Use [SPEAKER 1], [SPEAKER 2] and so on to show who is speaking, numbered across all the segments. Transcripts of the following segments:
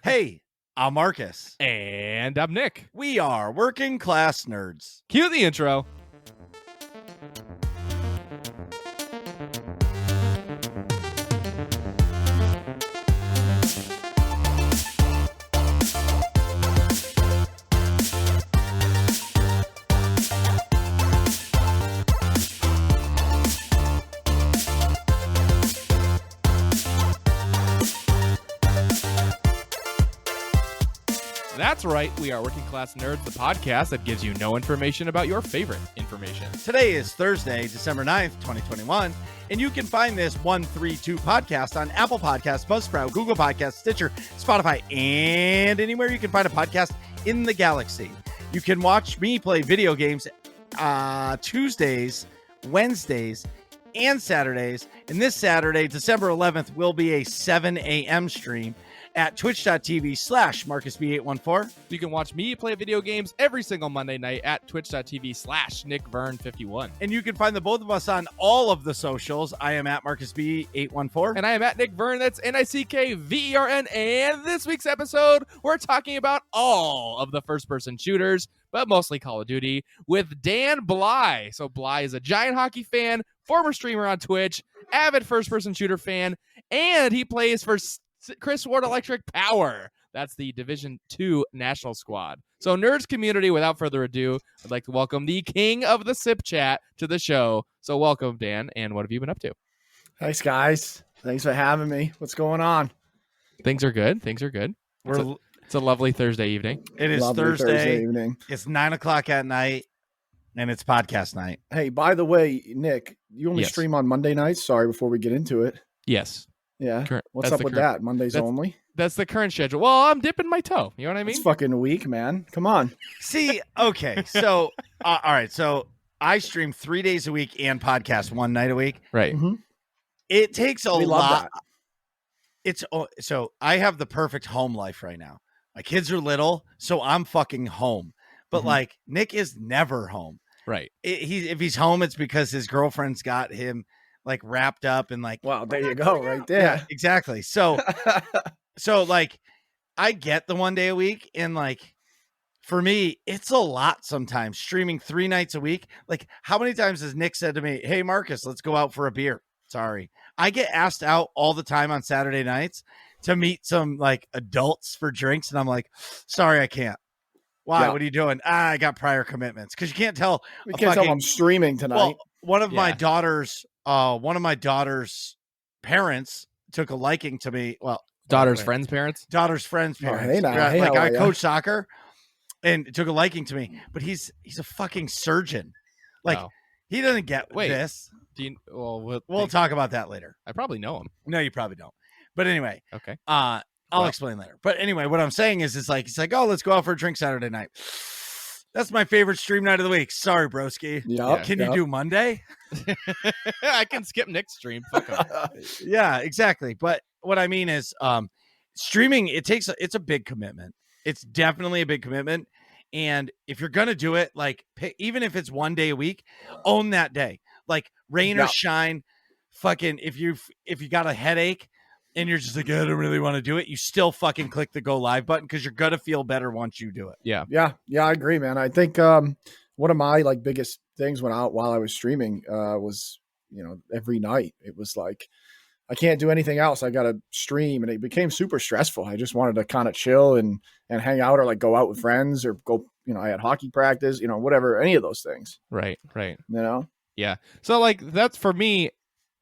[SPEAKER 1] Hey, I'm Marcus.
[SPEAKER 2] And I'm Nick.
[SPEAKER 1] We are working class nerds.
[SPEAKER 2] Cue the intro. That's right, we are Working Class Nerds, the podcast that gives you no information about your favorite information.
[SPEAKER 1] Today is Thursday, December 9th, 2021, and you can find this 132 podcast on Apple Podcasts, Buzzsprout, Google Podcasts, Stitcher, Spotify, and anywhere you can find a podcast in the galaxy. You can watch me play video games Tuesdays, Wednesdays, and Saturdays, and this Saturday, December 11th, will be a 7 a.m. stream at twitch.tv/MarcusB814.
[SPEAKER 2] You can watch me play video games every single Monday night at twitch.tv/NickVern51.
[SPEAKER 1] And you can find the both of us on all of the socials. I am at MarcusB814.
[SPEAKER 2] And I am at Nick Vern, that's NickVern. And this week's episode, we're talking about all of the first-person shooters, but mostly Call of Duty, with Dan Bly. So Bly is a giant hockey fan, former streamer on Twitch, avid first-person shooter fan, and he plays for Chris Ward Electric Power. That's the Division 2 national squad. So nerds community, without further ado, I'd like to welcome the king of the SIP chat to the show. So welcome, Dan, and what have you been up to?
[SPEAKER 3] Thanks, guys. Thanks for having me. What's going on?
[SPEAKER 2] Things are good. It's a lovely Thursday evening.
[SPEAKER 1] It is
[SPEAKER 3] Lovely
[SPEAKER 1] Thursday
[SPEAKER 3] evening.
[SPEAKER 1] It's 9:00 at night, and it's podcast night.
[SPEAKER 3] Hey, by the way, Nick, you only
[SPEAKER 2] Yes.
[SPEAKER 3] stream on Monday nights? Sorry, before we get into it.
[SPEAKER 2] Yes.
[SPEAKER 3] Yeah. What's
[SPEAKER 2] That's
[SPEAKER 3] up
[SPEAKER 2] the
[SPEAKER 3] with
[SPEAKER 2] current-
[SPEAKER 3] that? Mondays
[SPEAKER 2] that's-
[SPEAKER 3] only?
[SPEAKER 2] That's the current schedule. Well, I'm dipping my toe. You know what I mean?
[SPEAKER 3] It's fucking weak, man. Come on.
[SPEAKER 1] See, okay, so all right, so I stream 3 days a week and podcast one night a week.
[SPEAKER 2] Right.
[SPEAKER 3] Mhm.
[SPEAKER 1] It takes a
[SPEAKER 3] We love
[SPEAKER 1] lot.
[SPEAKER 3] that.
[SPEAKER 1] So I have the perfect home life right now. My kids are little, so I'm fucking home. But
[SPEAKER 3] Mhm.
[SPEAKER 1] like Nick is never home.
[SPEAKER 2] Right.
[SPEAKER 1] If he's home, it's because his girlfriend's got him like wrapped up and like.
[SPEAKER 3] Well, there you go, right
[SPEAKER 1] Yeah,
[SPEAKER 3] there.
[SPEAKER 1] exactly. So like I get the 1 day a week, and like for me, it's a lot sometimes streaming 3 nights a week. Like, how many times has Nick said to me, "Hey Marcus, let's go out for a beer"? Sorry. I get asked out all the time on Saturday nights to meet some like adults for drinks, and I'm like, sorry, I can't. Why?
[SPEAKER 3] Yeah.
[SPEAKER 1] What are you doing? I got prior commitments. Because you can't tell.
[SPEAKER 3] We can't tell
[SPEAKER 1] fucking-
[SPEAKER 3] I'm streaming tonight.
[SPEAKER 1] Well, one of my
[SPEAKER 2] Yeah.
[SPEAKER 1] daughter's parents took a liking to me. Well,
[SPEAKER 2] Daughter's
[SPEAKER 1] wait.
[SPEAKER 2] friends' parents?
[SPEAKER 1] Daughter's friends'
[SPEAKER 3] Oh,
[SPEAKER 1] parents.
[SPEAKER 3] hey now.
[SPEAKER 1] Yeah,
[SPEAKER 3] Hey,
[SPEAKER 1] like
[SPEAKER 3] how
[SPEAKER 1] I
[SPEAKER 3] are ya?
[SPEAKER 1] coach soccer, and took a liking to me. But he's a fucking surgeon. Like
[SPEAKER 2] Oh.
[SPEAKER 1] he doesn't get
[SPEAKER 2] Wait.
[SPEAKER 1] this.
[SPEAKER 2] Do you,
[SPEAKER 1] We'll talk about that later.
[SPEAKER 2] I probably know him.
[SPEAKER 1] No, you probably don't. But anyway,
[SPEAKER 2] Okay.
[SPEAKER 1] I'll
[SPEAKER 2] Well.
[SPEAKER 1] explain later. But anyway, what I'm saying is, he's like, oh, let's go out for a drink Saturday night. That's my favorite stream night of the week. Sorry, broski.
[SPEAKER 3] Yep,
[SPEAKER 1] Can
[SPEAKER 3] yep.
[SPEAKER 1] you do Monday?
[SPEAKER 2] I can skip Nick's stream. Fuck him.
[SPEAKER 1] Yeah, exactly. But what I mean is, streaming, it's a big commitment. It's definitely a big commitment. And if you're gonna do it, like even if it's 1 day a week, own that day. Like rain or
[SPEAKER 3] Yeah.
[SPEAKER 1] shine, fucking if you got a headache and you're just like, I don't really want to do it, you still fucking click the go live button because you're gonna feel better once you do it.
[SPEAKER 2] Yeah.
[SPEAKER 3] Yeah, I agree, man. I think one of my like biggest things while I was streaming was, every night it was like I can't do anything else. I got to stream, and it became super stressful. I just wanted to kind of chill and hang out, or like go out with friends, or go. I had hockey practice, whatever, any of those things.
[SPEAKER 2] Right. Yeah. So like that's for me.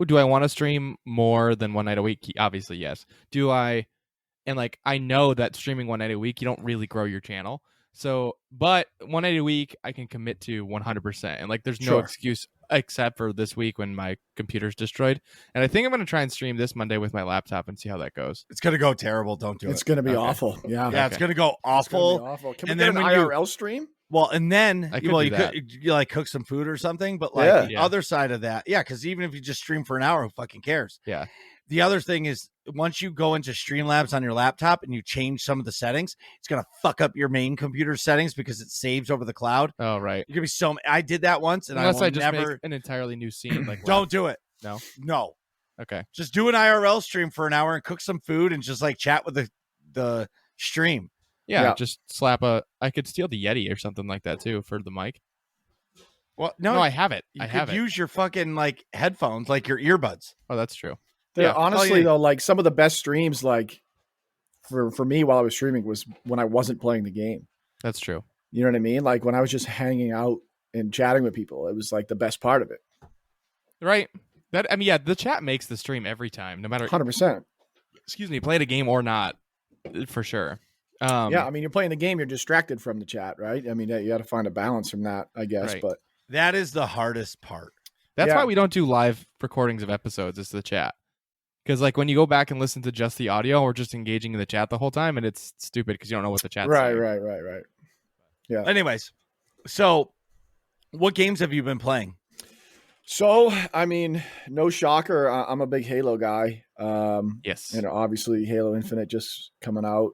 [SPEAKER 2] Do I want to stream more than 1 night a week? Obviously, yes. Do I? And like I know that streaming 1 night a week, you don't really grow your channel. So, but 1 night a week, I can commit to 100%. And like, there's no
[SPEAKER 3] Sure.
[SPEAKER 2] excuse except for this week when my computer's destroyed. And I think I'm going to try and stream this Monday with my laptop and see how that goes.
[SPEAKER 1] It's gonna go terrible. Don't do
[SPEAKER 3] It's
[SPEAKER 1] it.
[SPEAKER 3] going to be
[SPEAKER 2] Okay.
[SPEAKER 3] awful. Yeah.
[SPEAKER 1] Yeah, it's
[SPEAKER 2] Okay.
[SPEAKER 1] gonna go
[SPEAKER 3] It's gonna
[SPEAKER 1] awful.
[SPEAKER 3] be awful. Can
[SPEAKER 1] And
[SPEAKER 3] we get
[SPEAKER 1] then
[SPEAKER 3] an
[SPEAKER 1] when you-
[SPEAKER 3] IRL stream?
[SPEAKER 1] Well, and then
[SPEAKER 2] I could
[SPEAKER 1] well,
[SPEAKER 2] do
[SPEAKER 1] you
[SPEAKER 2] that.
[SPEAKER 1] could you like cook some food or something, but like the
[SPEAKER 2] Yeah.
[SPEAKER 1] other side of that, yeah, because even if you just stream for an hour, who fucking cares?
[SPEAKER 2] Yeah.
[SPEAKER 1] The other thing is once you go into Streamlabs on your laptop and you change some of the settings, it's gonna fuck up your main computer settings because it saves over the cloud.
[SPEAKER 2] Oh, right.
[SPEAKER 1] You're gonna be so. I did that once, and
[SPEAKER 2] Unless
[SPEAKER 1] I
[SPEAKER 2] I
[SPEAKER 1] will
[SPEAKER 2] just
[SPEAKER 1] never.
[SPEAKER 2] make an entirely new scene. Like
[SPEAKER 1] Don't do it.
[SPEAKER 2] No?
[SPEAKER 1] No.
[SPEAKER 2] Okay.
[SPEAKER 1] Just do an IRL stream for an hour and cook some food and just like chat with the stream.
[SPEAKER 2] Yeah, just slap I could steal the Yeti or something like that too for the mic.
[SPEAKER 1] Well,
[SPEAKER 2] No, I have it.
[SPEAKER 1] You
[SPEAKER 2] I have
[SPEAKER 1] could
[SPEAKER 2] it.
[SPEAKER 1] use your fucking like headphones, like your earbuds.
[SPEAKER 2] Oh, that's true.
[SPEAKER 3] Honestly, though, like some of the best streams, like for me while I was streaming, was when I wasn't playing the game.
[SPEAKER 2] That's true.
[SPEAKER 3] You know what I mean? Like when I was just hanging out and chatting with people, it was like the best part of it.
[SPEAKER 2] Right. The chat makes the stream every time, no matter
[SPEAKER 3] 100%.
[SPEAKER 2] Excuse me, played a game or not, for sure.
[SPEAKER 3] Yeah, I mean, you're playing the game, you're distracted from the chat, right? I mean, you got to find a balance from that, I guess.
[SPEAKER 2] Right.
[SPEAKER 3] But
[SPEAKER 1] that is the hardest part.
[SPEAKER 2] That's why we don't do live recordings of episodes. Is the chat. Because like when you go back and listen to just the audio, we're just engaging in the chat the whole time, and it's stupid because you don't know what the chat's saying.
[SPEAKER 3] Right. Yeah.
[SPEAKER 1] Anyways, so what games have you been playing?
[SPEAKER 3] So, I mean, no shocker. I'm a big Halo guy.
[SPEAKER 2] Yes.
[SPEAKER 3] And obviously Halo Infinite just coming out.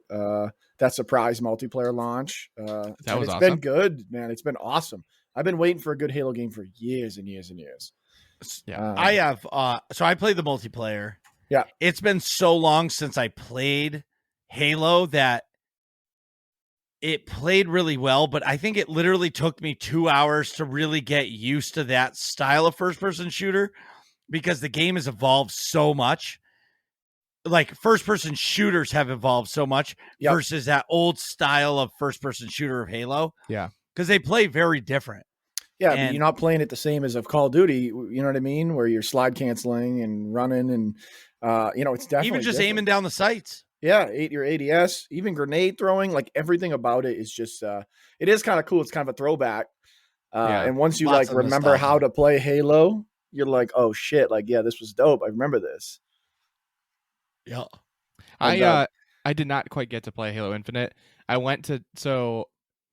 [SPEAKER 3] That surprise multiplayer launch.
[SPEAKER 2] That was
[SPEAKER 3] it's
[SPEAKER 2] awesome.
[SPEAKER 3] been good, man. It's been awesome. I've been waiting for a good Halo game for years and years and years.
[SPEAKER 2] Yeah.
[SPEAKER 1] I have, so I played the multiplayer.
[SPEAKER 3] Yeah.
[SPEAKER 1] It's been so long since I played Halo that it played really well, but I think it literally took me 2 hours to really get used to that style of first-person shooter because the game has evolved so much. Like first-person shooters have evolved so much versus that old style of first-person shooter of Halo.
[SPEAKER 2] Yeah.
[SPEAKER 1] Because they play very different.
[SPEAKER 3] Yeah, but you're not playing it the same as of Call of Duty, you know what I mean? Where you're slide canceling and running and, it's definitely
[SPEAKER 1] even just
[SPEAKER 3] different.
[SPEAKER 1] aiming down the sights.
[SPEAKER 3] Yeah, your ADS, even grenade throwing, like everything about it is just, it is kind of cool. It's kind of a throwback. And once you
[SPEAKER 1] Lots of
[SPEAKER 3] remember
[SPEAKER 1] nostalgia.
[SPEAKER 3] how to play Halo, you're like, oh shit, like, yeah, this was dope. I remember this.
[SPEAKER 1] Yeah.
[SPEAKER 2] I did not quite get to play Halo Infinite. I went to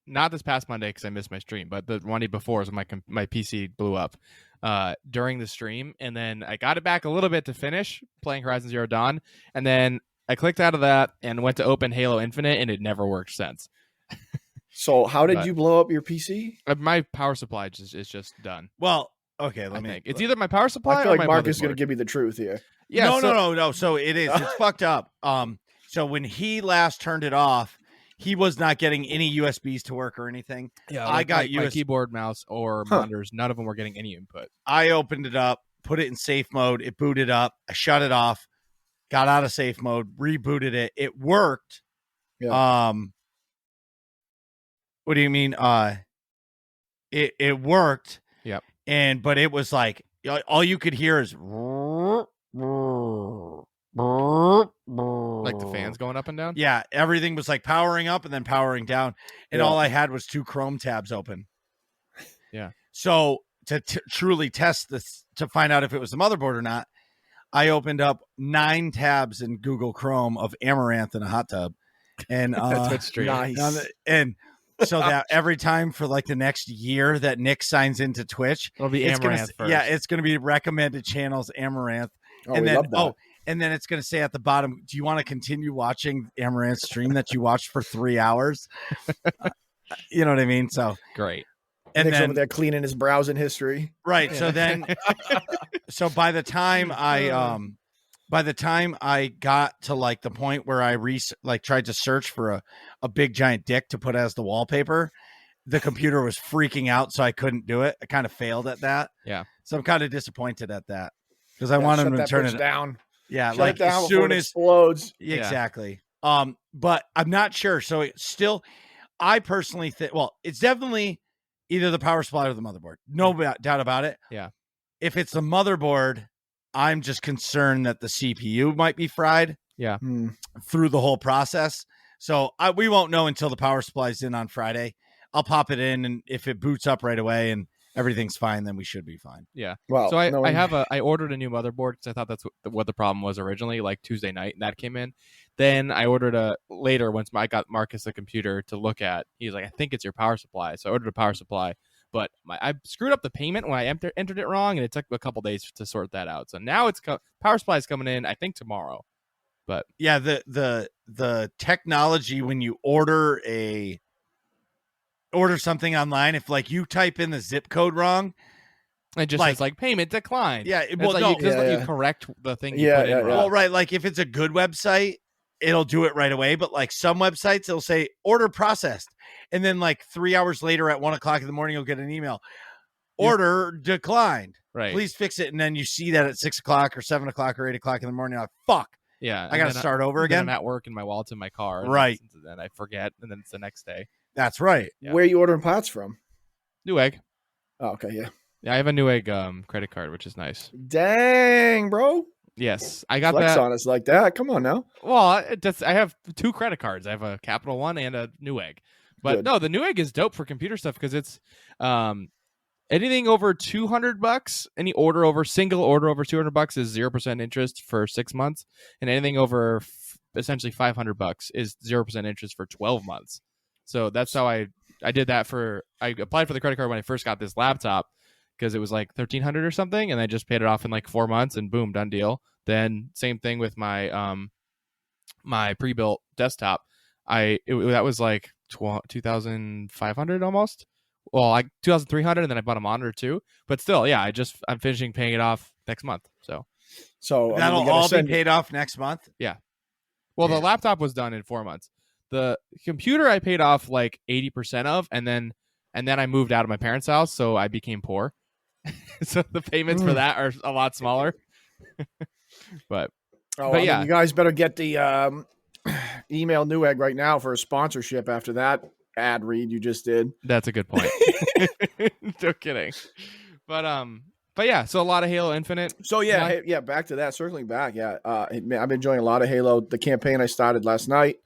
[SPEAKER 2] not this past Monday because I missed my stream, but the Monday before is when my PC blew up during the stream, and then I got it back a little bit to finish playing Horizon Zero Dawn, and then I clicked out of that and went to open Halo Infinite, and it never worked since.
[SPEAKER 3] So how did you blow up your PC?
[SPEAKER 2] My power supply is just done.
[SPEAKER 1] Well, okay,
[SPEAKER 2] I think it's either my power supply.
[SPEAKER 3] I feel
[SPEAKER 2] or
[SPEAKER 3] like
[SPEAKER 2] my
[SPEAKER 3] Mark is going to
[SPEAKER 2] motherboard.
[SPEAKER 3] give me the truth here.
[SPEAKER 2] Yeah,
[SPEAKER 1] no. So it is. It's fucked up. So when he last turned it off, he was not getting any USBs to work or anything.
[SPEAKER 2] Yeah,
[SPEAKER 1] I got
[SPEAKER 2] my keyboard, mouse, or monitors. None of them were getting any input.
[SPEAKER 1] I opened it up, put it in safe mode. It booted up. I shut it off, got out of safe mode, rebooted it. It worked.
[SPEAKER 3] Yeah.
[SPEAKER 1] What do you mean? It worked.
[SPEAKER 2] Yep.
[SPEAKER 1] But it was like all you could hear is
[SPEAKER 2] Like the fans going up and down.
[SPEAKER 1] Yeah, everything was like powering up and then powering down, and
[SPEAKER 3] Yeah.
[SPEAKER 1] all I had was 2 Chrome tabs open.
[SPEAKER 2] Yeah.
[SPEAKER 1] So to truly test this, to find out if it was the motherboard or not, I opened up 9 tabs in Google Chrome of Amaranth in a hot tub, and
[SPEAKER 2] Twitch stream.
[SPEAKER 3] Nice.
[SPEAKER 1] and so that every time for like the next year that Nick signs into Twitch,
[SPEAKER 2] It'll be
[SPEAKER 1] it's
[SPEAKER 2] Amaranth first.
[SPEAKER 1] yeah, it's going to be recommended channels Amaranth,
[SPEAKER 3] Oh,
[SPEAKER 1] and
[SPEAKER 3] we
[SPEAKER 1] then
[SPEAKER 3] love that.
[SPEAKER 1] and then it's going to say at the bottom, do you want to continue watching Amaranth's stream that you watched for 3 hours? You know what I mean? So
[SPEAKER 2] Great.
[SPEAKER 1] and
[SPEAKER 3] Nick's
[SPEAKER 1] then
[SPEAKER 3] over there cleaning his browsing history.
[SPEAKER 1] right. So then, so by the time I got to like the point where I tried to search for a big giant dick to put as the wallpaper, the computer was freaking out, so I couldn't do it. I kind of failed at that.
[SPEAKER 2] Yeah.
[SPEAKER 1] So I'm kind of disappointed at that because I want him to turn it
[SPEAKER 3] down.
[SPEAKER 1] Yeah,
[SPEAKER 3] Shut
[SPEAKER 1] like
[SPEAKER 3] it down
[SPEAKER 1] as
[SPEAKER 3] before
[SPEAKER 1] soon
[SPEAKER 3] it
[SPEAKER 1] as
[SPEAKER 3] explodes.
[SPEAKER 1] exactly. But I'm not sure. So it's still, I personally think, well, it's definitely either the power supply or the motherboard. No doubt about it.
[SPEAKER 2] Yeah.
[SPEAKER 1] If it's the motherboard, I'm just concerned that the CPU might be fried
[SPEAKER 2] Yeah.
[SPEAKER 1] through the whole process. So we won't know until the power supply's in on Friday. I'll pop it in, and if it boots up right away and everything's fine, then we should be fine.
[SPEAKER 2] Yeah.
[SPEAKER 3] Well,
[SPEAKER 2] So I ordered a new motherboard because I thought that's what the problem was originally, like Tuesday night, and that came in. Then I ordered later once I got Marcus a computer to look at. He's like, I think it's your power supply. So I ordered a power supply, but I screwed up the payment when I entered it wrong, and it took a couple days to sort that out. So now power supply is coming in, I think tomorrow. But
[SPEAKER 1] yeah, the technology when you order something online, if like you type in the zip code wrong,
[SPEAKER 2] it just says like payment declined.
[SPEAKER 1] Yeah,
[SPEAKER 2] It's
[SPEAKER 1] well,
[SPEAKER 2] like
[SPEAKER 1] no,
[SPEAKER 2] you, just let you correct the thing you
[SPEAKER 3] Yeah,
[SPEAKER 2] put in
[SPEAKER 3] yeah,
[SPEAKER 2] wrong.
[SPEAKER 3] yeah.
[SPEAKER 1] well, right, like if it's a good website, it'll do it right away. But like some websites, it'll say order processed. And then like 3 hours later at 1 o'clock in the morning, you'll get an email. Order declined.
[SPEAKER 2] Right.
[SPEAKER 1] Please fix it. And then you see that at 6 o'clock or 7 o'clock or 8 o'clock in the morning. You're like, fuck.
[SPEAKER 2] Yeah.
[SPEAKER 1] I got to start over again.
[SPEAKER 2] I'm at work and my wallet's in my car.
[SPEAKER 1] Right.
[SPEAKER 2] And then I forget. And then it's the next day.
[SPEAKER 1] That's right.
[SPEAKER 2] Yeah.
[SPEAKER 3] Where are you ordering pots from?
[SPEAKER 2] Newegg.
[SPEAKER 3] Oh, okay, yeah.
[SPEAKER 2] Yeah, I have a Newegg credit card, which is nice.
[SPEAKER 3] Dang, bro.
[SPEAKER 2] Yes, I got
[SPEAKER 3] Flex
[SPEAKER 2] that.
[SPEAKER 3] on us like that. Come on now.
[SPEAKER 2] Well, I have 2 credit cards. I have a Capital One and a Newegg. But
[SPEAKER 3] Good.
[SPEAKER 2] no, the Newegg is dope for computer stuff because it's anything over $200. Any single order over $200 is 0% interest for 6 months, and anything over essentially $500 is 0% interest for 12 months. So that's how I did that I applied for the credit card when I first got this laptop because it was like $1,300 or something, and I just paid it off in like 4 months, and boom, done deal. Then same thing with my my pre-built desktop. That was like $2,500 almost. Well, like $2,300, and then I bought a monitor too. But still, yeah, I'm finishing paying it off next month. So
[SPEAKER 1] that'll all be paid off next month.
[SPEAKER 2] Yeah. Well, the laptop was done in 4 months. The computer I paid off like 80% of, and then I moved out of my parents' house, so I became poor. So the payments for that are a lot smaller. but yeah,
[SPEAKER 3] you guys better get the email Newegg right now for a sponsorship after that ad read you just did.
[SPEAKER 2] That's a good point. No kidding. But yeah, so a lot of Halo Infinite.
[SPEAKER 3] So yeah, back to that. Circling back, I've been enjoying a lot of Halo. The campaign I started last night,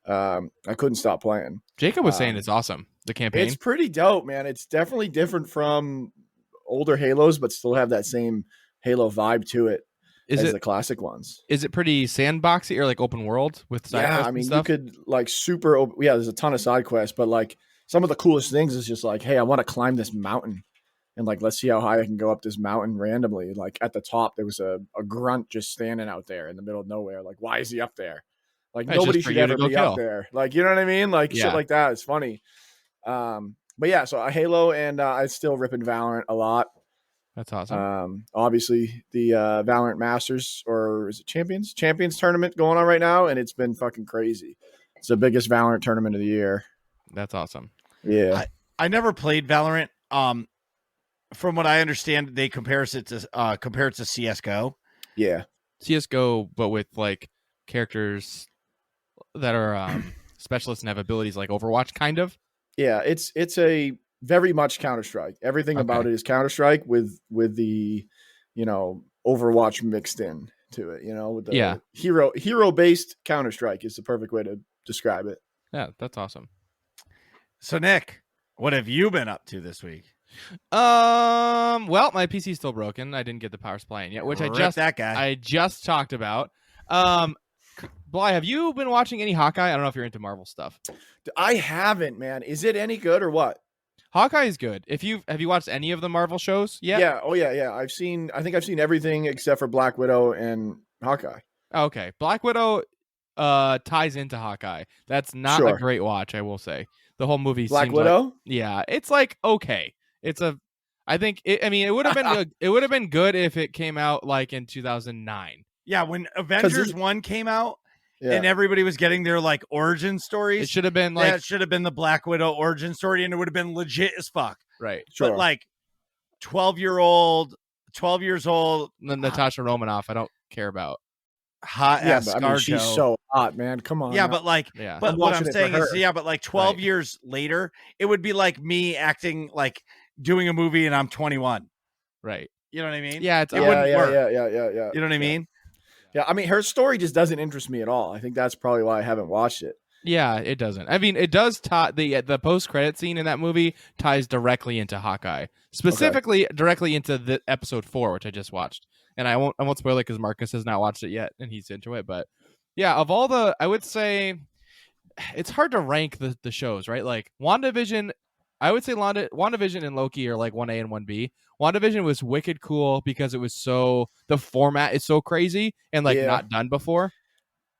[SPEAKER 3] I couldn't stop playing.
[SPEAKER 2] Jacob was saying it's awesome. The campaign.
[SPEAKER 3] It's pretty dope, man. It's definitely different from older Halos, but still have that same Halo vibe to it as the classic ones.
[SPEAKER 2] Is it pretty sandboxy or like open world with side quests?
[SPEAKER 3] I mean,
[SPEAKER 2] and stuff?
[SPEAKER 3] you could like there's a ton of side quests, but like some of the coolest things is just like, hey, I want to climb this mountain. And like, let's see how high I can go up this mountain randomly. Like at the top, there was a grunt just standing out there in the middle of nowhere. Like, why is he up there? Like nobody should ever be up there. Like, you know what I mean? Like shit like that is funny. But yeah, so Halo and I still ripping Valorant a lot.
[SPEAKER 2] That's awesome.
[SPEAKER 3] Obviously the Valorant Masters, or is it Champions tournament going on right now, and it's been fucking crazy. It's the biggest Valorant tournament of the year.
[SPEAKER 2] That's awesome.
[SPEAKER 3] Yeah,
[SPEAKER 1] I never played Valorant. From what I understand, they compare it to CS:GO.
[SPEAKER 3] Yeah,
[SPEAKER 2] CS:GO, but with like characters that are specialists and have abilities like Overwatch, kind of.
[SPEAKER 3] Yeah, it's a very much Counter-Strike. Everything about it is Counter-Strike with the, Overwatch mixed in to it, with the hero-based Counter-Strike is the perfect way to describe it.
[SPEAKER 2] Yeah, that's awesome.
[SPEAKER 1] So Nick, what have you been up to this week?
[SPEAKER 2] Well, my PC's still broken. I didn't get the power supply in yet, which I just talked about. Bly, have you been watching any Hawkeye? I don't know if you're into Marvel stuff.
[SPEAKER 3] I haven't, man. Is it any good or what?
[SPEAKER 2] Hawkeye is good. Have you watched any of the Marvel shows yet?
[SPEAKER 3] Yeah. Oh yeah. I think I've seen everything except for Black Widow and Hawkeye.
[SPEAKER 2] Okay. Black Widow ties into Hawkeye. That's not a great watch, I will say. The whole movie
[SPEAKER 3] Black Widow?
[SPEAKER 2] It's like okay. It would have been it would have been good if it came out like in 2009.
[SPEAKER 1] Yeah, when Avengers 1 came out and everybody was getting their like origin stories.
[SPEAKER 2] It should have been like
[SPEAKER 1] it should have been the Black Widow origin story, and it would have been legit as fuck.
[SPEAKER 2] Right.
[SPEAKER 1] Sure. But like 12 years old,
[SPEAKER 2] Natasha Romanoff, I don't care about.
[SPEAKER 1] Hot ass
[SPEAKER 3] but, I mean, she's so hot, man. Come on.
[SPEAKER 1] Yeah, but like but what I'm saying is but like 12 years later, it would be like me acting like doing a movie and I'm 21.
[SPEAKER 2] Right.
[SPEAKER 1] You know what I mean?
[SPEAKER 2] Yeah,
[SPEAKER 1] it wouldn't work.
[SPEAKER 3] Yeah.
[SPEAKER 1] You know what I mean?
[SPEAKER 3] Yeah, I mean, her story just doesn't interest me at all. I think that's probably why I haven't watched it.
[SPEAKER 2] Yeah, it doesn't. I mean, it does tie the post-credit scene in that movie ties directly into Hawkeye, specifically directly into the episode 4, which I just watched. And I won't spoil it because Marcus has not watched it yet, and he's into it. But yeah, of all I would say it's hard to rank the shows, right? Like WandaVision, I would say WandaVision and Loki are like 1A and 1B. WandaVision was wicked cool because it was the format is so crazy and like not done before.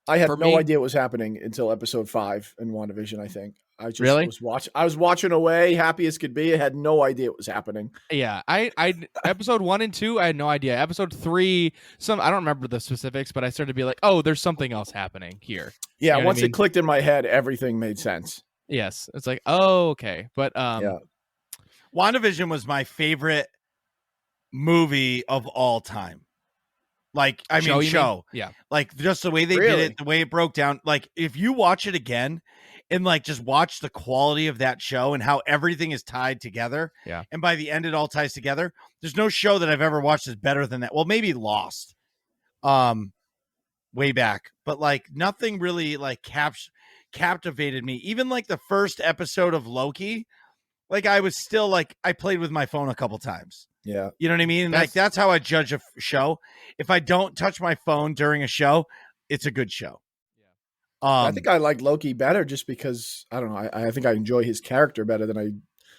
[SPEAKER 3] I had
[SPEAKER 2] For
[SPEAKER 3] no
[SPEAKER 2] me-
[SPEAKER 3] idea what was happening until episode 5 in WandaVision, I think. I just
[SPEAKER 2] Really?
[SPEAKER 3] was watching away, happy as could be. I had no idea what was happening.
[SPEAKER 2] Yeah, I episode 1 and 2, I had no idea. Episode 3, I don't remember the specifics, but I started to be like, oh, there's something else happening here.
[SPEAKER 3] Yeah,
[SPEAKER 2] You know what
[SPEAKER 3] once
[SPEAKER 2] I mean?
[SPEAKER 3] it clicked in my head, everything made sense.
[SPEAKER 2] Yes, it's like, oh, okay, but
[SPEAKER 3] Yeah.
[SPEAKER 1] WandaVision was my favorite movie of all time. Like, I mean,
[SPEAKER 2] you mean?
[SPEAKER 1] show.
[SPEAKER 2] Yeah.
[SPEAKER 1] Like, just the way they did
[SPEAKER 3] Really?
[SPEAKER 1] it, the way it broke down. Like, if you watch it again and, like, just watch the quality of that show and how everything is tied together.
[SPEAKER 2] Yeah.
[SPEAKER 1] And by the end, it all ties together. There's no show that I've ever watched that's better than that. Well, maybe Lost. Way back. But, like, nothing really, like, captivated me. Even, like, the first episode of Loki, like, I was still, like, I played with my phone a couple times.
[SPEAKER 3] Yeah.
[SPEAKER 1] You know what I mean? Like, that's how I judge a show. If I don't touch my phone during a show, it's a good show.
[SPEAKER 3] I think I like Loki better just because I don't know. I think I enjoy his character better than I.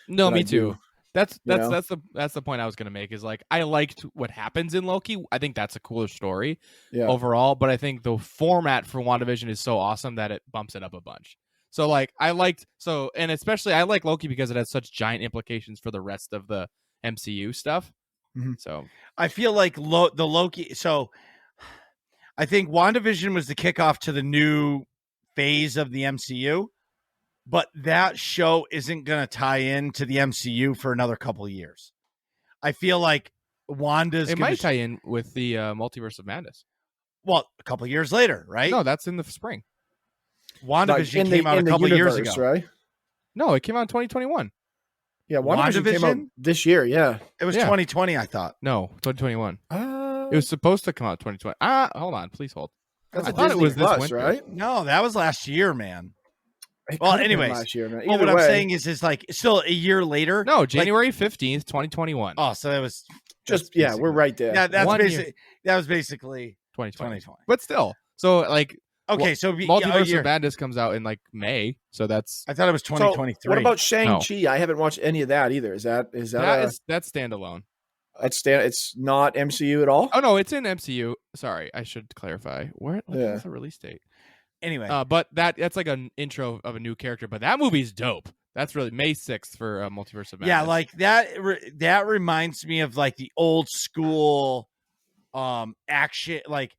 [SPEAKER 2] No,
[SPEAKER 3] than
[SPEAKER 2] me
[SPEAKER 3] I
[SPEAKER 2] too.
[SPEAKER 3] do,
[SPEAKER 2] That's
[SPEAKER 3] you know?
[SPEAKER 2] that's the point I was gonna make is like I liked what happens in Loki. I think that's a cooler story
[SPEAKER 3] Yeah.
[SPEAKER 2] overall, but I think the format for WandaVision is so awesome that it bumps it up a bunch. So like and especially I like Loki because it has such giant implications for the rest of the MCU stuff.
[SPEAKER 3] Mhm.
[SPEAKER 2] So
[SPEAKER 1] I feel like the Loki. So I think WandaVision was the kickoff to the new phase of the MCU, but that show isn't going to tie into the MCU for another couple of years. I feel like Wanda's
[SPEAKER 2] it might tie in with the Multiverse of Madness.
[SPEAKER 1] Well, a couple of years later, right?
[SPEAKER 2] No, that's in the spring.
[SPEAKER 1] WandaVision came out a couple of years ago.
[SPEAKER 3] right?
[SPEAKER 2] No, it came out in 2021.
[SPEAKER 3] Yeah, WandaVision came out
[SPEAKER 1] WandaVision?
[SPEAKER 3] this year. Yeah.
[SPEAKER 1] It was
[SPEAKER 2] Yeah.
[SPEAKER 1] 2020, I thought.
[SPEAKER 2] No, 2021.
[SPEAKER 3] It
[SPEAKER 2] It was supposed to come out 2020. Hold on, please hold.
[SPEAKER 3] that's
[SPEAKER 2] I
[SPEAKER 3] a
[SPEAKER 2] thought it
[SPEAKER 3] Disney
[SPEAKER 2] was this
[SPEAKER 3] Plus,
[SPEAKER 2] winter.
[SPEAKER 3] right?
[SPEAKER 1] No, that was last year, man.
[SPEAKER 3] It
[SPEAKER 1] Well,
[SPEAKER 3] could've been
[SPEAKER 1] anyways.
[SPEAKER 3] last year, man.
[SPEAKER 1] Well,
[SPEAKER 3] Either
[SPEAKER 1] what I'm
[SPEAKER 3] way,
[SPEAKER 1] saying is like still a year later.
[SPEAKER 2] No, January 15th, 2021.
[SPEAKER 1] Oh, so that was
[SPEAKER 3] just
[SPEAKER 1] that's
[SPEAKER 3] yeah,
[SPEAKER 1] basically-
[SPEAKER 3] we're right there.
[SPEAKER 1] Yeah, that's
[SPEAKER 2] 1 year.
[SPEAKER 1] basically that was basically
[SPEAKER 2] 2020.
[SPEAKER 1] 2020.
[SPEAKER 2] But still, so like
[SPEAKER 1] Okay, so a
[SPEAKER 2] Multiverse
[SPEAKER 1] year.
[SPEAKER 2] of Madness comes out in like May, so that's
[SPEAKER 1] I thought it was
[SPEAKER 3] So,
[SPEAKER 1] 2023.
[SPEAKER 3] what about Shang-Chi? I haven't watched any of that either. Is that
[SPEAKER 2] that's standalone.
[SPEAKER 3] it's not MCU at all?
[SPEAKER 2] Oh no, it's in MCU. Sorry, I should clarify. What
[SPEAKER 3] Yeah.
[SPEAKER 2] is the release date?
[SPEAKER 1] anyway?
[SPEAKER 2] But that's like an intro of a new character. But that movie's dope. That's really May 6th for Multiverse of Madness.
[SPEAKER 1] Yeah, like that reminds me of like the old school action, like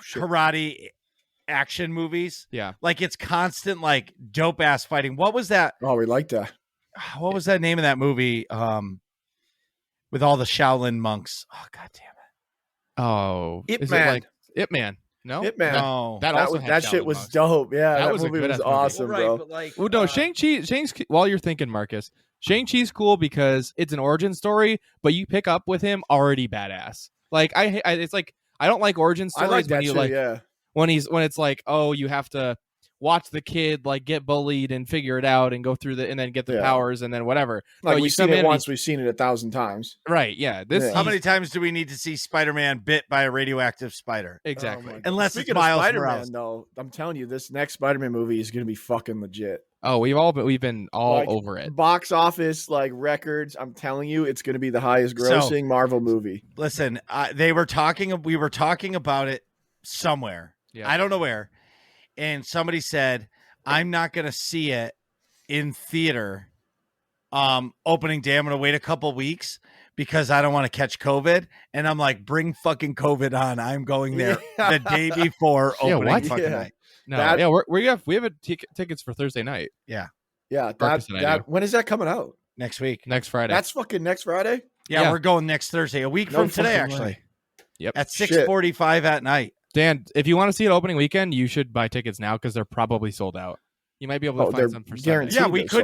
[SPEAKER 3] shit.
[SPEAKER 1] karate action movies.
[SPEAKER 2] Yeah.
[SPEAKER 1] Like it's constant like dope ass fighting. What was that?
[SPEAKER 3] Oh, we like that.
[SPEAKER 1] What was that name of that movie? With all the Shaolin monks. Oh, god damn it.
[SPEAKER 2] Oh,
[SPEAKER 3] Ip
[SPEAKER 2] is
[SPEAKER 3] Man.
[SPEAKER 2] it like Ip Man? No,
[SPEAKER 3] Ip Man.
[SPEAKER 1] No.
[SPEAKER 2] That
[SPEAKER 3] That
[SPEAKER 2] also
[SPEAKER 3] was
[SPEAKER 2] had
[SPEAKER 3] that shit
[SPEAKER 2] Shaolin
[SPEAKER 3] was
[SPEAKER 2] monks.
[SPEAKER 3] dope. Yeah,
[SPEAKER 2] That
[SPEAKER 3] that
[SPEAKER 2] was a
[SPEAKER 3] movie
[SPEAKER 2] good
[SPEAKER 3] was
[SPEAKER 2] ass movie.
[SPEAKER 3] awesome,
[SPEAKER 1] Well, right,
[SPEAKER 3] bro.
[SPEAKER 1] but like
[SPEAKER 2] Well, no, Shang-Chi's while you're thinking, Marcus, Shang-Chi's cool because it's an origin story, but you pick up with him already badass. Like it's like I don't like origin
[SPEAKER 3] I
[SPEAKER 2] stories
[SPEAKER 3] like
[SPEAKER 2] when
[SPEAKER 3] that
[SPEAKER 2] you
[SPEAKER 3] too.
[SPEAKER 2] like
[SPEAKER 3] Yeah,
[SPEAKER 2] when it's like, oh, you have to watch the kid like get bullied and figure it out and go through and then get the
[SPEAKER 3] Yeah.
[SPEAKER 2] powers and then whatever.
[SPEAKER 3] like
[SPEAKER 2] you
[SPEAKER 3] we've seen
[SPEAKER 2] come in
[SPEAKER 3] it
[SPEAKER 2] and
[SPEAKER 3] once, we've seen it 1,000 times.
[SPEAKER 2] Right, yeah. This
[SPEAKER 3] Yeah.
[SPEAKER 1] how many times do we need to see Spider-Man bit by a radioactive spider?
[SPEAKER 2] exactly.
[SPEAKER 3] Oh my God.
[SPEAKER 1] Unless
[SPEAKER 3] Speaking
[SPEAKER 1] it's
[SPEAKER 3] of
[SPEAKER 1] Miles
[SPEAKER 3] Spider-Man,
[SPEAKER 1] Morales.
[SPEAKER 3] though, I'm telling you, this next Spider-Man movie is going to be fucking legit.
[SPEAKER 2] Oh, we've been all
[SPEAKER 3] Like,
[SPEAKER 2] over it.
[SPEAKER 3] Box office like records. I'm telling you, it's going to be the highest
[SPEAKER 1] So-
[SPEAKER 3] grossing Marvel movie.
[SPEAKER 1] Listen, we were talking about it somewhere.
[SPEAKER 2] Yeah.
[SPEAKER 1] I don't know where. And somebody said, I'm not going to see it in theater opening day. I'm going to wait a couple weeks because I don't want to catch COVID. And I'm like, bring fucking COVID on. I'm going there the day before
[SPEAKER 2] Yeah,
[SPEAKER 1] opening
[SPEAKER 2] what?
[SPEAKER 1] fucking
[SPEAKER 3] Yeah.
[SPEAKER 1] night.
[SPEAKER 2] No,
[SPEAKER 3] that-
[SPEAKER 2] yeah, we have tickets for Thursday night
[SPEAKER 3] Yeah,
[SPEAKER 2] Marcus and I do.
[SPEAKER 3] that when is that coming out?
[SPEAKER 1] Next week.
[SPEAKER 2] next Friday.
[SPEAKER 3] That's fucking next Friday.
[SPEAKER 1] Yeah,
[SPEAKER 2] Yeah.
[SPEAKER 1] we're going next Thursday, a week
[SPEAKER 3] No
[SPEAKER 1] from today,
[SPEAKER 3] fucking
[SPEAKER 1] actually.
[SPEAKER 3] way.
[SPEAKER 2] Yep.
[SPEAKER 1] At
[SPEAKER 3] Shit.
[SPEAKER 1] 6:45 at night.
[SPEAKER 2] Dan, if you want to see it opening weekend, you should buy tickets now because they're probably sold out. You might be able to
[SPEAKER 3] Oh,
[SPEAKER 2] find
[SPEAKER 3] they're
[SPEAKER 2] some for
[SPEAKER 3] guaranteed.
[SPEAKER 2] Sunday.
[SPEAKER 1] Yeah, we
[SPEAKER 3] they're sold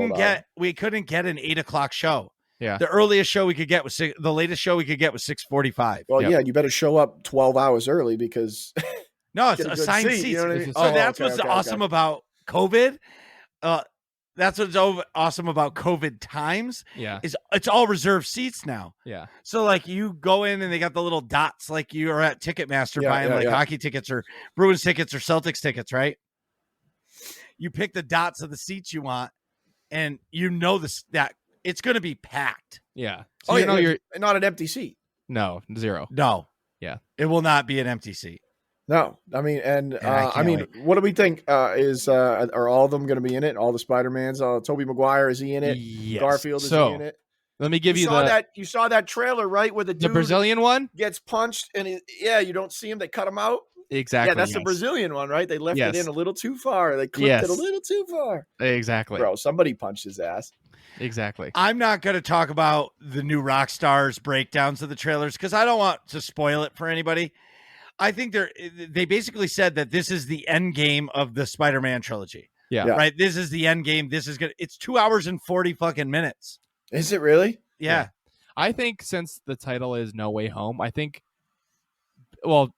[SPEAKER 1] couldn't get an 8:00 show.
[SPEAKER 2] Yeah.
[SPEAKER 1] The earliest show we could get was the latest show we could get was 6:45.
[SPEAKER 3] Well,
[SPEAKER 2] Yep.
[SPEAKER 3] yeah, you better show up 12 hours early because
[SPEAKER 1] No, it's
[SPEAKER 3] get a good
[SPEAKER 1] assigned
[SPEAKER 3] seat,
[SPEAKER 1] seats.
[SPEAKER 3] you know what I
[SPEAKER 2] This
[SPEAKER 3] mean?
[SPEAKER 2] is
[SPEAKER 1] So
[SPEAKER 2] Oh,
[SPEAKER 1] that's
[SPEAKER 3] okay,
[SPEAKER 1] what's
[SPEAKER 3] okay,
[SPEAKER 1] awesome
[SPEAKER 3] okay.
[SPEAKER 1] about COVID. That's what's awesome about COVID times
[SPEAKER 2] Yeah.
[SPEAKER 1] is it's all reserved seats now.
[SPEAKER 2] Yeah.
[SPEAKER 1] So like you go in and they got the little dots like you are at Ticketmaster
[SPEAKER 3] Yeah,
[SPEAKER 1] buying
[SPEAKER 3] yeah,
[SPEAKER 1] like
[SPEAKER 3] yeah.
[SPEAKER 1] hockey tickets or Bruins tickets or Celtics tickets, right? You pick the dots of the seats you want, and you know that it's going to be packed.
[SPEAKER 2] Yeah. So you know
[SPEAKER 3] yeah,
[SPEAKER 2] you're
[SPEAKER 3] not an empty seat.
[SPEAKER 2] no 0.
[SPEAKER 1] No.
[SPEAKER 2] Yeah.
[SPEAKER 1] It will not be an empty seat.
[SPEAKER 3] No, I mean, and
[SPEAKER 1] Yeah, I can't wait.
[SPEAKER 3] what do we think? Are all of them going to be in it? All the Spider-Mans? Tobey Maguire, is he in it?
[SPEAKER 2] Yes.
[SPEAKER 3] Garfield, is he
[SPEAKER 2] So
[SPEAKER 3] in it?
[SPEAKER 2] let me give you
[SPEAKER 3] You saw that trailer, right? Where the
[SPEAKER 2] the
[SPEAKER 3] dude
[SPEAKER 2] Brazilian one.
[SPEAKER 3] gets punched, and you don't see him. They cut him out.
[SPEAKER 2] Exactly.
[SPEAKER 3] Yeah, that's the
[SPEAKER 2] yes.
[SPEAKER 3] Brazilian one, right? They left it
[SPEAKER 2] Yes.
[SPEAKER 3] in a little too far. They clipped it a
[SPEAKER 2] Yes.
[SPEAKER 3] little too far.
[SPEAKER 2] Exactly.
[SPEAKER 3] Bro, somebody punched his ass.
[SPEAKER 2] Exactly.
[SPEAKER 1] I'm not going to talk about the new Rockstar's breakdowns of the trailers because I don't want to spoil it for anybody. I think they basically said that this is the end game of the Spider-Man trilogy.
[SPEAKER 2] Yeah.
[SPEAKER 1] Right. This is the end game. This is good. It's 2 hours and 40 fucking minutes.
[SPEAKER 3] Is it really?
[SPEAKER 1] Yeah.
[SPEAKER 2] I think since the title is No Way Home, I think, well,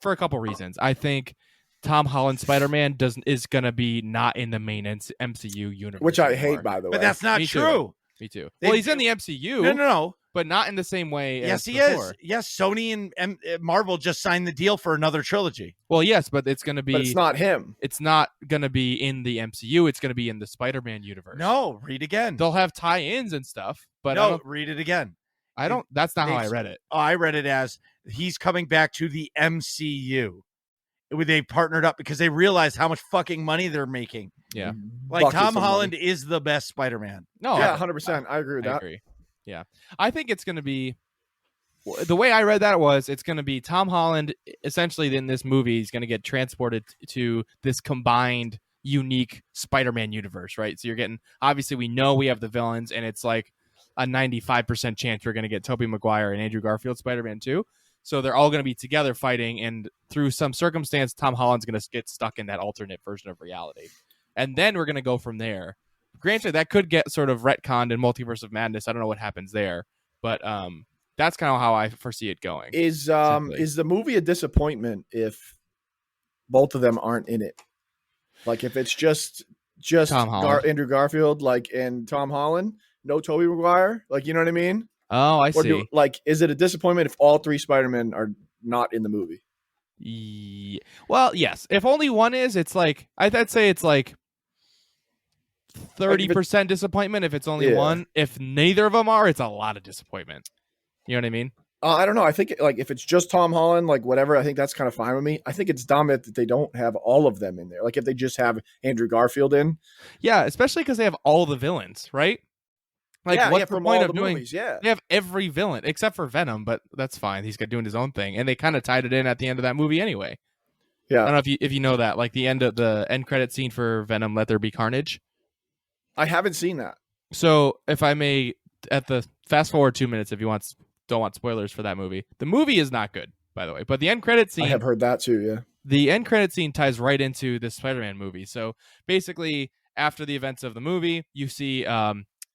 [SPEAKER 2] for a couple reasons. I think Tom Holland Spider-Man is going to be not in the main MCU universe.
[SPEAKER 3] Which I
[SPEAKER 2] anymore.
[SPEAKER 3] hate, by the way.
[SPEAKER 1] But that's not
[SPEAKER 2] Me too.
[SPEAKER 1] true.
[SPEAKER 2] Me too.
[SPEAKER 1] They-
[SPEAKER 2] Well, he's in the MCU.
[SPEAKER 1] No.
[SPEAKER 2] But not in the same way
[SPEAKER 1] Yes,
[SPEAKER 2] as
[SPEAKER 1] he
[SPEAKER 2] before.
[SPEAKER 1] is. Yes, Sony and Marvel just signed the deal for another trilogy.
[SPEAKER 2] Well, yes, but it's going to be.
[SPEAKER 3] But it's not him.
[SPEAKER 2] It's not going to be in the MCU. It's going to be in the Spider-Man universe.
[SPEAKER 1] No, read again.
[SPEAKER 2] They'll have tie-ins and stuff, but
[SPEAKER 1] no, read it again.
[SPEAKER 2] I don't. That's not how I read it.
[SPEAKER 1] Oh, I read it as he's coming back to the MCU. They partnered up because they realized how much fucking money they're making.
[SPEAKER 2] Yeah.
[SPEAKER 1] Like
[SPEAKER 3] Buckets
[SPEAKER 1] Tom
[SPEAKER 3] of
[SPEAKER 1] Holland
[SPEAKER 3] money.
[SPEAKER 1] is the best Spider-Man.
[SPEAKER 2] No.
[SPEAKER 3] Yeah, 100%. I agree with
[SPEAKER 2] I
[SPEAKER 3] that.
[SPEAKER 2] agree. Yeah, I think it's going to be. The way I read that was it's going to be Tom Holland essentially in this movie. He's going to get transported to this combined, unique Spider-Man universe, right? So you're getting, obviously we know we have the villains, and it's like a 95% chance we're going to get Tobey Maguire and Andrew Garfield Spider-Man 2. So they're all going to be together fighting, and through some circumstance, Tom Holland's going to get stuck in that alternate version of reality. And then we're going to go from there. Granted, that could get sort of retconned in Multiverse of Madness. I don't know what happens there, but that's kind of how I foresee it going.
[SPEAKER 3] Is the movie a disappointment if both of them aren't in it? Like if it's just
[SPEAKER 2] Tom Holland.
[SPEAKER 3] Andrew Garfield, like, and Tom Holland, no Tobey Maguire, like, you know what I mean?
[SPEAKER 2] Oh, I see.
[SPEAKER 3] Is it a disappointment if all three Spider-Men are not in the movie?
[SPEAKER 2] Well, yes. If only one is, it's like I'd say it's like 30% disappointment if it's only one. If neither of them are, it's a lot of disappointment. You know what I mean?
[SPEAKER 3] I don't know. I think like if it's just Tom Holland, like whatever, I think that's kind of fine with me. I think it's dumb that they don't have all of them in there. Like if they just have Andrew Garfield in.
[SPEAKER 2] Yeah, especially because they have all the villains, right? Like, what's the point of doing?
[SPEAKER 3] Movies, yeah.
[SPEAKER 2] They have every villain except for Venom, but that's fine. He's doing his own thing, and they kind of tied it in at the end of that movie anyway.
[SPEAKER 3] Yeah,
[SPEAKER 2] I don't know if you know that, like the end credit scene for Venom, Let There Be Carnage.
[SPEAKER 3] I haven't seen that.
[SPEAKER 2] So, if I may, at the fast forward 2 minutes, if you don't want spoilers for that movie, the movie is not good, by the way. But the end credit scene,
[SPEAKER 3] I have heard that too. Yeah,
[SPEAKER 2] the end credit scene ties right into the Spider-Man movie. So basically, after the events of the movie, you see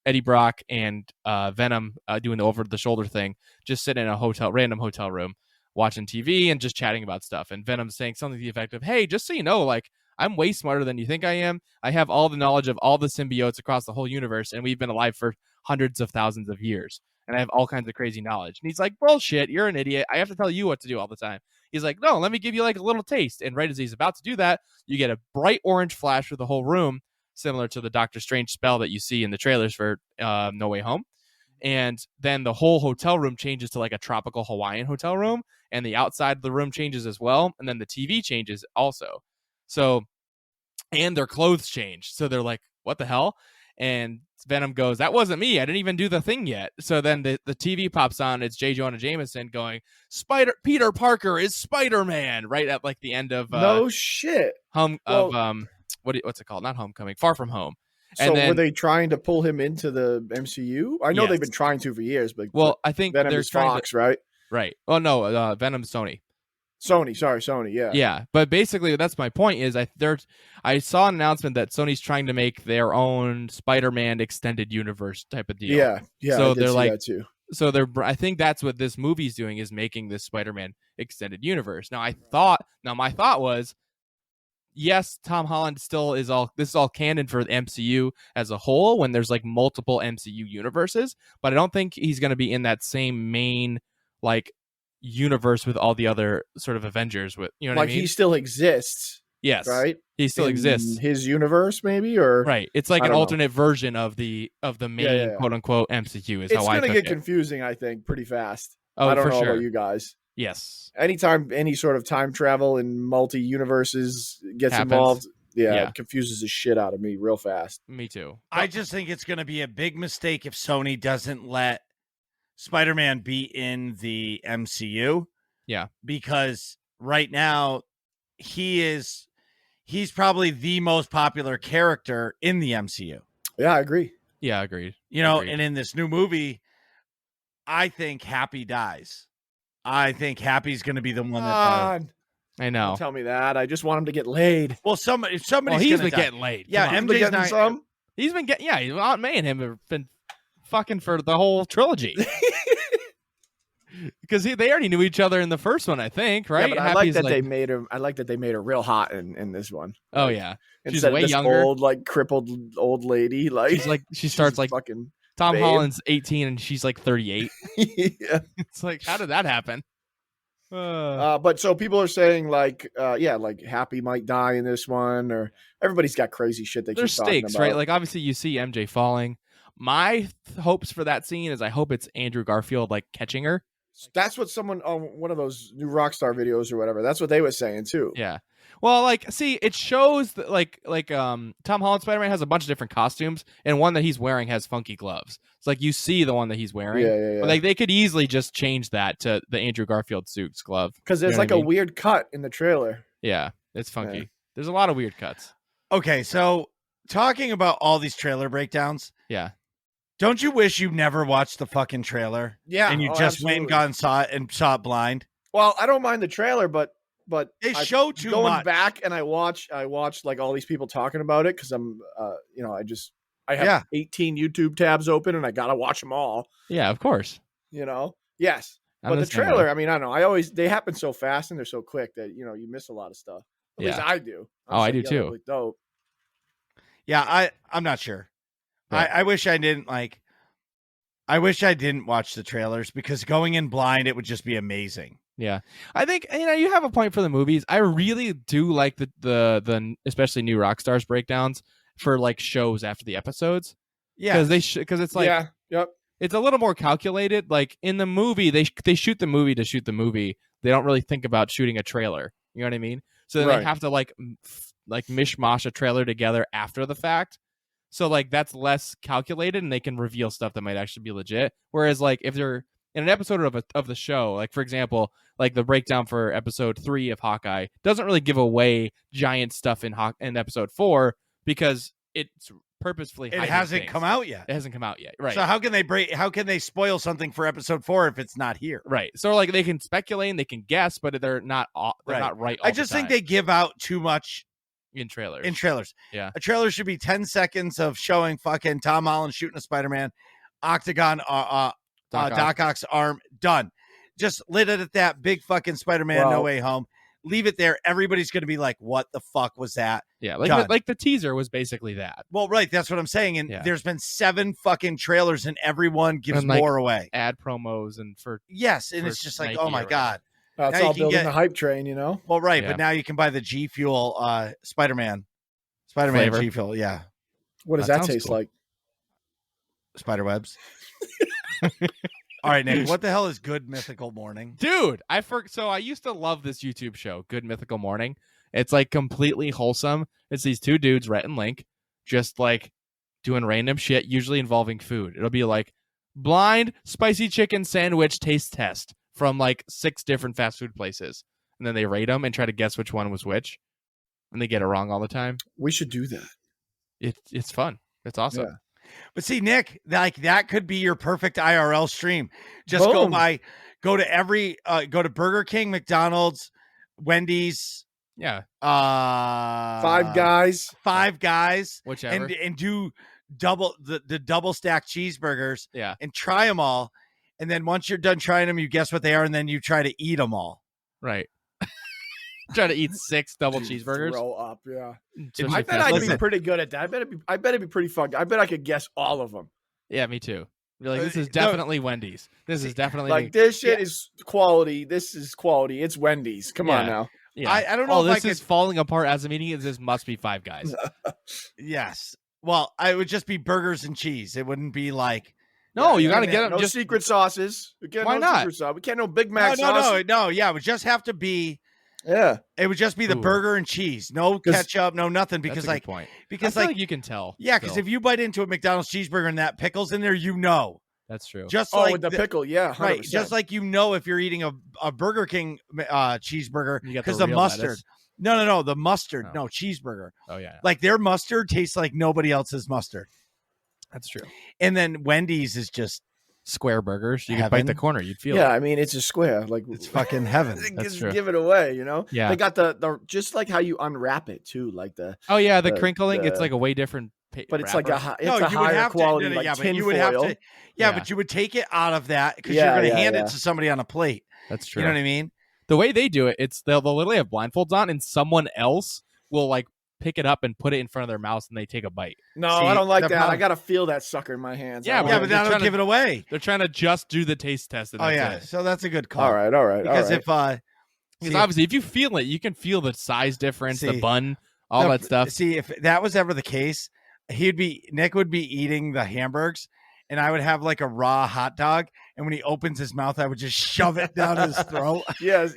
[SPEAKER 2] Eddie Brock and Venom doing the over-the-shoulder thing, just sitting in a random hotel room, watching TV and just chatting about stuff. And Venom's saying something to the effect of, "Hey, just so you know, like, I'm way smarter than you think I am. I have all the knowledge of all the symbiotes across the whole universe, and we've been alive for hundreds of thousands of years. And I have all kinds of crazy knowledge." And he's like, "Bullshit, you're an idiot. I have to tell you what to do all the time." He's like, "No, let me give you like a little taste." And right as he's about to do that, you get a bright orange flash through the whole room, similar to the Doctor Strange spell that you see in the trailers for No Way Home. And then the whole hotel room changes to like a tropical Hawaiian hotel room, and the outside of the room changes as well. And then the TV changes also. So, and their clothes change. So they're like, "What the hell?" And Venom goes, "That wasn't me. I didn't even do the thing yet." So then the TV pops on. It's J. Jonah Jameson going, Peter Parker is Spider-Man, right at like the end of
[SPEAKER 3] no shit.
[SPEAKER 2] What's it called? Not Homecoming, Far From Home.
[SPEAKER 3] So were they trying to pull him into the MCU? I know they've been trying to for years, but
[SPEAKER 2] I think
[SPEAKER 3] Venom
[SPEAKER 2] they're
[SPEAKER 3] is Fox, right?
[SPEAKER 2] Right. Oh no, Venom's Sony.
[SPEAKER 3] Sony, yeah.
[SPEAKER 2] Yeah, but basically that's my point is I saw an announcement that Sony's trying to make their own Spider-Man extended universe type of deal.
[SPEAKER 3] Yeah.
[SPEAKER 2] So
[SPEAKER 3] I did
[SPEAKER 2] they're
[SPEAKER 3] see
[SPEAKER 2] like
[SPEAKER 3] that too.
[SPEAKER 2] So I think that's what this movie's doing, is making this Spider-Man extended universe. Now my thought was, yes, Tom Holland still is this is all canon for the MCU as a whole when there's like multiple MCU universes, but I don't think he's going to be in that same main like universe with all the other sort of Avengers with, you know what I mean?
[SPEAKER 3] Like he still exists.
[SPEAKER 2] Yes.
[SPEAKER 3] Right?
[SPEAKER 2] He still exists.
[SPEAKER 3] His universe maybe, or
[SPEAKER 2] right. It's like an alternate version of the main quote unquote MCU is how I took it.
[SPEAKER 3] It's going to get confusing, I think, pretty fast.
[SPEAKER 2] Oh,
[SPEAKER 3] I don't
[SPEAKER 2] for
[SPEAKER 3] know
[SPEAKER 2] sure.
[SPEAKER 3] about you guys.
[SPEAKER 2] Yes.
[SPEAKER 3] Anytime any sort of time travel in multi-universes gets
[SPEAKER 2] Happens.
[SPEAKER 3] involved,
[SPEAKER 2] Yeah.
[SPEAKER 3] it confuses the shit out of me real fast.
[SPEAKER 2] Me too.
[SPEAKER 1] I just think it's going to be a big mistake if Sony doesn't let Spider-Man be in the MCU.
[SPEAKER 2] Yeah.
[SPEAKER 1] Because right now he's probably the most popular character in the MCU.
[SPEAKER 3] Yeah, I agree.
[SPEAKER 2] Yeah, agreed.
[SPEAKER 1] You know,
[SPEAKER 2] Agreed.
[SPEAKER 1] and in this new movie, I think Happy dies. I think Happy's going to be the one that dies.
[SPEAKER 2] I know.
[SPEAKER 3] Don't tell me that. I just want him to get laid.
[SPEAKER 1] Well, somebody's
[SPEAKER 2] He's been
[SPEAKER 1] gonna die.
[SPEAKER 2] getting laid.
[SPEAKER 1] Yeah,
[SPEAKER 2] Come on.
[SPEAKER 3] He's been
[SPEAKER 1] MJ's
[SPEAKER 3] getting
[SPEAKER 1] not.
[SPEAKER 3] some.
[SPEAKER 2] He's been getting. Yeah, Aunt May and him have been fucking for the whole trilogy. Because they already knew each other in the first one, I think, right?
[SPEAKER 3] Yeah, but I like that they made him. I like that they made her real hot in this one.
[SPEAKER 2] Oh yeah, she's
[SPEAKER 3] Instead
[SPEAKER 2] way
[SPEAKER 3] of this
[SPEAKER 2] younger.
[SPEAKER 3] old, like crippled old lady. Like
[SPEAKER 2] She starts like
[SPEAKER 3] fucking
[SPEAKER 2] Tom
[SPEAKER 3] babe.
[SPEAKER 2] Holland's 18 and she's like 38.
[SPEAKER 3] yeah.
[SPEAKER 2] It's like, how did that happen?
[SPEAKER 3] But so people are saying like Happy might die in this one, or everybody's got crazy shit they
[SPEAKER 2] There's
[SPEAKER 3] keep talking
[SPEAKER 2] stakes,
[SPEAKER 3] about.
[SPEAKER 2] right? Like obviously you see MJ falling. My hopes for that scene is I hope it's Andrew Garfield like catching her.
[SPEAKER 3] That's what someone on one of those new Rockstar videos or whatever. That's what they were saying too.
[SPEAKER 2] Yeah. Well, like, see, it shows that like Tom Holland Spider-Man has a bunch of different costumes, and one that he's wearing has funky gloves. It's like you see the one that he's wearing.
[SPEAKER 3] Yeah.
[SPEAKER 2] But like they could easily just change that to the Andrew Garfield suit's glove.
[SPEAKER 3] Because there's
[SPEAKER 2] You know
[SPEAKER 3] like
[SPEAKER 2] what I
[SPEAKER 3] a
[SPEAKER 2] mean?
[SPEAKER 3] weird cut in the trailer.
[SPEAKER 2] Yeah, it's funky.
[SPEAKER 3] Yeah.
[SPEAKER 2] There's a lot of weird cuts.
[SPEAKER 1] Okay, so talking about all these trailer breakdowns,
[SPEAKER 2] Yeah.
[SPEAKER 1] don't you wish you never watched the fucking trailer?
[SPEAKER 3] Yeah,
[SPEAKER 1] and you just went and got and saw it blind?
[SPEAKER 3] Well, I don't mind the trailer, but
[SPEAKER 1] They show too
[SPEAKER 3] going
[SPEAKER 1] much.
[SPEAKER 3] back and I watched like all these people talking about it because I'm I have 18 YouTube tabs open and I gotta watch them all.
[SPEAKER 2] Yeah, of course.
[SPEAKER 3] Yes.
[SPEAKER 2] I'm
[SPEAKER 3] But the
[SPEAKER 2] the same way.
[SPEAKER 3] trailer, I mean, I don't know. They happen so fast and they're so quick that you miss a lot of stuff. At least
[SPEAKER 2] Yeah.
[SPEAKER 3] I do.
[SPEAKER 2] I do too.
[SPEAKER 3] Really dope.
[SPEAKER 1] Yeah, I'm not sure.
[SPEAKER 2] Right.
[SPEAKER 1] I wish I didn't watch the trailers because going in blind, it would just be amazing.
[SPEAKER 2] Yeah, I think you have a point for the movies. I really do like the especially new Rockstars breakdowns for like shows after the episodes.
[SPEAKER 1] Yeah,
[SPEAKER 2] because it's like
[SPEAKER 3] yep.
[SPEAKER 2] It's a little more calculated. Like in the movie, they shoot the movie to shoot the movie. They don't really think about shooting a trailer. You know what I mean? So then
[SPEAKER 3] Right.
[SPEAKER 2] they have to like mishmash a trailer together after the fact. So like that's less calculated, and they can reveal stuff that might actually be legit. Whereas like if they're in an episode of the show, like for example, like the breakdown for episode 3 of Hawkeye doesn't really give away giant stuff in episode 4 because it's purposefully
[SPEAKER 1] it
[SPEAKER 2] hiding
[SPEAKER 1] hasn't
[SPEAKER 2] things.
[SPEAKER 1] come out yet.
[SPEAKER 2] It hasn't come out yet, right?
[SPEAKER 1] So how can they spoil something for episode 4 if it's not here?
[SPEAKER 2] Right. So like they can speculate and they can guess, but they're not not right.
[SPEAKER 1] I just think they give out too much
[SPEAKER 2] in trailers. Yeah.
[SPEAKER 1] A trailer should be 10 seconds of showing fucking Tom Holland shooting a Spider-Man, Octagon, Doc Ock's arm, done. Just lit it at that big fucking Spider-Man No Way Home. Leave it there. Everybody's going to be like, what the fuck was that?
[SPEAKER 2] Yeah,
[SPEAKER 1] Done.
[SPEAKER 2] like the teaser was basically that.
[SPEAKER 1] Well, right. That's what I'm saying. And there's been 7 fucking trailers and everyone gives
[SPEAKER 2] And, like,
[SPEAKER 1] more away.
[SPEAKER 2] Ad promos and for
[SPEAKER 1] Yes. And
[SPEAKER 2] for
[SPEAKER 1] it's just like,
[SPEAKER 2] Nike
[SPEAKER 1] oh my
[SPEAKER 2] or
[SPEAKER 1] God.
[SPEAKER 3] It's
[SPEAKER 1] Now you
[SPEAKER 3] all
[SPEAKER 1] can
[SPEAKER 3] building
[SPEAKER 1] get-
[SPEAKER 3] the hype train,
[SPEAKER 1] Well, right.
[SPEAKER 2] Yeah.
[SPEAKER 1] But now you can buy the G Fuel Spider-Man
[SPEAKER 2] Flavor.
[SPEAKER 1] G Fuel. Yeah.
[SPEAKER 3] What does
[SPEAKER 2] That
[SPEAKER 3] that
[SPEAKER 2] sounds
[SPEAKER 3] taste
[SPEAKER 2] cool.
[SPEAKER 3] like?
[SPEAKER 1] Spider webs. All right, Nick, what the hell is Good Mythical Morning?
[SPEAKER 2] dude. So I used to love this YouTube show, Good Mythical Morning. It's like completely wholesome. It's these 2 dudes, Rhett and Link, just like doing random shit, usually involving food. It'll be like blind spicy chicken sandwich taste test from like 6 different fast food places, and then they rate them and try to guess which one was which, and they get it wrong all the time.
[SPEAKER 3] We should do that.
[SPEAKER 2] It's fun. It's awesome.
[SPEAKER 3] Yeah.
[SPEAKER 1] But see, Nick, like that could be your perfect IRL stream. Just
[SPEAKER 3] Boom.
[SPEAKER 1] go to Burger King, McDonald's, Wendy's,
[SPEAKER 2] Yeah,
[SPEAKER 3] Five Guys.
[SPEAKER 2] whichever.
[SPEAKER 1] and do the double stack cheeseburgers
[SPEAKER 2] Yeah.
[SPEAKER 1] and try them all. And then once you're done trying them, you guess what they are, and then you try to eat them all.
[SPEAKER 2] Right. Try to eat 6 double cheeseburgers.
[SPEAKER 3] Throw up, yeah.
[SPEAKER 2] Especially
[SPEAKER 3] I bet
[SPEAKER 2] fast
[SPEAKER 3] I'd
[SPEAKER 2] food.
[SPEAKER 3] be pretty good at that. I bet it'd be pretty fun. I bet I could guess all of them.
[SPEAKER 2] Yeah, me too. You're like, this is
[SPEAKER 1] No.
[SPEAKER 2] definitely Wendy's. This is definitely
[SPEAKER 3] Like this shit is quality. This is quality. It's Wendy's. Come on
[SPEAKER 2] Yeah.
[SPEAKER 3] now.
[SPEAKER 2] Yeah.
[SPEAKER 1] I don't know
[SPEAKER 2] Oh,
[SPEAKER 1] if
[SPEAKER 2] this
[SPEAKER 1] I
[SPEAKER 2] is
[SPEAKER 1] could.
[SPEAKER 2] falling apart as a meeting. This must be Five Guys.
[SPEAKER 1] Yes. Well, I would just be burgers and cheese. It wouldn't be like
[SPEAKER 2] No, you
[SPEAKER 3] Yeah,
[SPEAKER 2] got to
[SPEAKER 3] man.
[SPEAKER 2] get them.
[SPEAKER 3] No
[SPEAKER 2] Just
[SPEAKER 3] secret sauces. We can't
[SPEAKER 2] Why
[SPEAKER 3] no
[SPEAKER 2] not?
[SPEAKER 3] Secret sauce. We can't no Big Mac
[SPEAKER 1] No,
[SPEAKER 3] sauce.
[SPEAKER 1] yeah, it would just have to be.
[SPEAKER 3] Yeah,
[SPEAKER 1] it would just be the
[SPEAKER 2] Ooh.
[SPEAKER 1] burger and cheese, no ketchup, no nothing.
[SPEAKER 2] That's
[SPEAKER 1] Because
[SPEAKER 2] a good
[SPEAKER 1] like,
[SPEAKER 2] point.
[SPEAKER 1] because
[SPEAKER 2] I feel
[SPEAKER 1] like,
[SPEAKER 2] you can tell.
[SPEAKER 1] yeah, because
[SPEAKER 2] still.
[SPEAKER 1] if you bite into a McDonald's cheeseburger and that pickle's in there,
[SPEAKER 2] That's true.
[SPEAKER 1] just
[SPEAKER 3] oh,
[SPEAKER 1] like
[SPEAKER 3] with the pickle, yeah, 100%.
[SPEAKER 1] right, just like if you're eating a Burger King cheeseburger
[SPEAKER 2] You got
[SPEAKER 1] because the
[SPEAKER 2] real
[SPEAKER 1] mustard.
[SPEAKER 2] lettuce.
[SPEAKER 1] No, the mustard,
[SPEAKER 2] Oh.
[SPEAKER 1] no cheeseburger.
[SPEAKER 2] Oh yeah,
[SPEAKER 1] Like their mustard tastes like nobody else's mustard.
[SPEAKER 2] that's true.
[SPEAKER 1] And then Wendy's is just
[SPEAKER 2] Square burgers. You can
[SPEAKER 1] Heaven.
[SPEAKER 2] bite the corner. You'd feel
[SPEAKER 3] yeah,
[SPEAKER 2] it.
[SPEAKER 3] I mean, it's a square. Like
[SPEAKER 1] it's fucking heaven.
[SPEAKER 2] That's
[SPEAKER 3] just
[SPEAKER 2] true.
[SPEAKER 3] give it away, you know.
[SPEAKER 2] Yeah.
[SPEAKER 3] They got the just like how you unwrap it too, like the.
[SPEAKER 2] Oh yeah, the
[SPEAKER 3] the-
[SPEAKER 2] crinkling. It's
[SPEAKER 3] the-
[SPEAKER 2] like a way different.
[SPEAKER 3] But it's like
[SPEAKER 2] wrapper.
[SPEAKER 3] it's a
[SPEAKER 1] you would
[SPEAKER 3] higher
[SPEAKER 1] have
[SPEAKER 3] quality
[SPEAKER 1] to,
[SPEAKER 3] like
[SPEAKER 1] yeah, but
[SPEAKER 3] tin
[SPEAKER 1] you would
[SPEAKER 3] foil.
[SPEAKER 1] have to,
[SPEAKER 2] Yeah.
[SPEAKER 1] but you would take it out of that because
[SPEAKER 3] Yeah,
[SPEAKER 1] you're going to
[SPEAKER 3] yeah,
[SPEAKER 1] hand
[SPEAKER 3] yeah.
[SPEAKER 1] it to somebody on a plate.
[SPEAKER 2] That's true.
[SPEAKER 1] You know what I mean?
[SPEAKER 2] The way they do it, it's they'll literally have blindfolds on, and someone else will like pick it up and put it in front of their mouth, and they take a bite.
[SPEAKER 3] No,
[SPEAKER 1] See,
[SPEAKER 3] I don't like
[SPEAKER 1] the
[SPEAKER 3] that. I
[SPEAKER 1] problem-
[SPEAKER 3] gotta feel that sucker in my hands.
[SPEAKER 2] Yeah,
[SPEAKER 3] I
[SPEAKER 1] Yeah,
[SPEAKER 3] don't
[SPEAKER 1] but
[SPEAKER 3] like
[SPEAKER 2] they're
[SPEAKER 1] that'll
[SPEAKER 2] trying to-
[SPEAKER 1] give it away.
[SPEAKER 2] They're trying to just do the taste test. And
[SPEAKER 1] Oh
[SPEAKER 2] that's
[SPEAKER 1] yeah,
[SPEAKER 2] it.
[SPEAKER 1] so that's a good call.
[SPEAKER 3] All right.
[SPEAKER 1] Because if
[SPEAKER 2] Because
[SPEAKER 1] see,
[SPEAKER 2] obviously, if you feel it, you can feel the size difference, the
[SPEAKER 1] See,
[SPEAKER 2] bun, all that stuff.
[SPEAKER 1] See, if that was ever the case, Nick would be eating the hamburgers, and I would have like a raw hot dog, and when he opens his mouth, I would just shove it down his throat.
[SPEAKER 3] yes,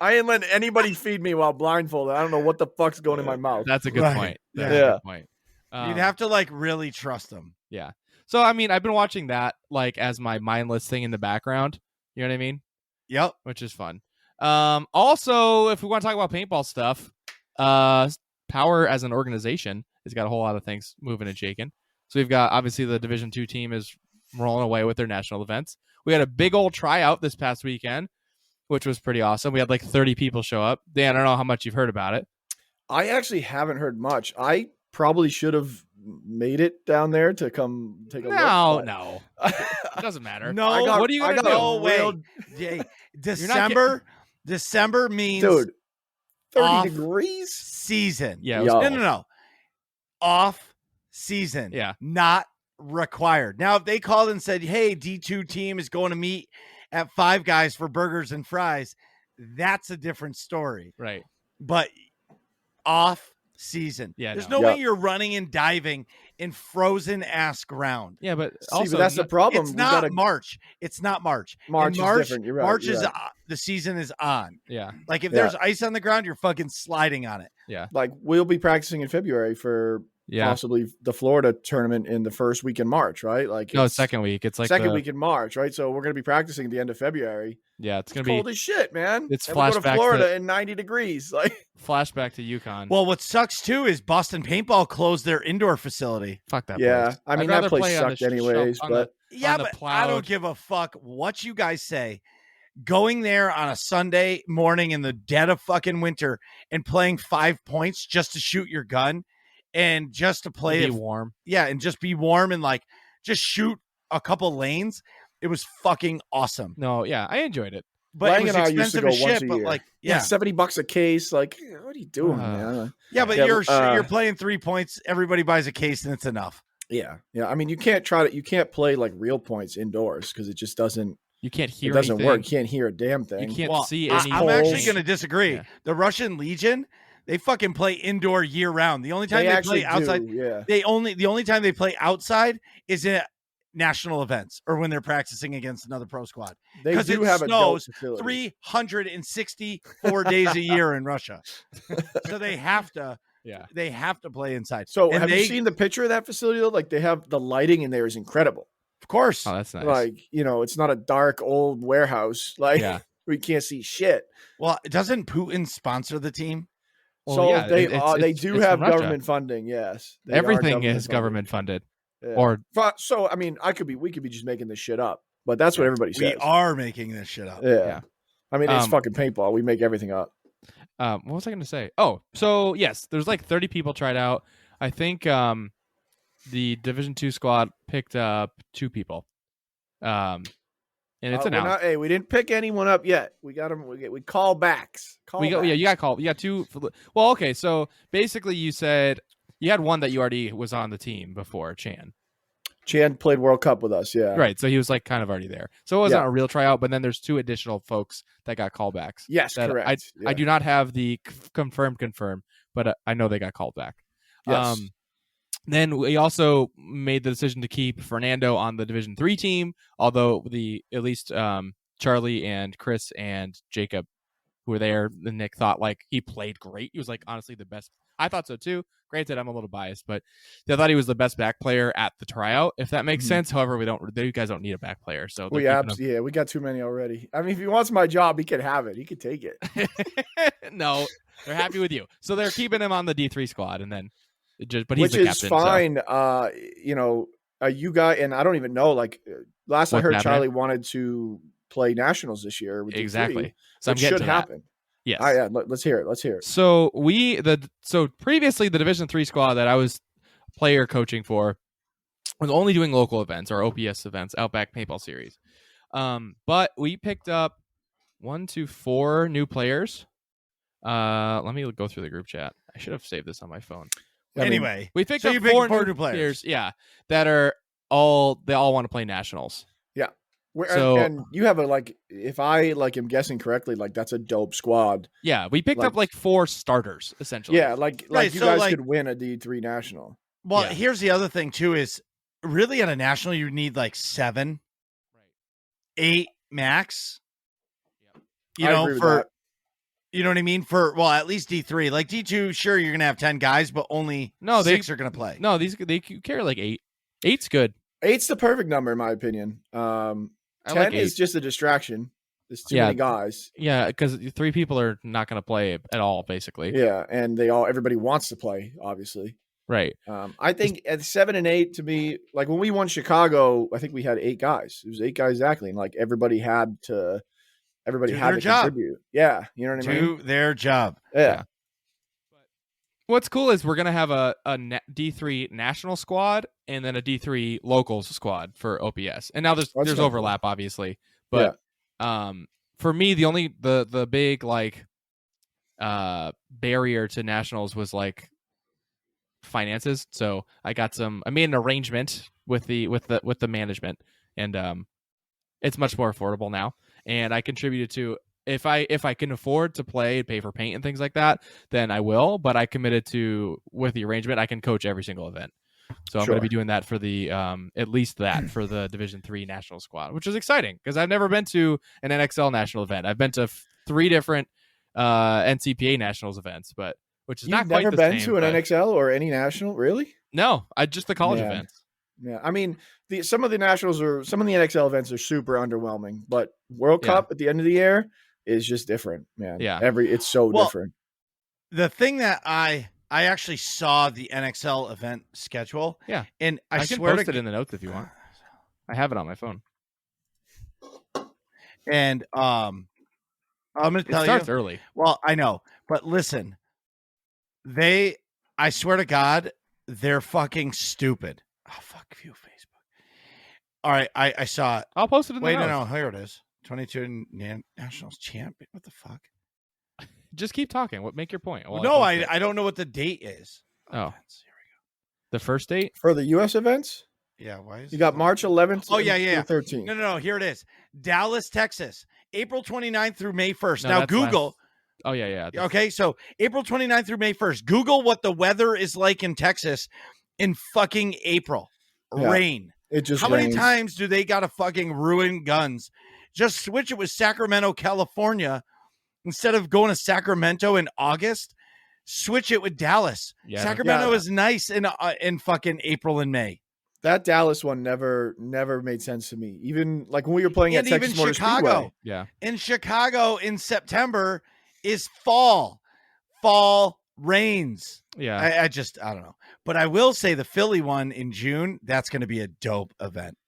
[SPEAKER 3] I ain't letting anybody feed me while blindfolded. I don't know what the fuck's going in my mouth.
[SPEAKER 2] That's a good
[SPEAKER 1] Right.
[SPEAKER 2] point.
[SPEAKER 1] Yeah.
[SPEAKER 2] That's a
[SPEAKER 3] Yeah.
[SPEAKER 2] good point.
[SPEAKER 1] You'd have to like really trust him.
[SPEAKER 2] Yeah. So I mean, I've been watching that like as my mindless thing in the background. You know what I mean?
[SPEAKER 1] Yep.
[SPEAKER 2] Which is fun. Also, if we want to talk about paintball stuff, Power as an organization has got a whole lot of things moving and shaking. So we've got obviously the Division 2 team is rolling away with their national events. We had a big old tryout this past weekend, which was pretty awesome. We had like 30 people show up. Dan, I don't know how much you've heard about it.
[SPEAKER 3] I actually haven't heard much. I probably should have made it down there to come take a look.
[SPEAKER 2] No. It doesn't matter.
[SPEAKER 1] No,
[SPEAKER 2] what are you gonna do?
[SPEAKER 1] no way.
[SPEAKER 3] real-
[SPEAKER 1] Yeah,
[SPEAKER 2] You're
[SPEAKER 1] December means
[SPEAKER 3] Dude, 30
[SPEAKER 1] off
[SPEAKER 3] degrees?
[SPEAKER 1] season.
[SPEAKER 2] Yeah.
[SPEAKER 3] Yo.
[SPEAKER 1] No. Off season.
[SPEAKER 2] Yeah.
[SPEAKER 1] Not required. Now, if they called and said, hey, D2 team is going to meet at Five Guys for burgers and fries, that's a different story.
[SPEAKER 2] Right.
[SPEAKER 1] But off season.
[SPEAKER 2] Yeah,
[SPEAKER 1] There's
[SPEAKER 2] no.
[SPEAKER 1] no way
[SPEAKER 3] Yeah.
[SPEAKER 1] you're running and diving in frozen ass ground.
[SPEAKER 2] Yeah, but
[SPEAKER 3] See,
[SPEAKER 2] also
[SPEAKER 3] but that's the problem.
[SPEAKER 1] It's
[SPEAKER 3] We
[SPEAKER 1] not
[SPEAKER 3] gotta-
[SPEAKER 1] March. It's not March.
[SPEAKER 3] March
[SPEAKER 1] In
[SPEAKER 3] is different. You're right.
[SPEAKER 1] March
[SPEAKER 3] you're
[SPEAKER 1] is
[SPEAKER 3] right.
[SPEAKER 1] the season is on.
[SPEAKER 2] yeah.
[SPEAKER 1] Like if
[SPEAKER 3] Yeah.
[SPEAKER 1] there's ice on the ground, you're fucking sliding on it.
[SPEAKER 3] Like we'll be practicing in February for
[SPEAKER 2] Yeah.
[SPEAKER 3] possibly the Florida tournament in the first week in March, right? Like
[SPEAKER 2] No,
[SPEAKER 3] it's
[SPEAKER 2] second week. It's like
[SPEAKER 3] second
[SPEAKER 2] the-
[SPEAKER 3] week in March, right? So we're going to be practicing at the end of February.
[SPEAKER 2] Yeah, it's
[SPEAKER 3] It's
[SPEAKER 2] gonna
[SPEAKER 3] cold
[SPEAKER 2] be
[SPEAKER 3] as shit, man.
[SPEAKER 2] it's
[SPEAKER 3] and we go to
[SPEAKER 2] flashback
[SPEAKER 3] Florida
[SPEAKER 2] to-
[SPEAKER 3] in 90 degrees. Like
[SPEAKER 2] flashback to UConn.
[SPEAKER 1] Well, what sucks too is Boston Paintball closed their indoor facility.
[SPEAKER 2] Fuck that.
[SPEAKER 3] yeah,
[SPEAKER 2] place.
[SPEAKER 3] I mean
[SPEAKER 2] I'd rather
[SPEAKER 3] that place
[SPEAKER 2] play on the
[SPEAKER 3] sucked anyways,
[SPEAKER 2] on the-
[SPEAKER 3] but
[SPEAKER 1] Yeah,
[SPEAKER 2] the
[SPEAKER 1] but I
[SPEAKER 2] plowed-
[SPEAKER 1] don't give a fuck what you guys say. Going there on a Sunday morning in the dead of fucking winter and playing 5 points just to shoot your gun and just to play
[SPEAKER 2] be
[SPEAKER 1] it,
[SPEAKER 2] warm.
[SPEAKER 1] yeah, and just be warm and like just shoot a couple lanes. It was fucking awesome.
[SPEAKER 2] No, yeah, I enjoyed it.
[SPEAKER 1] But
[SPEAKER 3] Lang
[SPEAKER 1] it was
[SPEAKER 3] and I used to
[SPEAKER 1] expensive
[SPEAKER 3] go
[SPEAKER 1] as
[SPEAKER 3] once
[SPEAKER 1] shit.
[SPEAKER 3] a
[SPEAKER 1] But
[SPEAKER 3] year.
[SPEAKER 1] like,
[SPEAKER 3] yeah,
[SPEAKER 1] yeah,
[SPEAKER 3] $70 a case. Like, what are you doing,
[SPEAKER 2] Uh,
[SPEAKER 3] man?
[SPEAKER 1] yeah, but
[SPEAKER 3] Yeah,
[SPEAKER 1] you're playing 3 points. Everybody buys a case and it's enough.
[SPEAKER 3] Yeah. I mean, you can't play like real points indoors because it just doesn't.
[SPEAKER 2] You can't hear.
[SPEAKER 3] It doesn't
[SPEAKER 2] anything.
[SPEAKER 3] work. You can't hear a damn thing.
[SPEAKER 2] You can't
[SPEAKER 1] Well,
[SPEAKER 2] see
[SPEAKER 1] I-
[SPEAKER 2] any.
[SPEAKER 1] I'm actually
[SPEAKER 3] holes.
[SPEAKER 1] going to disagree.
[SPEAKER 2] Yeah.
[SPEAKER 1] The Russian Legion, they fucking play indoor year round. The only time
[SPEAKER 3] They
[SPEAKER 1] they
[SPEAKER 3] actually
[SPEAKER 1] play outside,
[SPEAKER 3] do, yeah.
[SPEAKER 1] the only time they play outside is at national events or when they're practicing against another pro squad.
[SPEAKER 3] They
[SPEAKER 1] 'cause
[SPEAKER 3] do
[SPEAKER 1] it
[SPEAKER 3] have a dope
[SPEAKER 1] snows
[SPEAKER 3] facility.
[SPEAKER 1] 364 days a year in Russia, so they have to.
[SPEAKER 2] Yeah.
[SPEAKER 1] They have to play inside.
[SPEAKER 3] So
[SPEAKER 1] And
[SPEAKER 3] have you
[SPEAKER 1] they-
[SPEAKER 3] seen the picture of that facility though? Like they have the lighting in there is incredible.
[SPEAKER 1] Of course.
[SPEAKER 2] Oh, that's nice.
[SPEAKER 3] Like, it's not a dark old warehouse. Like
[SPEAKER 2] Yeah.
[SPEAKER 3] we can't see shit.
[SPEAKER 1] Well, doesn't Putin sponsor the team?
[SPEAKER 2] Well,
[SPEAKER 3] so
[SPEAKER 2] yeah,
[SPEAKER 3] they
[SPEAKER 2] it's
[SPEAKER 3] do
[SPEAKER 2] it's
[SPEAKER 3] have
[SPEAKER 2] from Russia.
[SPEAKER 3] government funding, yes. They are
[SPEAKER 2] Everything is
[SPEAKER 3] funded.
[SPEAKER 2] government funded.
[SPEAKER 3] Yeah.
[SPEAKER 2] Or
[SPEAKER 3] So I mean, we could be just making this shit up, but that's what everybody
[SPEAKER 1] We
[SPEAKER 3] says.
[SPEAKER 1] are making this shit up.
[SPEAKER 3] Yeah.
[SPEAKER 2] Yeah.
[SPEAKER 3] I mean, it's
[SPEAKER 2] Um,
[SPEAKER 3] fucking paintball. We make everything up.
[SPEAKER 2] what was I going to say? Oh, so yes, there's like 30 people tried out. I think the Division 2 squad picked up 2 people. And it's announced.
[SPEAKER 3] We didn't pick anyone up yet. We got them. We call backs.
[SPEAKER 2] Yeah, you got called. You got 2. Well, okay. So basically, you said you had one that you already was on the team before, Chan.
[SPEAKER 3] Chan played World Cup with us. Yeah.
[SPEAKER 2] Right. So he was like kind of already there. So it wasn't a real tryout, but then there's 2 additional folks that got callbacks.
[SPEAKER 3] Yes,
[SPEAKER 2] that
[SPEAKER 3] correct.
[SPEAKER 2] I do not have the confirm, but I know they got called back.
[SPEAKER 3] Yes.
[SPEAKER 2] Then we also made the decision to keep Fernando on the Division 3 team, although at least Charlie and Chris and Jacob, who were there, and Nick thought like he played great. He was like honestly the best. I thought so too. Granted, I'm a little biased, but they thought he was the best back player at the tryout, if that makes sense. However, you guys don't need a back player, so
[SPEAKER 3] we got too many already. I mean, if he wants my job, he can have it. He could take it.
[SPEAKER 2] No, they're happy with you, so they're keeping him on the D3 squad, and then but he's
[SPEAKER 3] which
[SPEAKER 2] the
[SPEAKER 3] is
[SPEAKER 2] captain,
[SPEAKER 3] fine.
[SPEAKER 2] So.
[SPEAKER 3] You guys, and I don't even know. Like last I heard,
[SPEAKER 2] happening?
[SPEAKER 3] Charlie wanted to play nationals this year with
[SPEAKER 2] Exactly.
[SPEAKER 3] D3,
[SPEAKER 2] So I'm getting
[SPEAKER 3] should
[SPEAKER 2] to
[SPEAKER 3] happen.
[SPEAKER 2] That. Yes.
[SPEAKER 3] All right, let's hear it.
[SPEAKER 2] So previously the Division 3 squad that I was player coaching for was only doing local events or OPS events, Outback Paintball Series. But we picked up 4 new players. Let me go through the group chat. I should have saved this on my phone.
[SPEAKER 1] Anyway,
[SPEAKER 2] we picked up 4 new players. Yeah, that are all want to play nationals.
[SPEAKER 3] Yeah.
[SPEAKER 2] So,
[SPEAKER 3] and you have if I am guessing correctly, that's a dope squad.
[SPEAKER 2] Yeah, we picked up 4 starters essentially.
[SPEAKER 3] Yeah, you guys could win a D3 national.
[SPEAKER 1] Well, here's the other thing too: is really at a national you need 7, 8 max. You know, you know what I mean? At least D3, D2, sure you're gonna have 10 guys, but only 6 are gonna play.
[SPEAKER 2] No, they carry 8. 8's good.
[SPEAKER 3] 8's the perfect number in my opinion. 10 is just a distraction. There's too many guys.
[SPEAKER 2] Yeah, because 3 people are not going to play at all, basically.
[SPEAKER 3] Yeah, and everybody wants to play, obviously.
[SPEAKER 2] Right.
[SPEAKER 3] I think at 7 and 8, to me, when we won Chicago, I think we had 8 guys. It was 8 guys exactly, and everybody had to contribute. Yeah, you know what I mean?
[SPEAKER 1] Do their job.
[SPEAKER 3] Yeah.
[SPEAKER 2] What's cool is we're gonna have a D3 national squad and then a D3 locals squad for OPS. And now there's overlap, obviously, but for me the big barrier to nationals was finances. So I made an arrangement with the management, and it's much more affordable now. And I contributed to. If I can afford to play and pay for paint and things like that, then I will. But I committed to, with the arrangement, I can coach every single event. So I'm going to be doing that for the at least that for the Division 3 national squad, which is exciting because I've never been to an NXL national event. I've been to 3 different NCPA nationals events, but which is not quite the same.
[SPEAKER 3] You've never been to an NXL or any national, really?
[SPEAKER 2] No, just the college events.
[SPEAKER 3] Yeah, I mean, some of the NXL events are super underwhelming, but World Cup at the end of the year is just different, man.
[SPEAKER 2] Yeah.
[SPEAKER 3] It's so different.
[SPEAKER 1] The thing that I actually saw the NXL event schedule.
[SPEAKER 2] Yeah.
[SPEAKER 1] And I
[SPEAKER 2] can
[SPEAKER 1] swear
[SPEAKER 2] post it in the notes if you want. I have it on my phone.
[SPEAKER 1] And I'm going to tell you.
[SPEAKER 2] It starts early.
[SPEAKER 1] Well, I know. But listen, I swear to God, they're fucking stupid. Oh, fuck you, Facebook. All right. I saw it.
[SPEAKER 2] I'll post it in the notes.
[SPEAKER 1] Wait, no. Here it is. 22 Nationals champion. What the fuck?
[SPEAKER 2] Just keep talking. Make your point.
[SPEAKER 1] I don't know what the date is.
[SPEAKER 2] Oh,
[SPEAKER 1] here we go.
[SPEAKER 2] The first date
[SPEAKER 3] for the U.S. events.
[SPEAKER 1] Yeah, why is
[SPEAKER 3] you got March 11th?
[SPEAKER 1] Oh yeah.
[SPEAKER 3] 13th.
[SPEAKER 1] No. Here it is. Dallas, Texas, April 29th through May 1st. Now Google.
[SPEAKER 2] Oh yeah.
[SPEAKER 1] Okay, so April 29th through May 1st. Google what the weather is like in Texas in fucking April.
[SPEAKER 3] Yeah.
[SPEAKER 1] Rain.
[SPEAKER 3] It just.
[SPEAKER 1] How
[SPEAKER 3] rains.
[SPEAKER 1] many times do they got to fucking ruin guns? Just switch it with Sacramento, California. Instead of going to Sacramento in August, switch it with Dallas.
[SPEAKER 2] Yeah.
[SPEAKER 1] Sacramento is nice in fucking April and May.
[SPEAKER 3] That Dallas one never made sense to me. Even when we were playing at Texas Motor Speedway.
[SPEAKER 2] Yeah.
[SPEAKER 1] In Chicago in September is fall. Fall rains.
[SPEAKER 2] Yeah.
[SPEAKER 1] I don't know. But I will say the Philly one in June, that's going to be a dope event.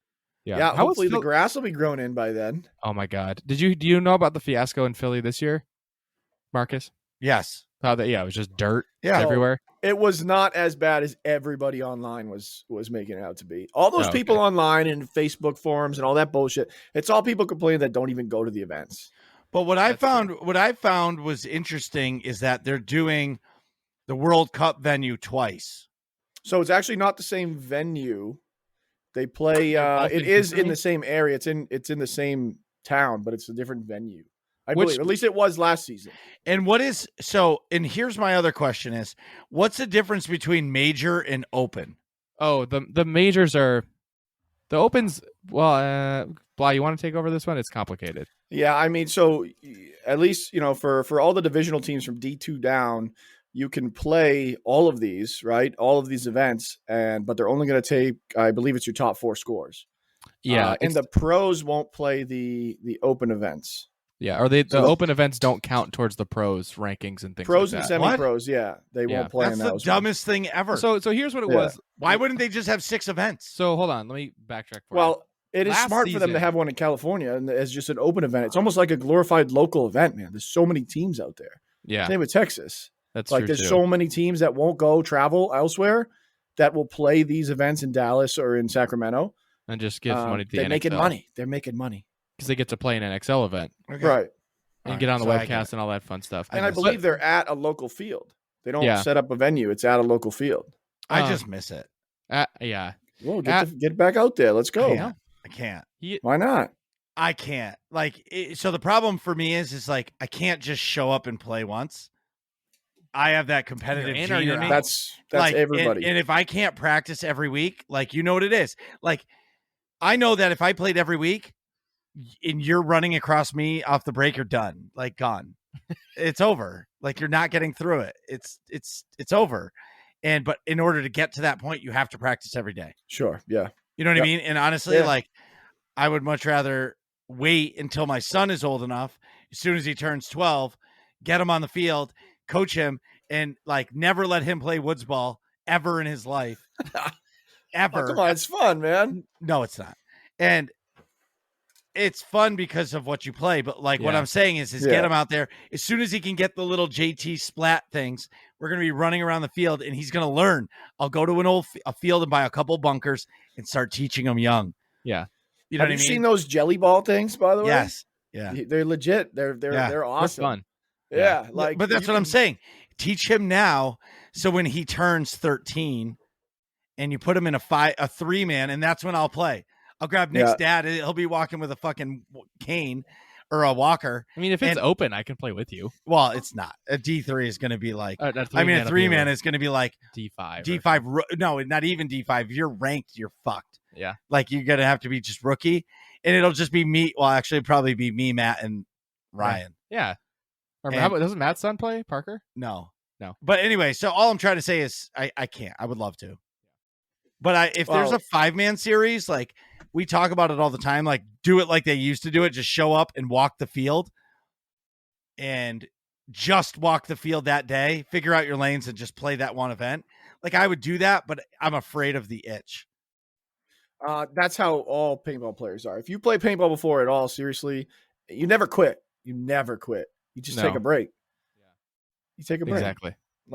[SPEAKER 3] Yeah, hopefully the grass will be grown in by then.
[SPEAKER 2] Oh my God! Do you know about the fiasco in Philly this year, Marcus?
[SPEAKER 1] Yes.
[SPEAKER 2] It was just dirt everywhere.
[SPEAKER 3] It was not as bad as everybody online was making it out to be. All those people online and Facebook forums and all that bullshit. It's all people complaining that don't even go to the events.
[SPEAKER 1] But what I found was interesting is that they're doing the World Cup venue twice.
[SPEAKER 3] So it's actually not the same venue. They play. It is in the same area. It's in the same town, but it's a different venue. I believe. At least it was last season.
[SPEAKER 1] And and here's my other question is, what's the difference between major and open?
[SPEAKER 2] Oh, the majors are the opens. Well, Bly, you want to take over this one? It's complicated.
[SPEAKER 3] Yeah, I mean, so at least for all the divisional teams from D2 down, you can play all of these, right? All of these events, but they're only going to take, I believe, it's your top 4 scores.
[SPEAKER 2] Yeah,
[SPEAKER 3] and the pros won't play the open events.
[SPEAKER 2] Yeah, or the open events don't count towards the pros rankings and things.
[SPEAKER 3] Pros
[SPEAKER 2] like
[SPEAKER 3] and
[SPEAKER 2] that.
[SPEAKER 3] semi-pros, they won't play.
[SPEAKER 1] That's
[SPEAKER 3] in
[SPEAKER 1] the
[SPEAKER 3] those
[SPEAKER 1] dumbest thing ever.
[SPEAKER 2] So here's what it was.
[SPEAKER 1] Why wouldn't they just have 6 events?
[SPEAKER 2] So hold on, let me backtrack.
[SPEAKER 3] It is smart for them to have one in California and as just an open event. It's almost like a glorified local event, man. There's so many teams out there.
[SPEAKER 2] Yeah,
[SPEAKER 3] same with Texas.
[SPEAKER 2] That's
[SPEAKER 3] like
[SPEAKER 2] true
[SPEAKER 3] there's
[SPEAKER 2] too.
[SPEAKER 3] so many teams that won't go travel elsewhere that will play these events in Dallas or in Sacramento
[SPEAKER 2] and just give money to the
[SPEAKER 3] they're
[SPEAKER 2] NXL.
[SPEAKER 3] making money. They're making money
[SPEAKER 2] because they get to play an NXL event,
[SPEAKER 3] right?
[SPEAKER 2] And get on the webcast and all that fun stuff.
[SPEAKER 3] And I believe they're at a local field. They don't set up a venue. It's at a local field.
[SPEAKER 1] I just miss it.
[SPEAKER 2] Yeah.
[SPEAKER 3] Well, get back out there. Let's go.
[SPEAKER 1] I can't.
[SPEAKER 3] Why not?
[SPEAKER 1] I can't. So the problem for me is like I can't just show up and play once. I have that competitive gene.
[SPEAKER 3] That's everybody.
[SPEAKER 1] And if I can't practice every week, you know what it is. Like I know that if I played every week and you're running across me off the break, you're done. Gone. It's over. You're not getting through it. It's over. But in order to get to that point, you have to practice every day.
[SPEAKER 3] Sure. Yeah.
[SPEAKER 1] You know what I mean? And honestly, I would much rather wait until my son is old enough. As soon as he turns 12, get him on the field, coach him, and never let him play woods ball ever in his life. Ever.
[SPEAKER 3] Oh, come on, it's fun, man.
[SPEAKER 1] No, it's not. And it's fun because of what you play, but what I'm saying is get him out there. As soon as he can get the little JT splat things, we're going to be running around the field and he's going to learn. I'll go to a field and buy a couple bunkers and start teaching him young.
[SPEAKER 2] Yeah.
[SPEAKER 1] You know
[SPEAKER 3] Have you seen those jelly ball things, by the way?
[SPEAKER 1] Yes. Yeah.
[SPEAKER 3] They're legit. They're awesome.
[SPEAKER 2] That's fun.
[SPEAKER 3] Yeah.
[SPEAKER 1] But that's what I'm saying. Teach him now. So when he turns 13 and you put him in a 3-man, and that's when I'll play. I'll grab Nick's dad. He'll be walking with a fucking cane or a walker.
[SPEAKER 2] I mean, if it's open, I can play with you.
[SPEAKER 1] Well, it's not. A D3 is going to be a 3-man is going to be
[SPEAKER 2] D5.
[SPEAKER 1] D5. No, not even D5. If you're ranked, you're fucked.
[SPEAKER 2] Yeah.
[SPEAKER 1] You're going to have to be just rookie. And it'll just be me. Well, actually, probably be me, Matt, and Ryan.
[SPEAKER 2] Yeah. Or doesn't Matt's son play Parker?
[SPEAKER 1] No. But anyway, so all I'm trying to say is I can't. I would love to. But if there's a 5-man series, we talk about it all the time, do it like they used to do it. Just show up and walk the field and just walk the field that day, figure out your lanes and just play that one event. I would do that, but I'm afraid of the itch.
[SPEAKER 3] That's how all paintball players are. If you play paintball before at all, seriously, you never quit. You never quit. You just take a break. Yeah. You take a break.
[SPEAKER 2] Exactly.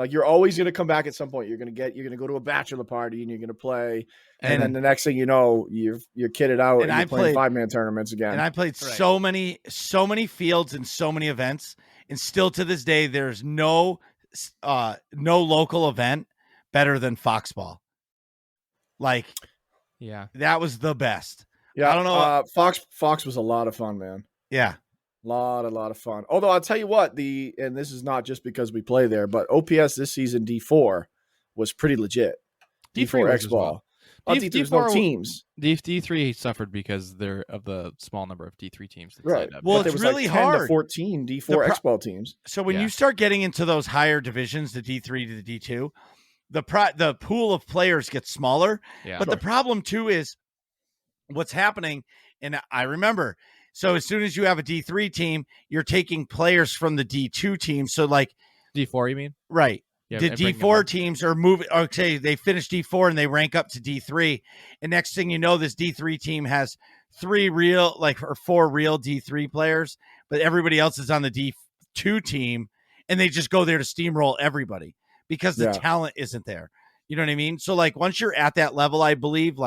[SPEAKER 3] You're always going to come back at some point. You're going to go to a bachelor party and you're going to play. And then the next thing you know, you're kitted out and you're playing 5-man tournaments again.
[SPEAKER 1] And I played so many fields and so many events. And still to this day, there's no local event better than Foxball. That was the best.
[SPEAKER 3] Yeah.
[SPEAKER 1] I don't know.
[SPEAKER 3] Fox was a lot of fun, man.
[SPEAKER 1] Yeah.
[SPEAKER 3] A lot of fun. Although I'll tell you what, and this is not just because we play there, but OPS this season D4 was pretty legit. D4 X Ball. There's no teams.
[SPEAKER 2] D3 suffered because they're of the small number of D3 teams.
[SPEAKER 3] Right.
[SPEAKER 1] Well, it's really 10 hard.
[SPEAKER 3] To 14 D4 X Ball teams.
[SPEAKER 1] So when you start getting into those higher divisions, the D3 to the D2, the pool of players gets smaller.
[SPEAKER 2] Yeah.
[SPEAKER 1] But the problem too is what's happening. And I remember. So as soon as you have a D3 team, you're taking players from the D2 team. So
[SPEAKER 2] D4, you mean?
[SPEAKER 1] Right.
[SPEAKER 2] Yeah,
[SPEAKER 1] the D4 teams are moving. Okay, they finish D4 and they rank up to D3. And next thing you know, this D3 team has 4 real D3 players, but everybody else is on the D2 team, and they just go there to steamroll everybody because the talent isn't there. You know what I mean? So once you're at that level, I believe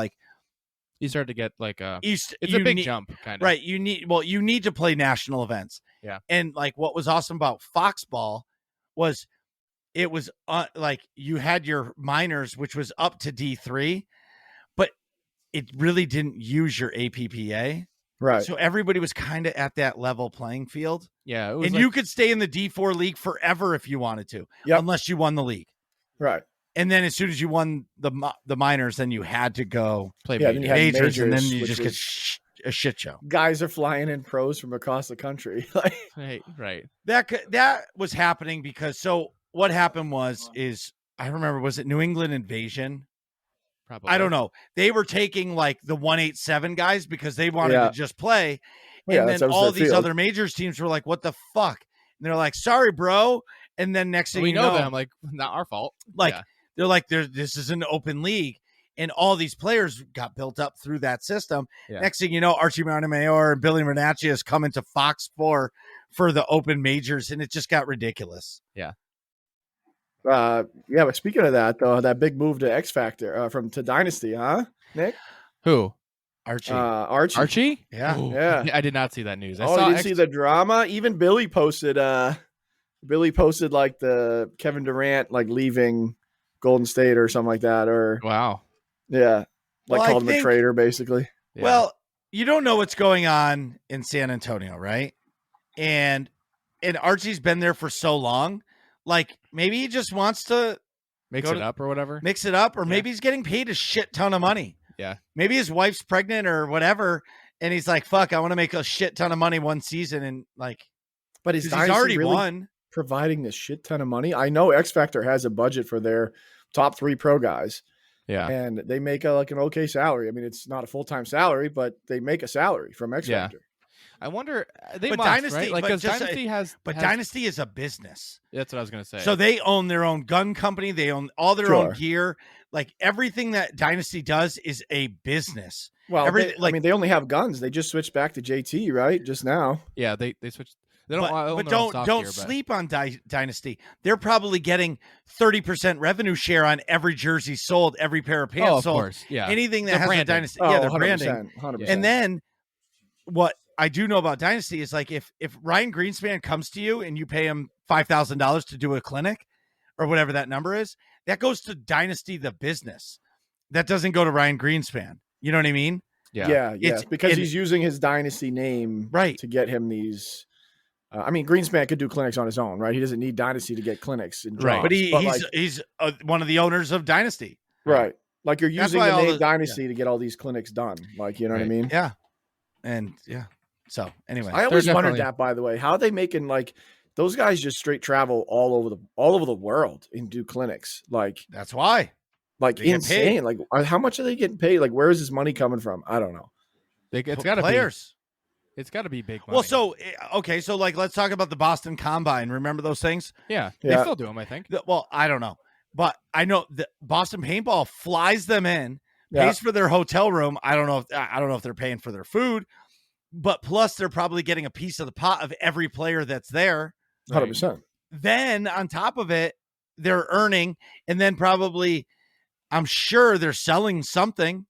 [SPEAKER 2] you start to get it's a big jump, kind of.
[SPEAKER 1] Right. You need to play national events.
[SPEAKER 2] Yeah.
[SPEAKER 1] And what was awesome about Foxball was it was you had your minors, which was up to D3, but it really didn't use your APPA.
[SPEAKER 3] Right.
[SPEAKER 1] So everybody was kind of at that level playing field.
[SPEAKER 2] Yeah. It was
[SPEAKER 1] and you could stay in the D4 league forever if you wanted to, unless you won the league.
[SPEAKER 3] Right.
[SPEAKER 1] And then as soon as you won the minors, then you had to go
[SPEAKER 2] Play
[SPEAKER 3] Yeah, then you had
[SPEAKER 1] majors, and then
[SPEAKER 3] majors,
[SPEAKER 1] you
[SPEAKER 3] which
[SPEAKER 1] just get
[SPEAKER 3] was-
[SPEAKER 1] a shit show.
[SPEAKER 3] Guys are flying in pros from across the country.
[SPEAKER 2] Right.
[SPEAKER 1] That was happening because what happened is I remember, was it New England Invasion?
[SPEAKER 2] Probably.
[SPEAKER 1] I don't know. They were taking like the 187 guys because they wanted
[SPEAKER 3] Yeah.
[SPEAKER 1] to just play.
[SPEAKER 3] Yeah,
[SPEAKER 1] And
[SPEAKER 3] that
[SPEAKER 1] then
[SPEAKER 3] was
[SPEAKER 1] all
[SPEAKER 3] their
[SPEAKER 1] these
[SPEAKER 3] field.
[SPEAKER 1] other majors teams were like, what the fuck? And they're like, sorry, bro. And then next thing
[SPEAKER 2] We
[SPEAKER 1] you
[SPEAKER 2] know them, like, not our fault.
[SPEAKER 1] like
[SPEAKER 2] Yeah.
[SPEAKER 1] they're like, this is an open league. And all these players got built up through that system.
[SPEAKER 2] Yeah.
[SPEAKER 1] Next thing you know, Archie Montemayor and Billy Renacci is coming to Fox 4 for the open majors, and it just got ridiculous.
[SPEAKER 3] But speaking of that, though, that big move to X Factor to Dynasty, huh, Nick?
[SPEAKER 2] Who?
[SPEAKER 1] Archie.
[SPEAKER 3] Archie.
[SPEAKER 2] Archie?
[SPEAKER 1] Yeah.
[SPEAKER 2] Ooh,
[SPEAKER 3] Yeah.
[SPEAKER 2] I did not see that news. I
[SPEAKER 3] Oh,
[SPEAKER 2] saw
[SPEAKER 3] you didn't see the drama? Even Billy posted. Billy posted like the Kevin Durant like leaving Golden State or something like that, or
[SPEAKER 2] Wow.
[SPEAKER 3] yeah, like
[SPEAKER 1] Well, I
[SPEAKER 3] called him a
[SPEAKER 1] think-
[SPEAKER 3] traitor, basically.
[SPEAKER 2] Yeah.
[SPEAKER 1] Well, you don't know what's going on in San Antonio, right? And Archie's been there for so long. Like, maybe he just wants to
[SPEAKER 2] mix
[SPEAKER 1] go
[SPEAKER 2] it
[SPEAKER 1] to-
[SPEAKER 2] up or whatever.
[SPEAKER 1] mix it up, or
[SPEAKER 2] Yeah.
[SPEAKER 1] maybe he's getting paid a shit ton of money.
[SPEAKER 2] Yeah.
[SPEAKER 1] Maybe his wife's pregnant or whatever, and he's like, fuck, I want to make a shit ton of money one season. And like,
[SPEAKER 3] But is
[SPEAKER 1] 'cause
[SPEAKER 3] Dynasty
[SPEAKER 1] he's already
[SPEAKER 3] really
[SPEAKER 1] won.
[SPEAKER 3] providing this shit ton of money? I know X Factor has a budget for their top 3 pro guys,
[SPEAKER 2] Yeah.
[SPEAKER 3] and they make like an okay salary. I mean, it's not a full-time salary, but they make a salary from X
[SPEAKER 2] Yeah.
[SPEAKER 3] Factor.
[SPEAKER 2] I wonder. They
[SPEAKER 1] But
[SPEAKER 2] must,
[SPEAKER 1] Dynasty-
[SPEAKER 2] right? Like,
[SPEAKER 1] but
[SPEAKER 2] because
[SPEAKER 1] just-
[SPEAKER 2] Dynasty has.
[SPEAKER 1] But Dynasty is a business.
[SPEAKER 2] That's what I was gonna say.
[SPEAKER 1] So they own their own gun company. They own all their own gear. Like, everything that Dynasty does is a business.
[SPEAKER 3] Well,
[SPEAKER 1] Like-
[SPEAKER 3] they only have guns. They just switched back to JT, right? Just now.
[SPEAKER 2] yeah, they switched. They don't. own
[SPEAKER 1] But
[SPEAKER 2] their own
[SPEAKER 1] don't
[SPEAKER 2] soft
[SPEAKER 1] don't
[SPEAKER 2] gear, but-
[SPEAKER 1] sleep on Dynasty. They're probably getting 30% revenue share on every jersey sold, every pair of pants
[SPEAKER 2] Oh, of
[SPEAKER 1] sold.
[SPEAKER 2] course. Yeah.
[SPEAKER 1] Anything that
[SPEAKER 2] Their
[SPEAKER 1] has
[SPEAKER 2] branding.
[SPEAKER 1] a Dynasty.
[SPEAKER 3] Oh,
[SPEAKER 1] Yeah, their branding.
[SPEAKER 3] 100%.
[SPEAKER 1] And then what I do know about Dynasty is, like, if Ryan Greenspan comes to you and you pay him $5,000 to do a clinic or whatever that number is, that goes to Dynasty, the business. That doesn't go to Ryan Greenspan. You know what I mean?
[SPEAKER 3] yeah,
[SPEAKER 1] It's-
[SPEAKER 3] because
[SPEAKER 1] and-
[SPEAKER 3] he's using his Dynasty name
[SPEAKER 1] Right.
[SPEAKER 3] to get him these. I mean, Greenspan could do clinics on his own, right? He doesn't need Dynasty to get clinics and
[SPEAKER 2] Right.
[SPEAKER 3] jobs.
[SPEAKER 1] But he's
[SPEAKER 3] like,
[SPEAKER 1] one of the owners of Dynasty.
[SPEAKER 3] right. Like, you're
[SPEAKER 1] That's
[SPEAKER 3] using
[SPEAKER 1] why
[SPEAKER 3] the
[SPEAKER 1] all
[SPEAKER 3] name
[SPEAKER 1] the-
[SPEAKER 3] Dynasty to get all these clinics done. Like, you know what I
[SPEAKER 2] Right.
[SPEAKER 3] mean?
[SPEAKER 1] Yeah. And yeah. So anyway,
[SPEAKER 3] I always wondered
[SPEAKER 2] definitely-
[SPEAKER 3] that, by the way. How are they making, like, those guys just straight travel all over the world and do clinics? Like
[SPEAKER 1] that's why. They get
[SPEAKER 3] insane. Like, how much are they getting paid? Like, where is this money coming from? I don't know.
[SPEAKER 2] It's got to be.
[SPEAKER 1] Players.
[SPEAKER 2] It's got to be big money.
[SPEAKER 1] Well, so okay, so like let's talk about the Boston Combine. Remember those things?
[SPEAKER 2] yeah,
[SPEAKER 3] Yeah.
[SPEAKER 2] they still do them. I think.
[SPEAKER 1] Well, I don't know, but I know that Boston Paintball flies them in,
[SPEAKER 3] Yeah.
[SPEAKER 1] pays for their hotel room. I don't know if they're paying for their food, but plus they're probably getting a piece of the pot of every player that's there.
[SPEAKER 3] 100%.
[SPEAKER 1] Then on top of it, they're earning, and then probably, I'm sure they're selling something,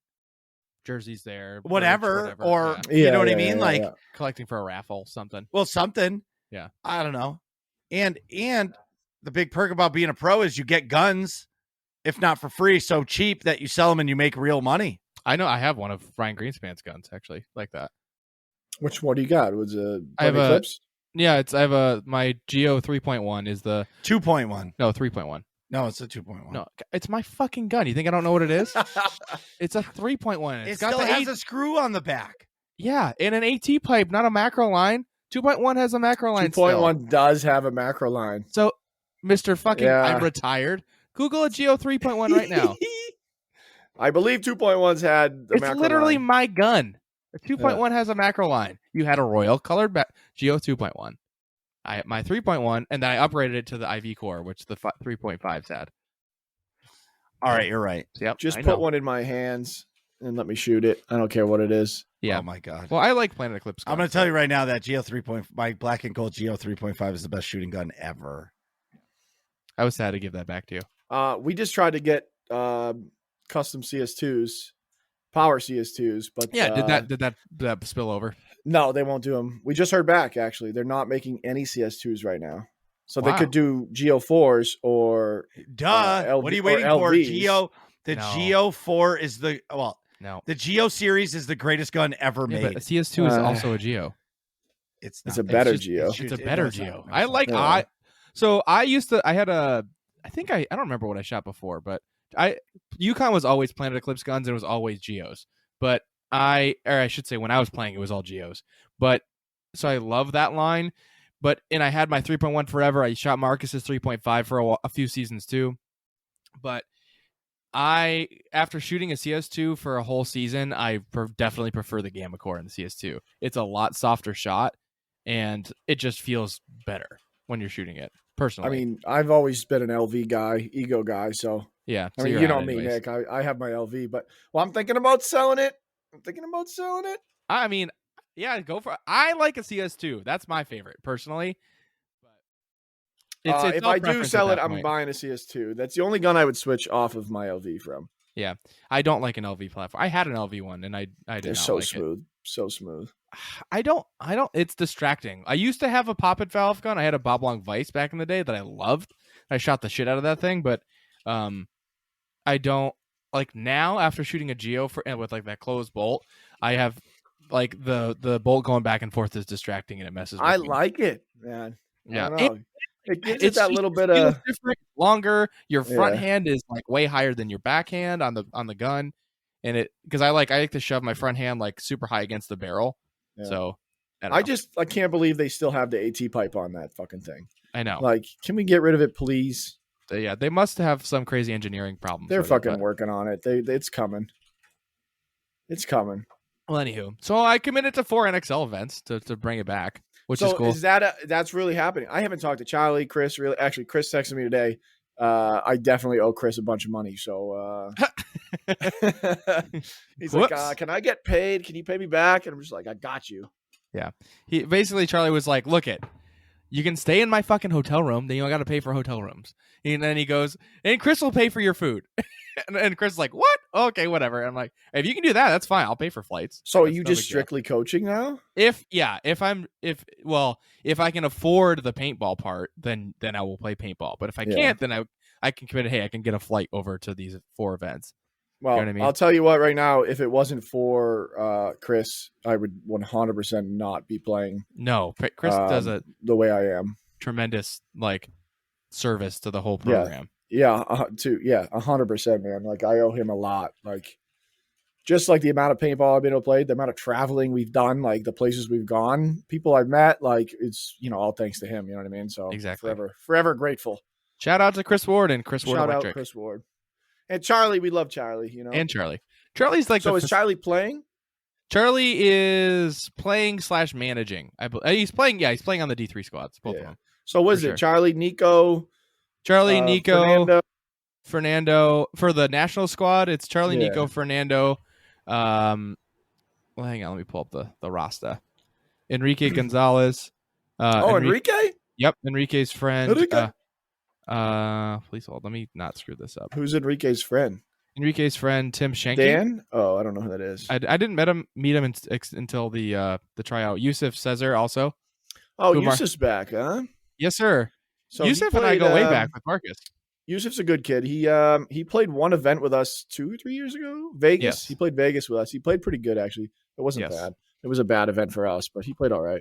[SPEAKER 2] Jerseys there, merch,
[SPEAKER 1] whatever, or
[SPEAKER 2] yeah.
[SPEAKER 1] you know what I mean, like.
[SPEAKER 3] yeah.
[SPEAKER 2] collecting for a raffle, something.
[SPEAKER 1] Well, something.
[SPEAKER 2] Yeah.
[SPEAKER 1] I don't know. And the big perk about being a pro is you get guns, if not for free, so cheap that you sell them and you make real money.
[SPEAKER 2] I know. I have one of Ryan Greenspan's guns, actually, like that.
[SPEAKER 3] Which one do you got? Was it
[SPEAKER 2] I have a-
[SPEAKER 3] Eclipse?
[SPEAKER 2] Yeah, I have my Geo 3.1 is the
[SPEAKER 1] 2.1.
[SPEAKER 2] 3.1.
[SPEAKER 1] No, it's a 2.1.
[SPEAKER 2] No, it's my fucking gun. You think I don't know what it is? It's a 3.1.
[SPEAKER 1] It
[SPEAKER 2] It's got
[SPEAKER 1] still
[SPEAKER 2] the
[SPEAKER 1] has a screw on the back.
[SPEAKER 2] yeah, and an AT pipe, not a macro line. 2.1 has a macro line.
[SPEAKER 3] 2.1 does have a macro line.
[SPEAKER 2] So, Mr. Fucking,
[SPEAKER 3] Yeah.
[SPEAKER 2] I'm retired. Google a Geo 3.1 right now.
[SPEAKER 3] I believe 2.1's had the
[SPEAKER 2] It's
[SPEAKER 3] macro
[SPEAKER 2] literally
[SPEAKER 3] line.
[SPEAKER 2] my gun. A 2.1 has a macro line. You had a royal colored Geo 2.1. My 3.1, and then I upgraded it to the IV core, which the 3.5s had.
[SPEAKER 1] All right, you're right.
[SPEAKER 2] Yep.
[SPEAKER 3] Just
[SPEAKER 2] I
[SPEAKER 3] put
[SPEAKER 2] know.
[SPEAKER 3] one in my hands and let me shoot it. I don't care what it is.
[SPEAKER 2] Yeah.
[SPEAKER 1] Oh my God.
[SPEAKER 2] Well, I like Planet Eclipse.
[SPEAKER 1] I'm going to tell you right now that Geo 3.5, my black and gold Geo 3.5 is the best shooting gun ever.
[SPEAKER 2] I was sad to give that back to you.
[SPEAKER 3] We just tried to get custom CS2s, power CS2s, but
[SPEAKER 2] Yeah. Did that spill over?
[SPEAKER 3] no, they won't do them. We just heard back. Actually, they're not making any CS2s right now, so they
[SPEAKER 2] Wow.
[SPEAKER 3] could do Geo 4s or
[SPEAKER 1] Duh.
[SPEAKER 3] LV
[SPEAKER 1] What are you
[SPEAKER 3] or
[SPEAKER 1] waiting for?
[SPEAKER 3] LVs.
[SPEAKER 1] The
[SPEAKER 2] No.
[SPEAKER 1] Geo 4 is
[SPEAKER 2] No.
[SPEAKER 1] the Geo series is the greatest gun ever
[SPEAKER 2] Yeah,
[SPEAKER 1] made.
[SPEAKER 2] but a CS2 is
[SPEAKER 3] Uh,
[SPEAKER 2] also a Geo.
[SPEAKER 1] It's
[SPEAKER 3] It's
[SPEAKER 1] not.
[SPEAKER 3] a better
[SPEAKER 2] just-
[SPEAKER 3] Geo.
[SPEAKER 2] It's a better Geo. I
[SPEAKER 1] I
[SPEAKER 2] like
[SPEAKER 3] Yeah.
[SPEAKER 2] So I had a I don't remember what I shot before, but Yukon was always planted Eclipse guns and it was always Geos. But I should say when I was playing, it was all Geos. But so I love that line. And I had my 3.1 forever. I shot Marcus's 3.5 for a few seasons too. But after shooting a CS2 for a whole season, I definitely prefer the Gamma Core in the CS2. It's a lot softer shot, and it just feels better when you're shooting it. Personally,
[SPEAKER 3] I mean, I've always been an LV guy, ego guy. So
[SPEAKER 2] yeah,
[SPEAKER 3] I mean, you know me, Nick. I have my LV, but I'm thinking about selling it.
[SPEAKER 2] I mean, yeah, go for it. I like a CS2. That's my favorite, personally. But
[SPEAKER 3] if I do sell it, I'm buying a CS2. That's the only gun I would switch off of my LV from.
[SPEAKER 2] Yeah, I don't like an LV platform. I had an LV one, and I did
[SPEAKER 3] They're
[SPEAKER 2] not
[SPEAKER 3] so
[SPEAKER 2] like
[SPEAKER 3] smooth,
[SPEAKER 2] it.
[SPEAKER 3] so smooth.
[SPEAKER 2] I don't. It's distracting. I used to have a poppet valve gun. I had a Bob Long Vice back in the day that I loved. I shot the shit out of that thing, but I don't like now. After shooting a Geo with like that closed bolt, I have like the bolt going back and forth is distracting and it messes with me.
[SPEAKER 3] I like it, man.
[SPEAKER 2] Yeah,
[SPEAKER 3] it gives it that little bit of
[SPEAKER 2] different, longer. Your front hand is like way higher than your backhand on the gun, and it because I like to shove my front hand like super high against the barrel. Yeah. So I
[SPEAKER 3] can't believe they still have the AT pipe on that fucking thing.
[SPEAKER 2] I know.
[SPEAKER 3] Like, can we get rid of it, please?
[SPEAKER 2] Yeah, they must have some crazy engineering problems.
[SPEAKER 3] They're fucking working on it. It's coming. It's coming.
[SPEAKER 2] Well, anywho, so I committed to 4 NXL events to bring it back, which is cool.
[SPEAKER 3] That's really happening? I haven't talked to Charlie, Chris. Really, actually, Chris texted me today. I definitely owe Chris a bunch of money. So he's like, "Can I get paid? Can you pay me back?" And I'm just like, "I got you."
[SPEAKER 2] Yeah. Charlie was like, "Look it. You can stay in my fucking hotel room. Then you don't got to pay for hotel rooms." And then he goes, "And Chris will pay for your food." and Chris is like, "What? Okay, whatever." And I'm like, "If you can do that, that's fine. I'll pay for flights."
[SPEAKER 3] So are you just strictly coaching now?
[SPEAKER 2] If I can afford the paintball part, then I will play paintball. But if I can't, then I can commit. Hey, I can get a flight over to these 4 events.
[SPEAKER 3] Well,
[SPEAKER 2] you know what I mean?
[SPEAKER 3] I'll tell you what. Right now, if it wasn't for Chris, I would 100% not be playing.
[SPEAKER 2] No, Chris does
[SPEAKER 3] the way I am.
[SPEAKER 2] Tremendous service to the whole program.
[SPEAKER 3] Yeah, 100%, man. Like, I owe him a lot. Like, just like the amount of paintball I've been able to play, the amount of traveling we've done, like the places we've gone, people I've met, like it's all thanks to him. You know what I mean? So
[SPEAKER 2] exactly,
[SPEAKER 3] forever grateful.
[SPEAKER 2] Shout out to Chris Ward and Chris Ward Electric.
[SPEAKER 3] Shout out Chris Ward and Charlie. We love Charlie.
[SPEAKER 2] And Charlie's like.
[SPEAKER 3] So is Charlie playing?
[SPEAKER 2] Charlie is playing / managing. He's playing. Yeah, he's playing on the D3 squads. Both of them.
[SPEAKER 3] So was it Charlie, Nico,
[SPEAKER 2] Fernando for the national squad? It's Charlie, Nico, Fernando. Well, hang on. Let me pull up the roster. Enrique Gonzalez.
[SPEAKER 3] Enrique.
[SPEAKER 2] Yep, Enrique's friend.
[SPEAKER 3] Enrique.
[SPEAKER 2] Please hold. Let me not screw this up.
[SPEAKER 3] Who's Enrique's friend?
[SPEAKER 2] Enrique's friend Tim Schenke.
[SPEAKER 3] Dan? Oh, I don't know who that is.
[SPEAKER 2] I didn't meet him until the tryout. Yusuf Cesar also.
[SPEAKER 3] Oh, Yusuf's back, huh?
[SPEAKER 2] Yes, sir.
[SPEAKER 3] So
[SPEAKER 2] Yusuf and I go way back with Marcus.
[SPEAKER 3] Yusuf's a good kid. He played one event with us 2-3 years ago. Vegas. Yes. He played Vegas with us. He played pretty good, actually. It wasn't bad. It was a bad event for us, but he played all right.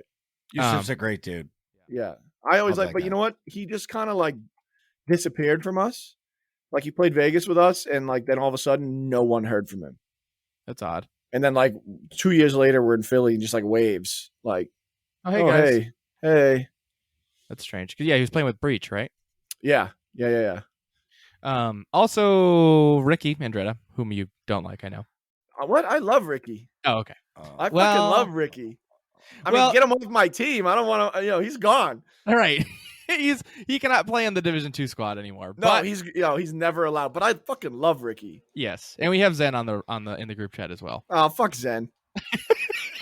[SPEAKER 1] Yusuf's a great dude.
[SPEAKER 3] Yeah. I always but you know what? He just kind of disappeared from us. Like, he played Vegas with us, and then all of a sudden, no one heard from him.
[SPEAKER 2] That's odd.
[SPEAKER 3] And then 2 years later, we're in Philly, and just waves. Like,
[SPEAKER 2] oh, hey guys.
[SPEAKER 3] Hey.
[SPEAKER 2] That's strange. Because he was playing with Breach, right?
[SPEAKER 3] Yeah.
[SPEAKER 2] Also, Ricky Andretta, whom you don't like, I know.
[SPEAKER 3] What? I love Ricky.
[SPEAKER 2] Oh, okay.
[SPEAKER 3] I fucking love Ricky. I mean, get him off my team. I don't want to. He's gone.
[SPEAKER 2] All right. He cannot play on the Division 2 squad anymore.
[SPEAKER 3] No,
[SPEAKER 2] but
[SPEAKER 3] he's never allowed. But I fucking love Ricky.
[SPEAKER 2] Yes, and we have Zen in the group chat as well.
[SPEAKER 3] Oh, fuck Zen.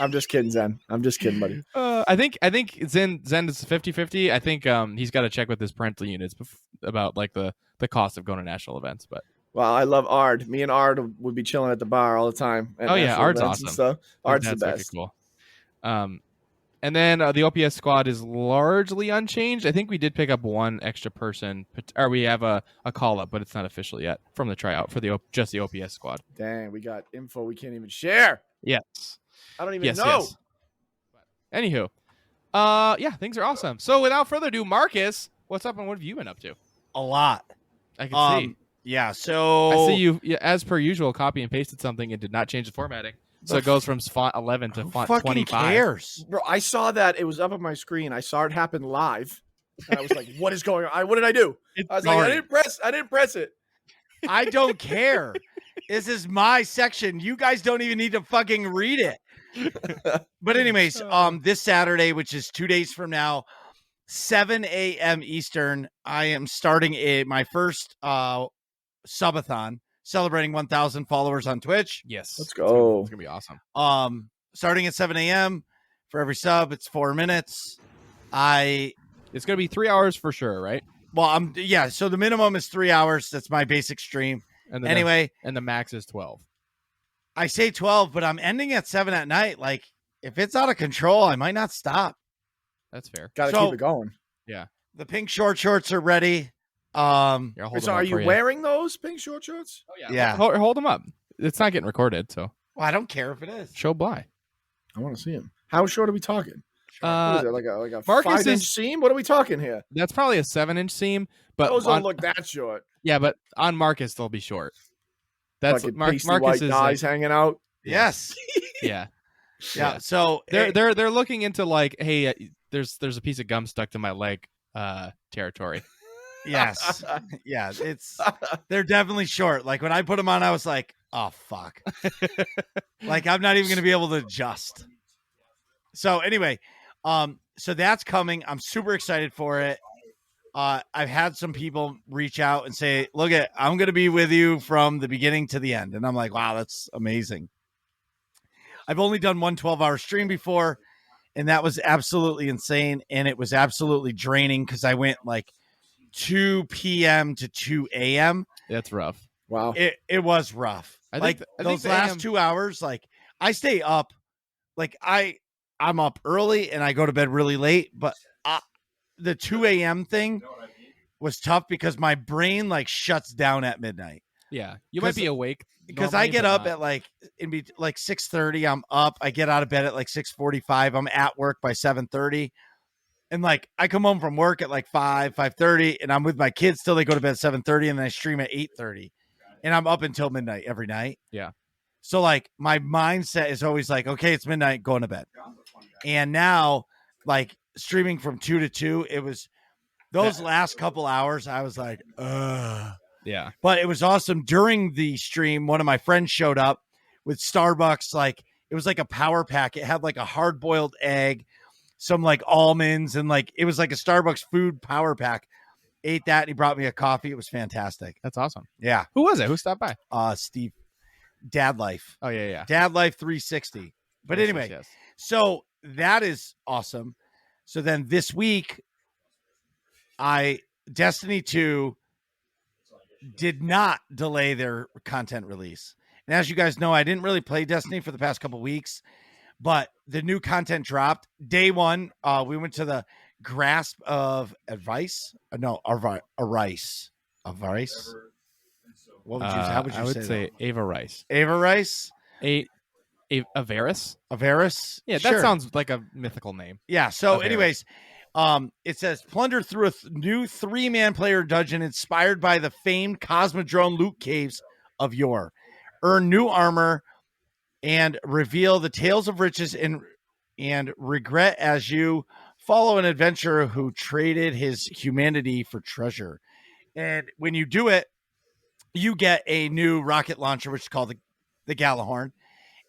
[SPEAKER 3] I'm just kidding, Zen. I'm just kidding, buddy.
[SPEAKER 2] I think Zen is 50-50. I think he's got to check with his parental units about the cost of going to national events. But
[SPEAKER 3] I love Ard. Me and Ard would be chilling at the bar all the time.
[SPEAKER 2] Oh yeah, Ard's awesome.
[SPEAKER 3] Ard's the best.
[SPEAKER 2] Cool. And then the OPS squad is largely unchanged. I think we did pick up one extra person, or we have a call up, but it's not official yet from the tryout for just the OPS squad.
[SPEAKER 3] Dang, we got info we can't even share.
[SPEAKER 2] Yes.
[SPEAKER 3] I don't even know.
[SPEAKER 2] Yes. Anywho, things are awesome. So without further ado, Marcus, what's up and what have you been up to?
[SPEAKER 1] A lot.
[SPEAKER 2] I can see.
[SPEAKER 1] Yeah, so
[SPEAKER 2] I see you, as per usual, copy and pasted something and did not change the formatting. So it goes from font 11 to
[SPEAKER 1] who
[SPEAKER 2] font
[SPEAKER 1] fucking
[SPEAKER 2] 25.
[SPEAKER 1] cares?
[SPEAKER 3] Bro, I saw that. It was up on my screen. I saw it happen live. And I was like, what is going on? What did I do? I was like, I didn't press it.
[SPEAKER 1] I don't care. This is my section. You guys don't even need to fucking read it. But anyways, this Saturday, which is 2 days from now, 7 a.m. Eastern, I am starting my first subathon, celebrating 1,000 followers on Twitch.
[SPEAKER 2] Yes.
[SPEAKER 3] Let's go.
[SPEAKER 2] It's gonna be awesome.
[SPEAKER 1] Starting at 7 a.m. For every sub, it's 4 minutes.
[SPEAKER 2] It's gonna be 3 hours for sure, right?
[SPEAKER 1] Well, so the minimum is 3 hours. That's my basic stream.
[SPEAKER 2] And
[SPEAKER 1] Anyway,
[SPEAKER 2] and the max is 12.
[SPEAKER 1] I say 12, but I'm ending at 7 at night. Like, if it's out of control, I might not stop.
[SPEAKER 2] That's fair.
[SPEAKER 3] Got to
[SPEAKER 1] So-
[SPEAKER 3] keep it going.
[SPEAKER 1] The pink shorts are ready.
[SPEAKER 2] Here, I'll hold
[SPEAKER 3] Wait, so
[SPEAKER 2] them up
[SPEAKER 3] are you
[SPEAKER 2] for
[SPEAKER 3] wearing those pink shorts?
[SPEAKER 2] Oh yeah.
[SPEAKER 1] Yeah.
[SPEAKER 2] Hold them up. It's not getting recorded, so
[SPEAKER 1] Well, I don't care if it is.
[SPEAKER 2] show Bly.
[SPEAKER 3] I want to see him. How short are we talking? What is it, like a
[SPEAKER 2] Marcus
[SPEAKER 3] 5-inch
[SPEAKER 2] is-
[SPEAKER 3] seam? What are we talking here?
[SPEAKER 2] That's probably a 7-inch seam, but
[SPEAKER 3] Those don't look that short.
[SPEAKER 2] yeah, but on Marcus they'll be short. That's
[SPEAKER 3] Fucking
[SPEAKER 2] Marcus
[SPEAKER 3] pasty white
[SPEAKER 2] is
[SPEAKER 3] guys hanging out.
[SPEAKER 1] Yes.
[SPEAKER 2] yeah.
[SPEAKER 1] Yeah. So
[SPEAKER 2] They're looking into like, hey, there's a piece of gum stuck to my leg territory.
[SPEAKER 1] yes. Yeah. They're definitely short. Like when I put them on, I was like, oh, fuck. Like I'm not even going to be able to adjust. So anyway, so that's coming. I'm super excited for it. I've had some people reach out and say, look, I'm going to be with you from the beginning to the end. And I'm like, wow, that's amazing. I've only done one 12-hour stream before, and that was absolutely insane. And it was absolutely draining because I went like 2 p.m. to 2 a.m.
[SPEAKER 2] That's rough.
[SPEAKER 3] Wow.
[SPEAKER 1] It was rough.
[SPEAKER 2] I
[SPEAKER 1] Like
[SPEAKER 2] think
[SPEAKER 1] those
[SPEAKER 2] the
[SPEAKER 1] last
[SPEAKER 2] AM
[SPEAKER 1] 2 hours, like I stay up, like I'm up early and I go to bed really late, but the 2 a.m. thing was tough because my brain like shuts down at midnight.
[SPEAKER 2] Yeah, you might be awake
[SPEAKER 1] Because
[SPEAKER 2] normally,
[SPEAKER 1] I get
[SPEAKER 2] but
[SPEAKER 1] up
[SPEAKER 2] not.
[SPEAKER 1] at like 6:30. I'm up. I get out of bed at like 6:45. I'm at work by 7:30. And like I come home from work at like 5:30, and I'm with my kids till they go to bed at 7:30, and then I stream at 8:30. And I'm up until midnight every night.
[SPEAKER 2] Yeah.
[SPEAKER 1] So like my mindset is always like, okay, it's midnight, going to bed. And now like streaming from 2 to 2, it was those last couple hours, I was like, ugh.
[SPEAKER 2] Yeah.
[SPEAKER 1] But it was awesome. During the stream, one of my friends showed up with Starbucks. Like it was like a power pack. It had like a hard-boiled egg, some like almonds, and like it was like a Starbucks food power pack. Ate that, and he brought me a coffee. It was fantastic.
[SPEAKER 2] That's awesome.
[SPEAKER 1] Yeah.
[SPEAKER 2] Who was it? Who stopped by?
[SPEAKER 1] Steve, Dad Life.
[SPEAKER 2] Oh yeah.
[SPEAKER 1] Dad Life 360. But
[SPEAKER 2] Yes,
[SPEAKER 1] anyway,
[SPEAKER 2] yes.
[SPEAKER 1] so that is awesome. So then this week, Destiny 2 did not delay their content release. And as you guys know, I didn't really play Destiny for the past couple weeks, but the new content dropped. Day one, we went to the Grasp of Advice. No, Arice. Avarice? What would you say? How would you
[SPEAKER 2] I would
[SPEAKER 1] say
[SPEAKER 2] say Ava Rice.
[SPEAKER 1] that? Ava Rice?
[SPEAKER 2] Avaris?
[SPEAKER 1] Avaris?
[SPEAKER 2] Yeah, that
[SPEAKER 1] Sure.
[SPEAKER 2] sounds like a mythical name.
[SPEAKER 1] Yeah. So,
[SPEAKER 2] Avaris.
[SPEAKER 1] anyways, it says plunder through a new 3-man player dungeon inspired by the famed Cosmodrome loot caves of yore. Earn new armor and reveal the tales of riches and regret as you follow an adventurer who traded his humanity for treasure. And when you do it, you get a new rocket launcher, which is called the Galahorn.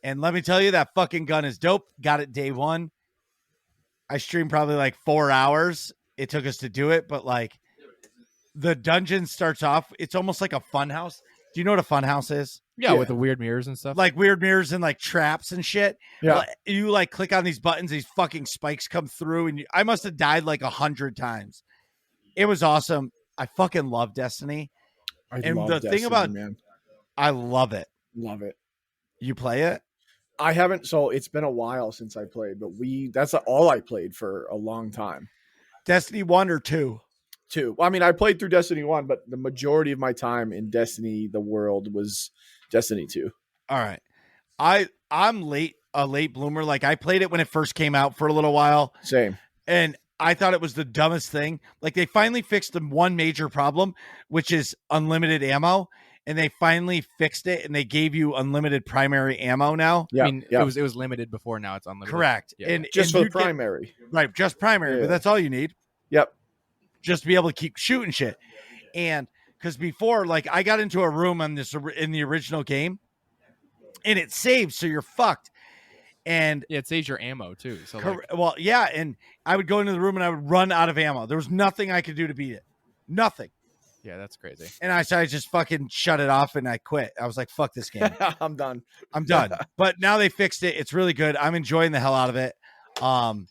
[SPEAKER 1] And let me tell you, that fucking gun is dope. Got it day one. I streamed probably like 4 hours. It took us to do it, but like the dungeon starts off, it's almost like a fun house. Do you know what a fun house is?
[SPEAKER 2] Yeah,
[SPEAKER 3] Yeah.
[SPEAKER 2] with the weird mirrors and stuff.
[SPEAKER 1] Like weird mirrors and like traps and shit.
[SPEAKER 3] Yeah.
[SPEAKER 1] Well, you like click on these buttons, these fucking spikes come through, and I must have died like 100 times. It was awesome. I fucking love Destiny. And
[SPEAKER 3] love
[SPEAKER 1] the thing
[SPEAKER 3] Destiny,
[SPEAKER 1] about-
[SPEAKER 3] man,
[SPEAKER 1] I love it.
[SPEAKER 3] love it.
[SPEAKER 1] You play it?
[SPEAKER 3] I haven't. So it's been a while since I played, but that's all I played for a long time.
[SPEAKER 1] Destiny 1 or 2?
[SPEAKER 3] 2. I mean, I played through Destiny 1, but the majority of my time in Destiny, the world, was Destiny 2.
[SPEAKER 1] All right. I'm a late bloomer. Like I played it when it first came out for a little while.
[SPEAKER 3] Same.
[SPEAKER 1] And I thought it was the dumbest thing. Like, they finally fixed the one major problem, which is unlimited ammo. And they finally fixed it, and they gave you unlimited primary ammo now.
[SPEAKER 3] Yeah,
[SPEAKER 2] I mean, it was limited before. Now it's unlimited.
[SPEAKER 1] Correct.
[SPEAKER 2] Yeah.
[SPEAKER 1] And
[SPEAKER 3] just
[SPEAKER 1] and
[SPEAKER 3] for the primary.
[SPEAKER 1] right, just primary,
[SPEAKER 3] Yeah.
[SPEAKER 1] but that's all you need.
[SPEAKER 3] Yep.
[SPEAKER 1] Just to be able to keep shooting shit. And because before, like, I got into a room in the original game, and it saves, so you're fucked. And
[SPEAKER 2] it saves your ammo too. So
[SPEAKER 1] well, yeah, and I would go into the room and I would run out of ammo. There was nothing I could do to beat it. Nothing.
[SPEAKER 2] Yeah, that's crazy.
[SPEAKER 1] And I just fucking shut it off and I quit. I was like, fuck this game.
[SPEAKER 3] I'm done.
[SPEAKER 1] But now they fixed it. It's really good. I'm enjoying the hell out of it. I'm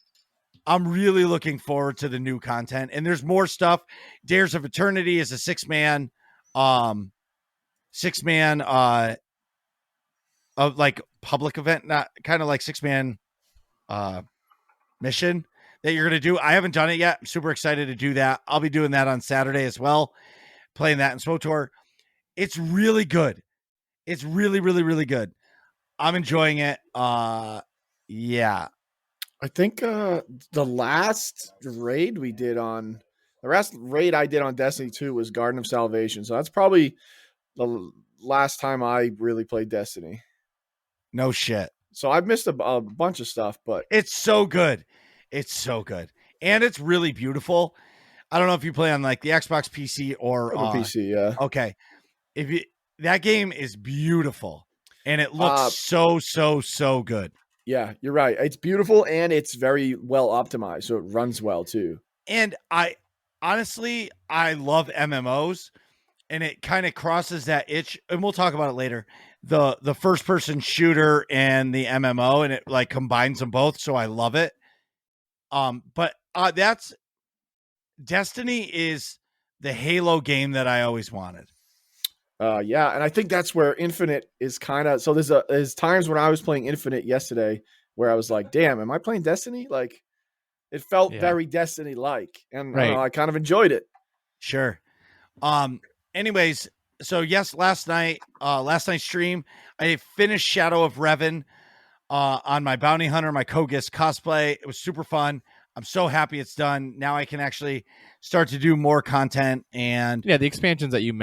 [SPEAKER 1] really looking forward to the new content. And there's more stuff. Dares of Eternity is a six-man of like public event, not kind of like six-man mission that you're going to do. I haven't done it yet. I'm super excited to do that. I'll be doing that on Saturday as well. Playing that in SWTOR. It's really good. It's really, really, really good. I'm enjoying it. Yeah.
[SPEAKER 3] I think the last raid I did on Destiny 2 was Garden of Salvation. So that's probably the last time I really played Destiny.
[SPEAKER 1] No shit.
[SPEAKER 3] So I've missed a bunch of stuff, but
[SPEAKER 1] it's so good. It's so good. And it's really beautiful. I don't know if you play on like the Xbox PC or
[SPEAKER 3] PC, yeah.
[SPEAKER 1] Okay. That game is beautiful and it looks so good.
[SPEAKER 3] Yeah, you're right. It's beautiful and it's very well optimized, so it runs well too.
[SPEAKER 1] And I honestly love MMOs, and it kind of crosses that itch, and we'll talk about it later. The first person shooter and the MMO, and it like combines them both, so I love it. But that's Destiny is the Halo game that I always wanted.
[SPEAKER 3] Yeah, and I think that's where Infinite is kind of. So there's times when I was playing Infinite yesterday where I was like, "Damn, am I playing Destiny?" Like, it felt very Destiny-like, and I kind of enjoyed it.
[SPEAKER 1] Sure. Anyways, so yes, last night's stream, I finished Shadow of Revan on my Bounty Hunter, my Kogus cosplay. It was super fun. I'm so happy it's done. Now I can actually start to do more content and
[SPEAKER 2] the expansions that you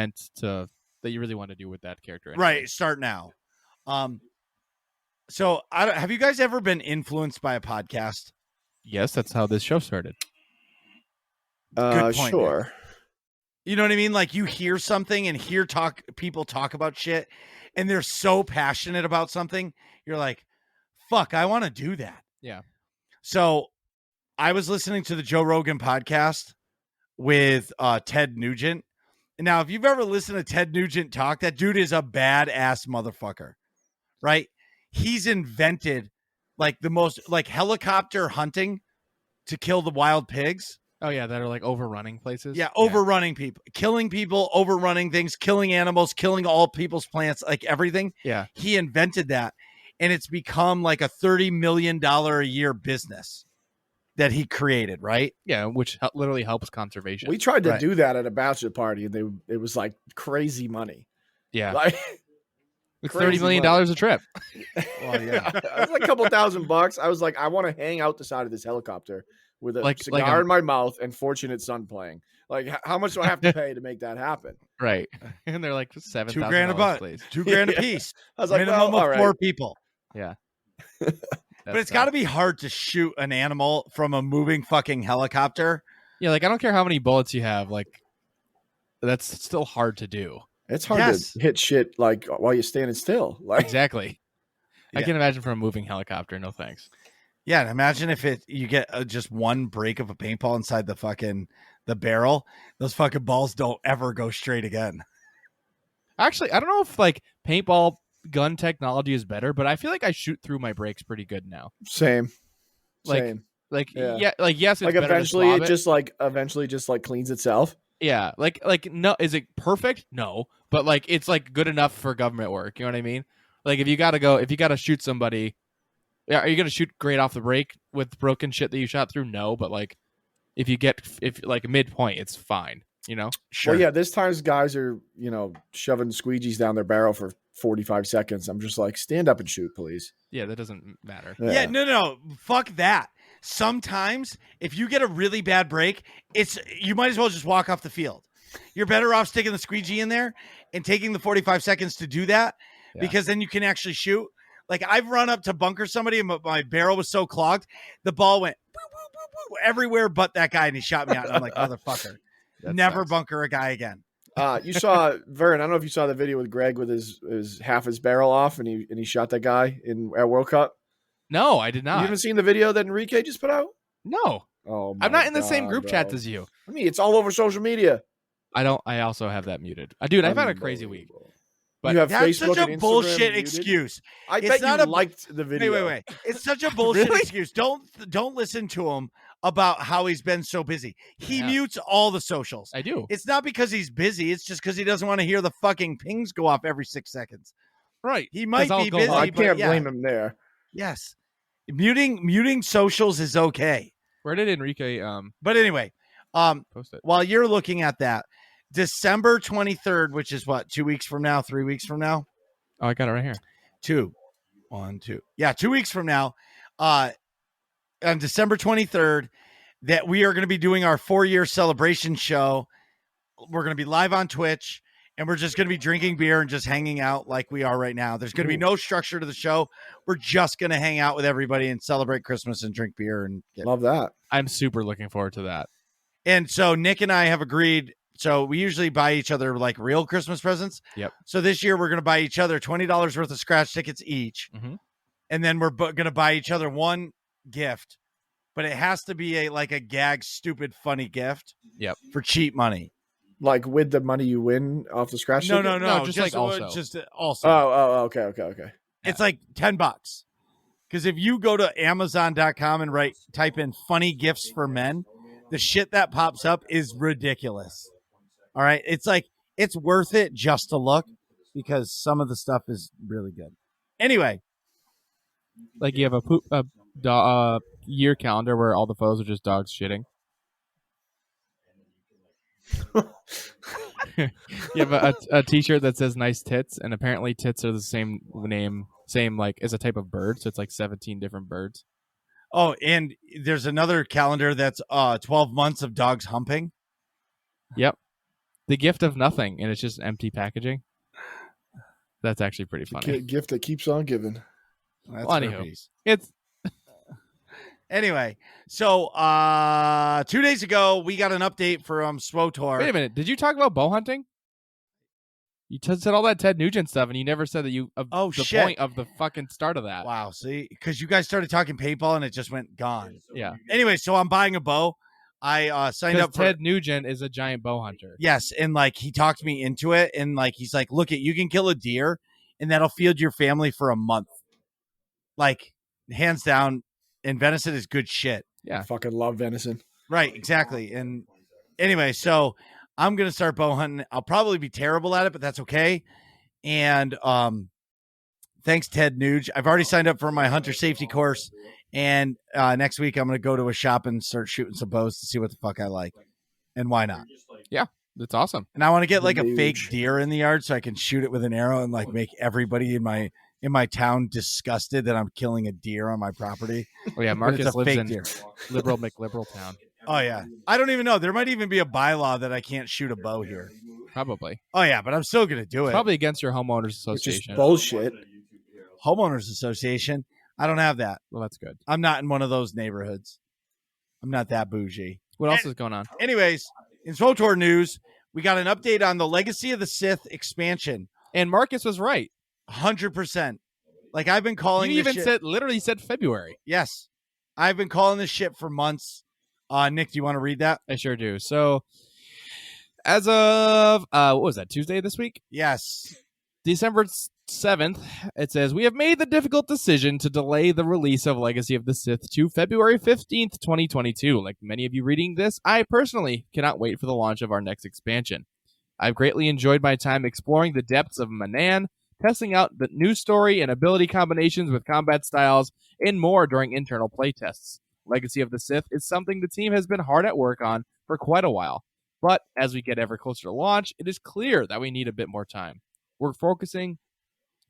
[SPEAKER 2] really want to do with that character. Anyway.
[SPEAKER 1] Right, start now. So have you guys ever been influenced by a podcast?
[SPEAKER 2] Yes, that's how this show started.
[SPEAKER 1] Good point,
[SPEAKER 3] sure.
[SPEAKER 1] Man. You know what I mean? Like you hear something and people talk about shit and they're so passionate about something. You're like, fuck, I want to do that.
[SPEAKER 2] Yeah.
[SPEAKER 1] So I was listening to the Joe Rogan podcast with Ted Nugent. And now, if you've ever listened to Ted Nugent talk, that dude is a badass motherfucker, right? He's invented like the most like helicopter hunting to kill the wild pigs.
[SPEAKER 2] Oh, yeah, that are like overrunning places.
[SPEAKER 1] Yeah, overrunning people, killing people, overrunning things, killing animals, killing all people's plants, like everything.
[SPEAKER 2] Yeah.
[SPEAKER 1] He invented that. And it's become like a $30 million a year business that he created, right?
[SPEAKER 2] Yeah, which literally helps conservation.
[SPEAKER 3] We tried to do that at a bachelor party, and it was like crazy money.
[SPEAKER 2] Yeah.
[SPEAKER 3] Like,
[SPEAKER 2] it's $30 million a trip.
[SPEAKER 3] Well, yeah. It was like a couple $1,000. I was like, I want to hang out the side of this helicopter with a cigar in my mouth and Fortunate Son playing. Like, how much do I have to pay to make that happen?
[SPEAKER 2] Right. And they're like $7,000.
[SPEAKER 1] $2,000 a butt, $2,000 a piece.
[SPEAKER 3] I was like,
[SPEAKER 1] minimum of 4 people.
[SPEAKER 2] Yeah.
[SPEAKER 1] But it's got to be hard to shoot an animal from a moving fucking helicopter.
[SPEAKER 2] Yeah, like I don't care how many bullets you have, like that's still hard to do.
[SPEAKER 3] It's hard to hit shit like while you're standing still. Like
[SPEAKER 2] exactly. I can imagine from a moving helicopter. No thanks.
[SPEAKER 1] Yeah, and imagine if you get just one break of a paintball inside the barrel. Those fucking balls don't ever go straight again.
[SPEAKER 2] Actually, I don't know if like paintball gun technology is better, but I feel like I shoot through my brakes pretty good now.
[SPEAKER 3] Same.
[SPEAKER 2] Like yes, it's
[SPEAKER 3] like eventually it just cleans itself.
[SPEAKER 2] Yeah, like no, is it perfect? No, but like it's like good enough for government work. You know what I mean? Like if you gotta shoot somebody, are you gonna shoot great off the break with broken shit that you shot through? No, but like if like midpoint, it's fine. You know?
[SPEAKER 3] Sure. Well, yeah, this times guys are shoving squeegees down their barrel for 45 seconds. I'm just like, stand up and shoot, please.
[SPEAKER 2] Yeah, that doesn't matter.
[SPEAKER 1] Yeah, no. Fuck that. sometimes if you get a really bad break, you might as well just walk off the field. You're better off sticking the squeegee in there and taking the 45 seconds to do that, because then you can actually shoot. Like, I've run up to bunker somebody and my barrel was so clogged, the ball went boop, boop, boop, boop, everywhere but that guy, and he shot me out. And I'm like, motherfucker, never bunker a guy again.
[SPEAKER 3] You saw Vern. I don't know if you saw the video with Greg with his half his barrel off, and he shot that guy at World Cup.
[SPEAKER 2] No, I did not.
[SPEAKER 3] You haven't seen the video that Enrique just put out?
[SPEAKER 2] No.
[SPEAKER 3] Oh,
[SPEAKER 2] I'm not in the same group chat as you.
[SPEAKER 3] I mean, it's all over social media.
[SPEAKER 2] I also have that muted. Dude, I've had a crazy week.
[SPEAKER 3] But you have
[SPEAKER 1] that's
[SPEAKER 3] Facebook
[SPEAKER 1] such a
[SPEAKER 3] and
[SPEAKER 1] bullshit
[SPEAKER 3] muted?
[SPEAKER 1] excuse.
[SPEAKER 3] I
[SPEAKER 1] It's
[SPEAKER 3] bet
[SPEAKER 1] not
[SPEAKER 3] you
[SPEAKER 1] a-
[SPEAKER 3] liked the video.
[SPEAKER 1] Wait. It's such a bullshit
[SPEAKER 2] Really?
[SPEAKER 1] excuse. Don't listen to him about how he's been so busy. He
[SPEAKER 2] Yeah.
[SPEAKER 1] mutes all the socials.
[SPEAKER 2] I do.
[SPEAKER 1] It's not because he's busy. It's just because he doesn't want to hear the fucking pings go off every 6 seconds.
[SPEAKER 2] Right.
[SPEAKER 1] He might
[SPEAKER 2] 'Cause I'll
[SPEAKER 1] be
[SPEAKER 2] go
[SPEAKER 1] busy.
[SPEAKER 2] live.
[SPEAKER 3] I
[SPEAKER 1] but
[SPEAKER 3] can't
[SPEAKER 1] yeah.
[SPEAKER 3] blame him there.
[SPEAKER 1] Yes. Muting socials is okay.
[SPEAKER 2] Where did Enrique
[SPEAKER 1] But anyway,
[SPEAKER 2] post it?
[SPEAKER 1] while you're looking at that, December 23rd, which is what, 2 weeks from now, 3 weeks from now?
[SPEAKER 2] Oh, I got it right here.
[SPEAKER 1] 2. 1, 2. Yeah, 2 weeks from now, on December 23rd, that we are going to be doing our 4-year celebration show. We're going to be live on Twitch, and we're just going to be drinking beer and just hanging out like we are right now. There's going to be no structure to the show. We're just going to hang out with everybody and celebrate Christmas and drink beer and
[SPEAKER 3] Love that.
[SPEAKER 2] I'm super looking forward to that.
[SPEAKER 1] And so Nick and I have agreed. So we usually buy each other like real Christmas presents.
[SPEAKER 2] Yep.
[SPEAKER 1] So this year we're going to buy each other $20 worth of scratch tickets each.
[SPEAKER 2] Mhm.
[SPEAKER 1] And then we're going to buy each other one gift, but it has to be a gag, stupid, funny gift.
[SPEAKER 2] Yep.
[SPEAKER 1] For cheap money.
[SPEAKER 3] Like with the money you win off the scratch
[SPEAKER 1] No,
[SPEAKER 3] ticket?
[SPEAKER 1] no.
[SPEAKER 2] just like also.
[SPEAKER 1] Just also.
[SPEAKER 3] Oh, okay.
[SPEAKER 1] It's like $10. Because if you go to Amazon.com and type in funny gifts for men, the shit that pops up is ridiculous. All right. It's like, it's worth it just to look, because some of the stuff is really good. Anyway.
[SPEAKER 2] Like you have a year calendar where all the photos are just dogs shitting. You have a t-shirt that says nice tits, and apparently tits are the same like as a type of bird, so it's like 17 different birds.
[SPEAKER 1] Oh, and there's another calendar that's 12 months of dogs humping.
[SPEAKER 2] Yep. The gift of nothing, and it's just empty packaging. That's actually pretty funny.
[SPEAKER 3] Gift that keeps on giving.
[SPEAKER 1] That's
[SPEAKER 2] Well,
[SPEAKER 1] herpes.
[SPEAKER 2] It's
[SPEAKER 1] Anyway, so 2 days ago, we got an update from SWOTOR.
[SPEAKER 2] Wait a minute. Did you talk about bow hunting? You said all that Ted Nugent stuff, and you never said that the
[SPEAKER 1] shit.
[SPEAKER 2] point of the fucking start of that.
[SPEAKER 1] Wow, see? Because you guys started talking paintball and it just went gone.
[SPEAKER 2] Yeah.
[SPEAKER 1] Anyway, so I'm buying a bow. I signed
[SPEAKER 2] Because
[SPEAKER 1] up for
[SPEAKER 2] Ted Nugent is a giant bow hunter.
[SPEAKER 1] Yes, and like he talked me into it, and like he's like, look, you can kill a deer and that'll feed your family for a month. Like, hands down, and venison is good shit.
[SPEAKER 2] Yeah.
[SPEAKER 3] I fucking love venison.
[SPEAKER 1] Right, exactly. And anyway, so I'm gonna start bow hunting. I'll probably be terrible at it, but that's okay. And thanks, Ted Nuge. I've already signed up for my hunter safety course, and next week I'm gonna go to a shop and start shooting some bows to see what the fuck I like, and why not.
[SPEAKER 2] Yeah, that's awesome.
[SPEAKER 1] And I want to get like a
[SPEAKER 3] Nuge.
[SPEAKER 1] fake deer in the yard so I can shoot it with an arrow and like make everybody in my town disgusted that I'm killing a deer on my property.
[SPEAKER 2] Oh yeah,
[SPEAKER 1] But it's
[SPEAKER 2] Marcus
[SPEAKER 1] a
[SPEAKER 2] lives
[SPEAKER 1] fake
[SPEAKER 2] in
[SPEAKER 1] deer.
[SPEAKER 2] liberal McLiberal town.
[SPEAKER 1] Oh yeah, I don't even know. There might even be a bylaw that I can't shoot a bow here.
[SPEAKER 2] Probably.
[SPEAKER 1] Oh yeah, but I'm still gonna do it.
[SPEAKER 2] Probably against your homeowners
[SPEAKER 3] Which is
[SPEAKER 2] association.
[SPEAKER 3] bullshit.
[SPEAKER 1] Homeowners Association. I don't have that.
[SPEAKER 2] Well, that's good.
[SPEAKER 1] I'm not in one of those neighborhoods. I'm not that bougie.
[SPEAKER 2] What else is going on?
[SPEAKER 1] Anyways, in SWOTOR news, we got an update on the Legacy of the Sith expansion.
[SPEAKER 2] And Marcus was right.
[SPEAKER 1] 100%. Like I've been calling
[SPEAKER 2] You
[SPEAKER 1] this
[SPEAKER 2] even
[SPEAKER 1] shit.
[SPEAKER 2] literally said February.
[SPEAKER 1] Yes. I've been calling this shit for months. Nick, do you want to read that?
[SPEAKER 2] I sure do. So, as of what was that, Tuesday this week?
[SPEAKER 1] Yes.
[SPEAKER 2] December 7th, it says, we have made the difficult decision to delay the release of Legacy of the Sith to February 15th, 2022. Like many of you reading this, I personally cannot wait for the launch of our next expansion. I've greatly enjoyed my time exploring the depths of Manan, testing out the new story and ability combinations with combat styles, and more during internal playtests. Legacy of the Sith is something the team has been hard at work on for quite a while. But as we get ever closer to launch, it is clear that we need a bit more time. We're focusing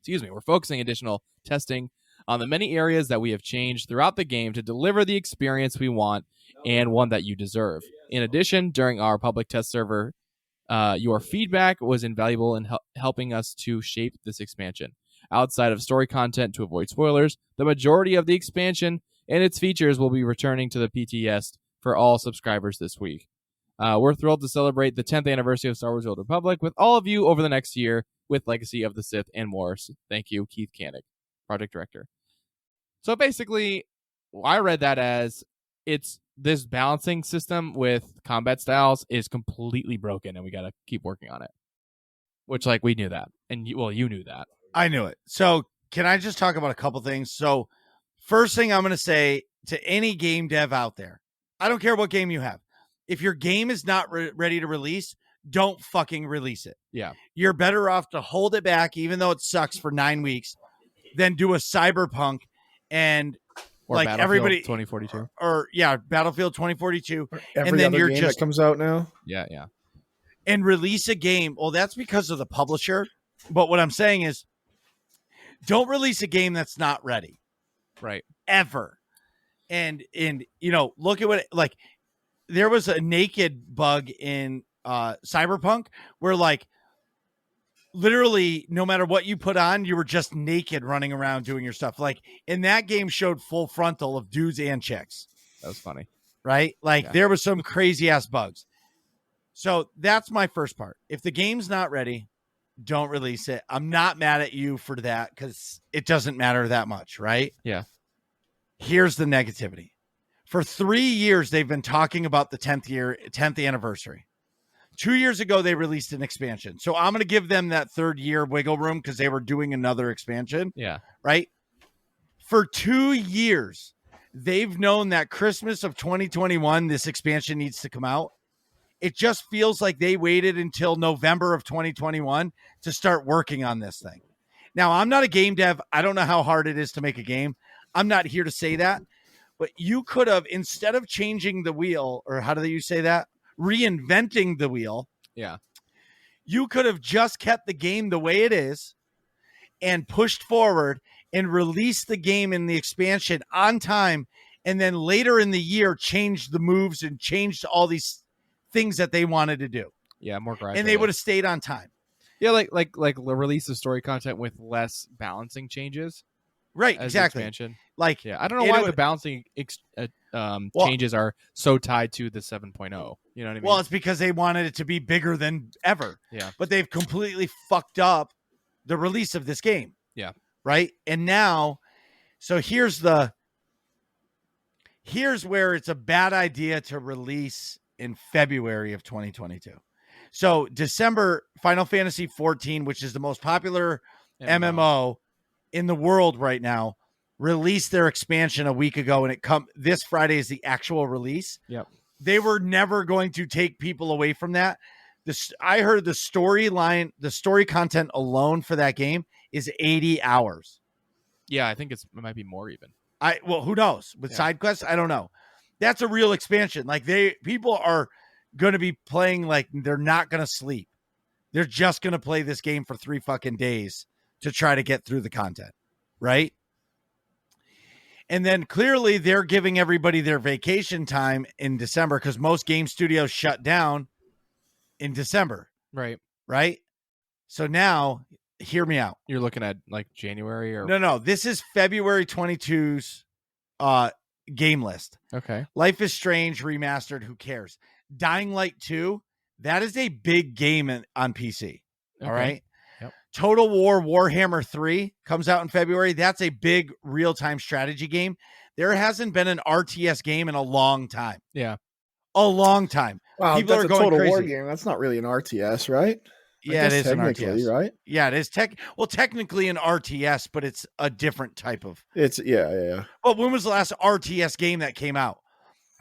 [SPEAKER 2] additional testing on the many areas that we have changed throughout the game to deliver the experience we want and one that you deserve. In addition, during our public test server, your feedback was invaluable in helping us to shape this expansion. Outside of story content to avoid spoilers, the majority of the expansion and its features will be returning to the PTS for all subscribers this week. We're thrilled to celebrate the 10th anniversary of Star Wars: The Old Republic with all of you over the next year with Legacy of the Sith and more. So thank you, Keith Koenig, project director. So basically, I read that as it's this balancing system with combat styles is completely broken, and we got to keep working on it. Which, like, we knew that, and you knew that.
[SPEAKER 1] I knew it. So can I just talk about a couple things? So first thing I'm going to say to any game dev out there, I don't care what game you have. If your game is not ready to release, don't fucking release it.
[SPEAKER 2] Yeah.
[SPEAKER 1] You're better off to hold it back, even though it sucks for 9 weeks, than do a Cyberpunk and
[SPEAKER 2] or
[SPEAKER 1] like
[SPEAKER 2] Battlefield
[SPEAKER 1] everybody
[SPEAKER 2] 2042
[SPEAKER 1] or Battlefield 2042.
[SPEAKER 3] Every
[SPEAKER 1] and then
[SPEAKER 3] other
[SPEAKER 1] you're
[SPEAKER 3] game
[SPEAKER 1] just
[SPEAKER 3] that comes out now.
[SPEAKER 2] Yeah.
[SPEAKER 1] And release a game. Well, that's because of the publisher. But what I'm saying is don't release a game that's not ready.
[SPEAKER 2] Right.
[SPEAKER 1] Ever. And look at what like there was a naked bug in Cyberpunk where like literally no matter what you put on, you were just naked running around doing your stuff. Like in that game showed full frontal of dudes and chicks.
[SPEAKER 2] That was funny.
[SPEAKER 1] Right? Like there was some crazy ass bugs. So that's my first part. If the game's not ready, don't release it. I'm not mad at you for that because it doesn't matter that much, right?
[SPEAKER 2] Yeah.
[SPEAKER 1] Here's the negativity. For 3 years, they've been talking about the 10th anniversary. 2 years ago, they released an expansion. So I'm going to give them that third year wiggle room because they were doing another expansion.
[SPEAKER 2] Yeah.
[SPEAKER 1] Right? For 2 years, they've known that Christmas of 2021, this expansion needs to come out. It just feels like they waited until November of 2021 to start working on this thing. Now, I'm not a game dev. I don't know how hard it is to make a game. I'm not here to say that. But you could have, instead of changing the wheel, or how do you say that? Reinventing the wheel.
[SPEAKER 2] Yeah.
[SPEAKER 1] You could have just kept the game the way it is and pushed forward and released the game in the expansion on time. And then later in the year, changed the moves and changed all these things that they wanted to do.
[SPEAKER 2] Yeah, more gradually.
[SPEAKER 1] And they would have stayed on time.
[SPEAKER 2] Yeah, like the release of story content with less balancing changes.
[SPEAKER 1] Right,
[SPEAKER 2] as
[SPEAKER 1] exactly.
[SPEAKER 2] Expansion.
[SPEAKER 1] Like,
[SPEAKER 2] yeah, I don't know why the balancing changes are so tied to the 7.0. You know what I mean?
[SPEAKER 1] Well, it's because they wanted it to be bigger than ever.
[SPEAKER 2] Yeah.
[SPEAKER 1] But they've completely fucked up the release of this game.
[SPEAKER 2] Yeah.
[SPEAKER 1] Right? And now, so here's where it's a bad idea to release in February of 2022. So December, Final Fantasy 14, which is the most popular MMO in the world right now, released their expansion a week ago, and this Friday is the actual release.
[SPEAKER 2] Yep.
[SPEAKER 1] They were never going to take people away from that. I heard the story content alone for that game is 80 hours.
[SPEAKER 2] Yeah, I think it might be more even.
[SPEAKER 1] Well, who knows? With side quests, I don't know. That's a real expansion. Like people are going to be playing like they're not going to sleep. They're just going to play this game for 3 fucking days to try to get through the content, right? And then clearly they're giving everybody their vacation time in December because most game studios shut down in December.
[SPEAKER 2] Right.
[SPEAKER 1] Right? So now, hear me out.
[SPEAKER 2] You're looking at like January or...
[SPEAKER 1] No. This is February 22's game list.
[SPEAKER 2] Okay.
[SPEAKER 1] Life is Strange Remastered. Who cares? Dying Light 2. That is a big game on PC. Okay. All right.
[SPEAKER 2] Yep.
[SPEAKER 1] Total War Warhammer 3 comes out in February. That's a big real-time strategy game. There hasn't been an RTS game in a long time.
[SPEAKER 2] Yeah.
[SPEAKER 1] A long time.
[SPEAKER 3] Wow,
[SPEAKER 1] people
[SPEAKER 3] that's
[SPEAKER 1] are going
[SPEAKER 3] a Total
[SPEAKER 1] crazy.
[SPEAKER 3] War game. That's not really an RTS, right?
[SPEAKER 1] Yeah, it is an RTS,
[SPEAKER 3] right?
[SPEAKER 1] Yeah, it is technically an RTS, but it's a different type of.
[SPEAKER 3] It's yeah.
[SPEAKER 1] Well, when was the last RTS game that came out?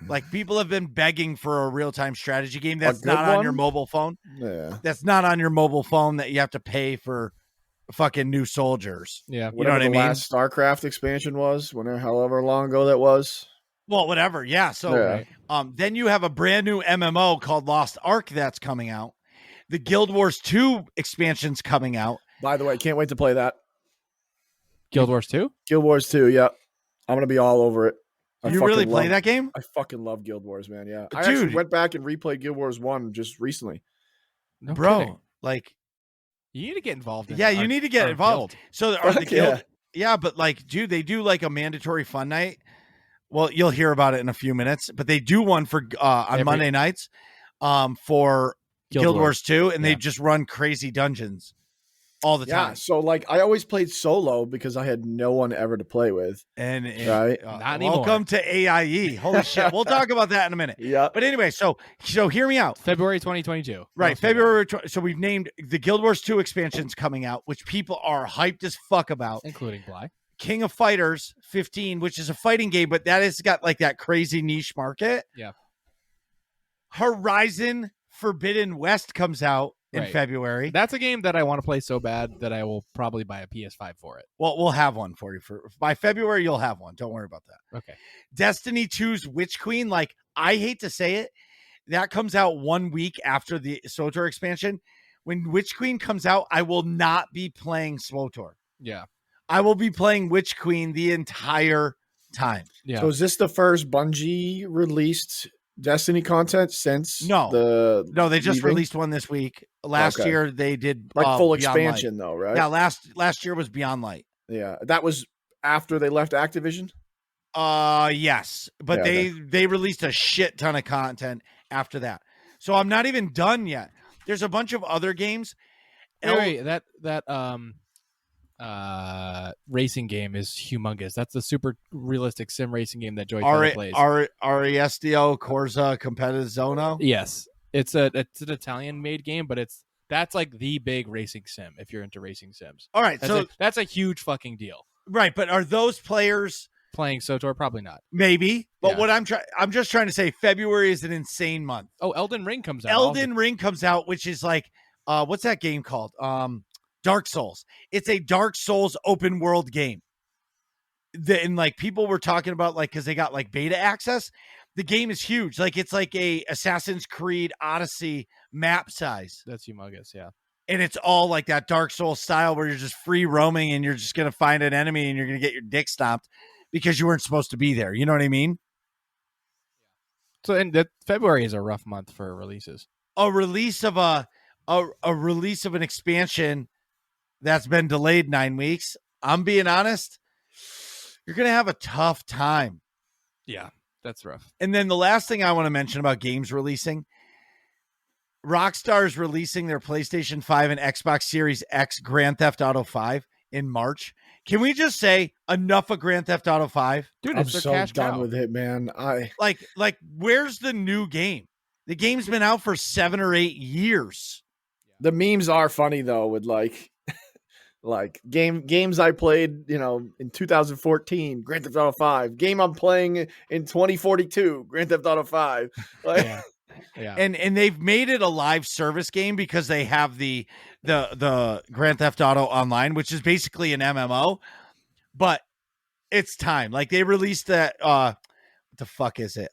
[SPEAKER 1] Like, people have been begging for a real-time strategy game that's not on your mobile phone.
[SPEAKER 3] Yeah,
[SPEAKER 1] that's not on your mobile phone that you have to pay for fucking new soldiers.
[SPEAKER 2] Yeah,
[SPEAKER 1] you know what I mean.
[SPEAKER 3] Last StarCraft expansion was however long ago that was.
[SPEAKER 1] Well, whatever. Yeah. So, then you have a brand new MMO called Lost Ark that's coming out. The Guild Wars 2 expansion's coming out.
[SPEAKER 3] By the way, can't wait to play that.
[SPEAKER 2] Guild Wars 2?
[SPEAKER 3] Guild Wars 2, yeah. I'm going to be all over it.
[SPEAKER 1] You really play that game?
[SPEAKER 3] I fucking love Guild Wars, man. Yeah. I
[SPEAKER 1] Dude.
[SPEAKER 3] actually went back and replayed Guild Wars 1 just recently.
[SPEAKER 2] No
[SPEAKER 1] Bro,
[SPEAKER 2] kidding.
[SPEAKER 1] like,
[SPEAKER 2] You need to get involved in
[SPEAKER 1] yeah, you need to get involved. So are the guild, yeah, but like, dude, they do like a mandatory fun night. Well, you'll hear about it in a few minutes, but they do one for on Monday nights for Guild Wars 2, and they just run crazy dungeons all the time.
[SPEAKER 3] Yeah, so like I always played solo because I had no one ever to play with.
[SPEAKER 1] And
[SPEAKER 3] right?
[SPEAKER 2] Not anymore.
[SPEAKER 1] Welcome to AIE. Holy shit. We'll talk about that in a minute.
[SPEAKER 3] Yeah.
[SPEAKER 1] But anyway, so hear me out.
[SPEAKER 2] February 2022.
[SPEAKER 1] Right, February. So we've named the Guild Wars 2 expansions coming out, which people are hyped as fuck about.
[SPEAKER 2] Including Bly.
[SPEAKER 1] King of Fighters 15, which is a fighting game, but that has got like that crazy niche market.
[SPEAKER 2] Yeah.
[SPEAKER 1] Horizon Forbidden West comes out in
[SPEAKER 2] Right.
[SPEAKER 1] February.
[SPEAKER 2] That's a game that I want to play so bad that I will probably buy a PS5 for it.
[SPEAKER 1] Well, we'll have one for you. By February, you'll have one. Don't worry about that.
[SPEAKER 2] Okay.
[SPEAKER 1] Destiny 2's Witch Queen, like, I hate to say it, that comes out 1 week after the SWTOR expansion. When Witch Queen comes out, I will not be playing SWTOR.
[SPEAKER 2] Yeah.
[SPEAKER 1] I will be playing Witch Queen the entire time.
[SPEAKER 2] Yeah.
[SPEAKER 3] So is this the first Bungie released Destiny content since
[SPEAKER 1] No, they just
[SPEAKER 3] leaving?
[SPEAKER 1] released one this week. Last year they did
[SPEAKER 3] like full
[SPEAKER 1] Beyond
[SPEAKER 3] expansion
[SPEAKER 1] Light.
[SPEAKER 3] though, right?
[SPEAKER 1] Yeah, last year was Beyond Light.
[SPEAKER 3] Yeah, that was after they left Activision.
[SPEAKER 1] Yes, but
[SPEAKER 3] Yeah,
[SPEAKER 1] they released a shit ton of content after that. So I'm not even done yet. There's a bunch of other games.
[SPEAKER 2] Wait, that racing game is humongous. That's the super realistic sim racing game that Joy plays.
[SPEAKER 1] RESDO Corsa Competizono.
[SPEAKER 2] Yes, it's an Italian made game, but that's like the big racing sim if you're into racing sims.
[SPEAKER 1] All right,
[SPEAKER 2] That's a huge fucking deal.
[SPEAKER 1] Right, but are those players
[SPEAKER 2] Playing SWTOR? Probably not.
[SPEAKER 1] maybe? But
[SPEAKER 2] Yeah.
[SPEAKER 1] what I'm just trying to say, February is an insane month.
[SPEAKER 2] Oh, Elden Ring comes out.
[SPEAKER 1] Elden Ring comes out, which is like what's that game called? Dark Souls. It's a Dark Souls open world game. And like people were talking about, like, because they got like beta access. The game is huge. Like it's like a Assassin's Creed Odyssey map size.
[SPEAKER 2] That's humongous. Yeah.
[SPEAKER 1] And it's all like that Dark Souls style where you're just free roaming and you're just going to find an enemy and you're going to get your dick stomped because you weren't supposed to be there. You know what I mean?
[SPEAKER 2] So, and that February is a rough month for releases.
[SPEAKER 1] A release of a release of an expansion that's been delayed 9 weeks. I'm being honest. You're going to have a tough time.
[SPEAKER 2] Yeah, that's rough.
[SPEAKER 1] And then the last thing I want to mention about games releasing, Rockstar's releasing their PlayStation 5 and Xbox Series X Grand Theft Auto 5 in March. Can we just say enough of Grand Theft Auto 5?
[SPEAKER 2] Dude,
[SPEAKER 3] I'm
[SPEAKER 2] it's their
[SPEAKER 3] so
[SPEAKER 2] cash
[SPEAKER 3] done
[SPEAKER 2] cow.
[SPEAKER 3] with it, man.
[SPEAKER 1] Like where's the new game? The game's been out for 7 or 8 years.
[SPEAKER 3] The memes are funny though, with like like games I played, in 2014, Grand Theft Auto 5. Game I'm playing in 2042, Grand Theft Auto 5. Like,
[SPEAKER 2] Yeah.
[SPEAKER 1] And they've made it a live service game because they have the Grand Theft Auto Online, which is basically an MMO. But it's time. Like they released that what the fuck is it?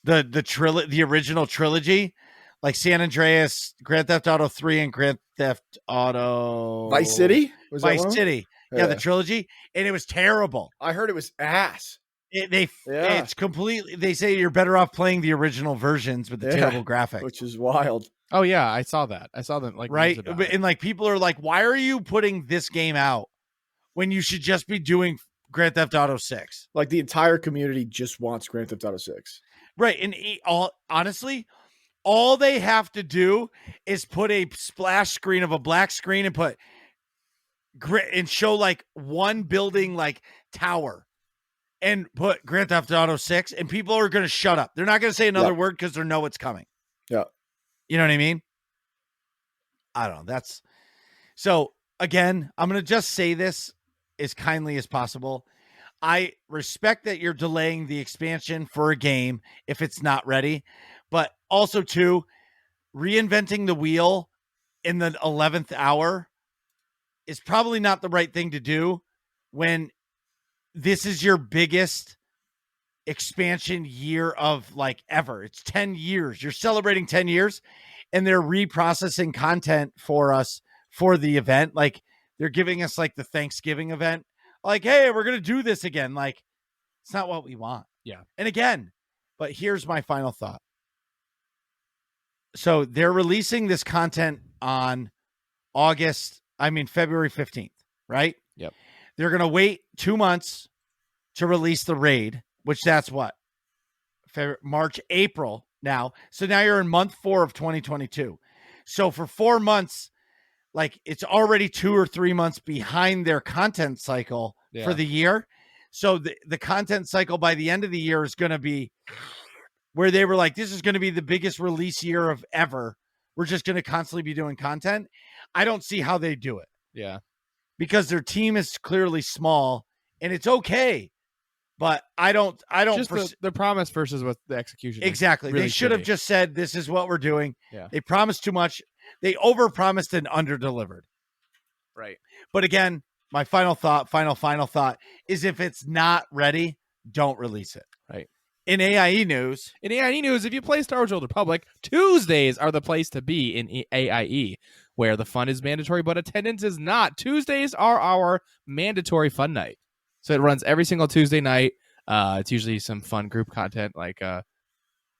[SPEAKER 1] The original trilogy, like San Andreas, Grand Theft Auto 3 and Grand Theft Auto
[SPEAKER 3] Vice City? Was that
[SPEAKER 1] Vice
[SPEAKER 3] one?
[SPEAKER 1] City. Yeah, the trilogy, and it was terrible.
[SPEAKER 3] I heard it was ass.
[SPEAKER 1] It's completely. They say you're better off playing the original versions with the terrible graphics,
[SPEAKER 3] Which is wild.
[SPEAKER 2] Oh yeah, I saw that. I saw them like
[SPEAKER 1] right?
[SPEAKER 2] news about it.
[SPEAKER 1] And like people are like, why are you putting this game out when you should just be doing Grand Theft Auto 6?
[SPEAKER 3] Like the entire community just wants Grand Theft Auto 6.
[SPEAKER 1] Right, and honestly, all they have to do is put a splash screen of a black screen and put and show like one building like tower and put Grand Theft Auto 6, and people are going to shut up. They're not going to say another word because they know it's coming.
[SPEAKER 3] Yeah.
[SPEAKER 1] You know what I mean? I don't know. So again, I'm going to just say this as kindly as possible. I respect that you're delaying the expansion for a game if it's not ready, but also too, reinventing the wheel in the 11th hour is probably not the right thing to do when this is your biggest expansion year of like ever. It's 10 years. You're celebrating 10 years and they're reprocessing content for us for the event. Like They're giving us like the Thanksgiving event. Like, hey, we're going to do this again. Like, it's not what we want.
[SPEAKER 2] Yeah.
[SPEAKER 1] And again, but here's my final thought. So they're releasing this content on February 15th, right?
[SPEAKER 2] Yep.
[SPEAKER 1] They're going to wait 2 months to release the raid, which that's what? March, April now. So now you're in month 4 of 2022. So for 4 months, like it's already 2 or 3 months behind their content cycle for the year. So the content cycle by the end of the year is going to be where they were like, this is going to be the biggest release year of ever. We're just going to constantly be doing content. I don't see how they do it.
[SPEAKER 2] Yeah.
[SPEAKER 1] Because their team is clearly small and it's okay. But I don't
[SPEAKER 2] just the promise versus what the execution is.
[SPEAKER 1] Exactly.
[SPEAKER 2] Really
[SPEAKER 1] they should have
[SPEAKER 2] shitty.
[SPEAKER 1] just said, this is what we're doing.
[SPEAKER 2] Yeah.
[SPEAKER 1] They promised too much. They overpromised and underdelivered.
[SPEAKER 2] Right.
[SPEAKER 1] But again, my final thought is if it's not ready, don't release it.
[SPEAKER 2] Right.
[SPEAKER 1] In AIE news,
[SPEAKER 2] if you play Star Wars Old Republic, Tuesdays are the place to be in AIE, where the fun is mandatory, but attendance is not. Tuesdays are our mandatory fun night. So it runs every single Tuesday night. It's usually some fun group content like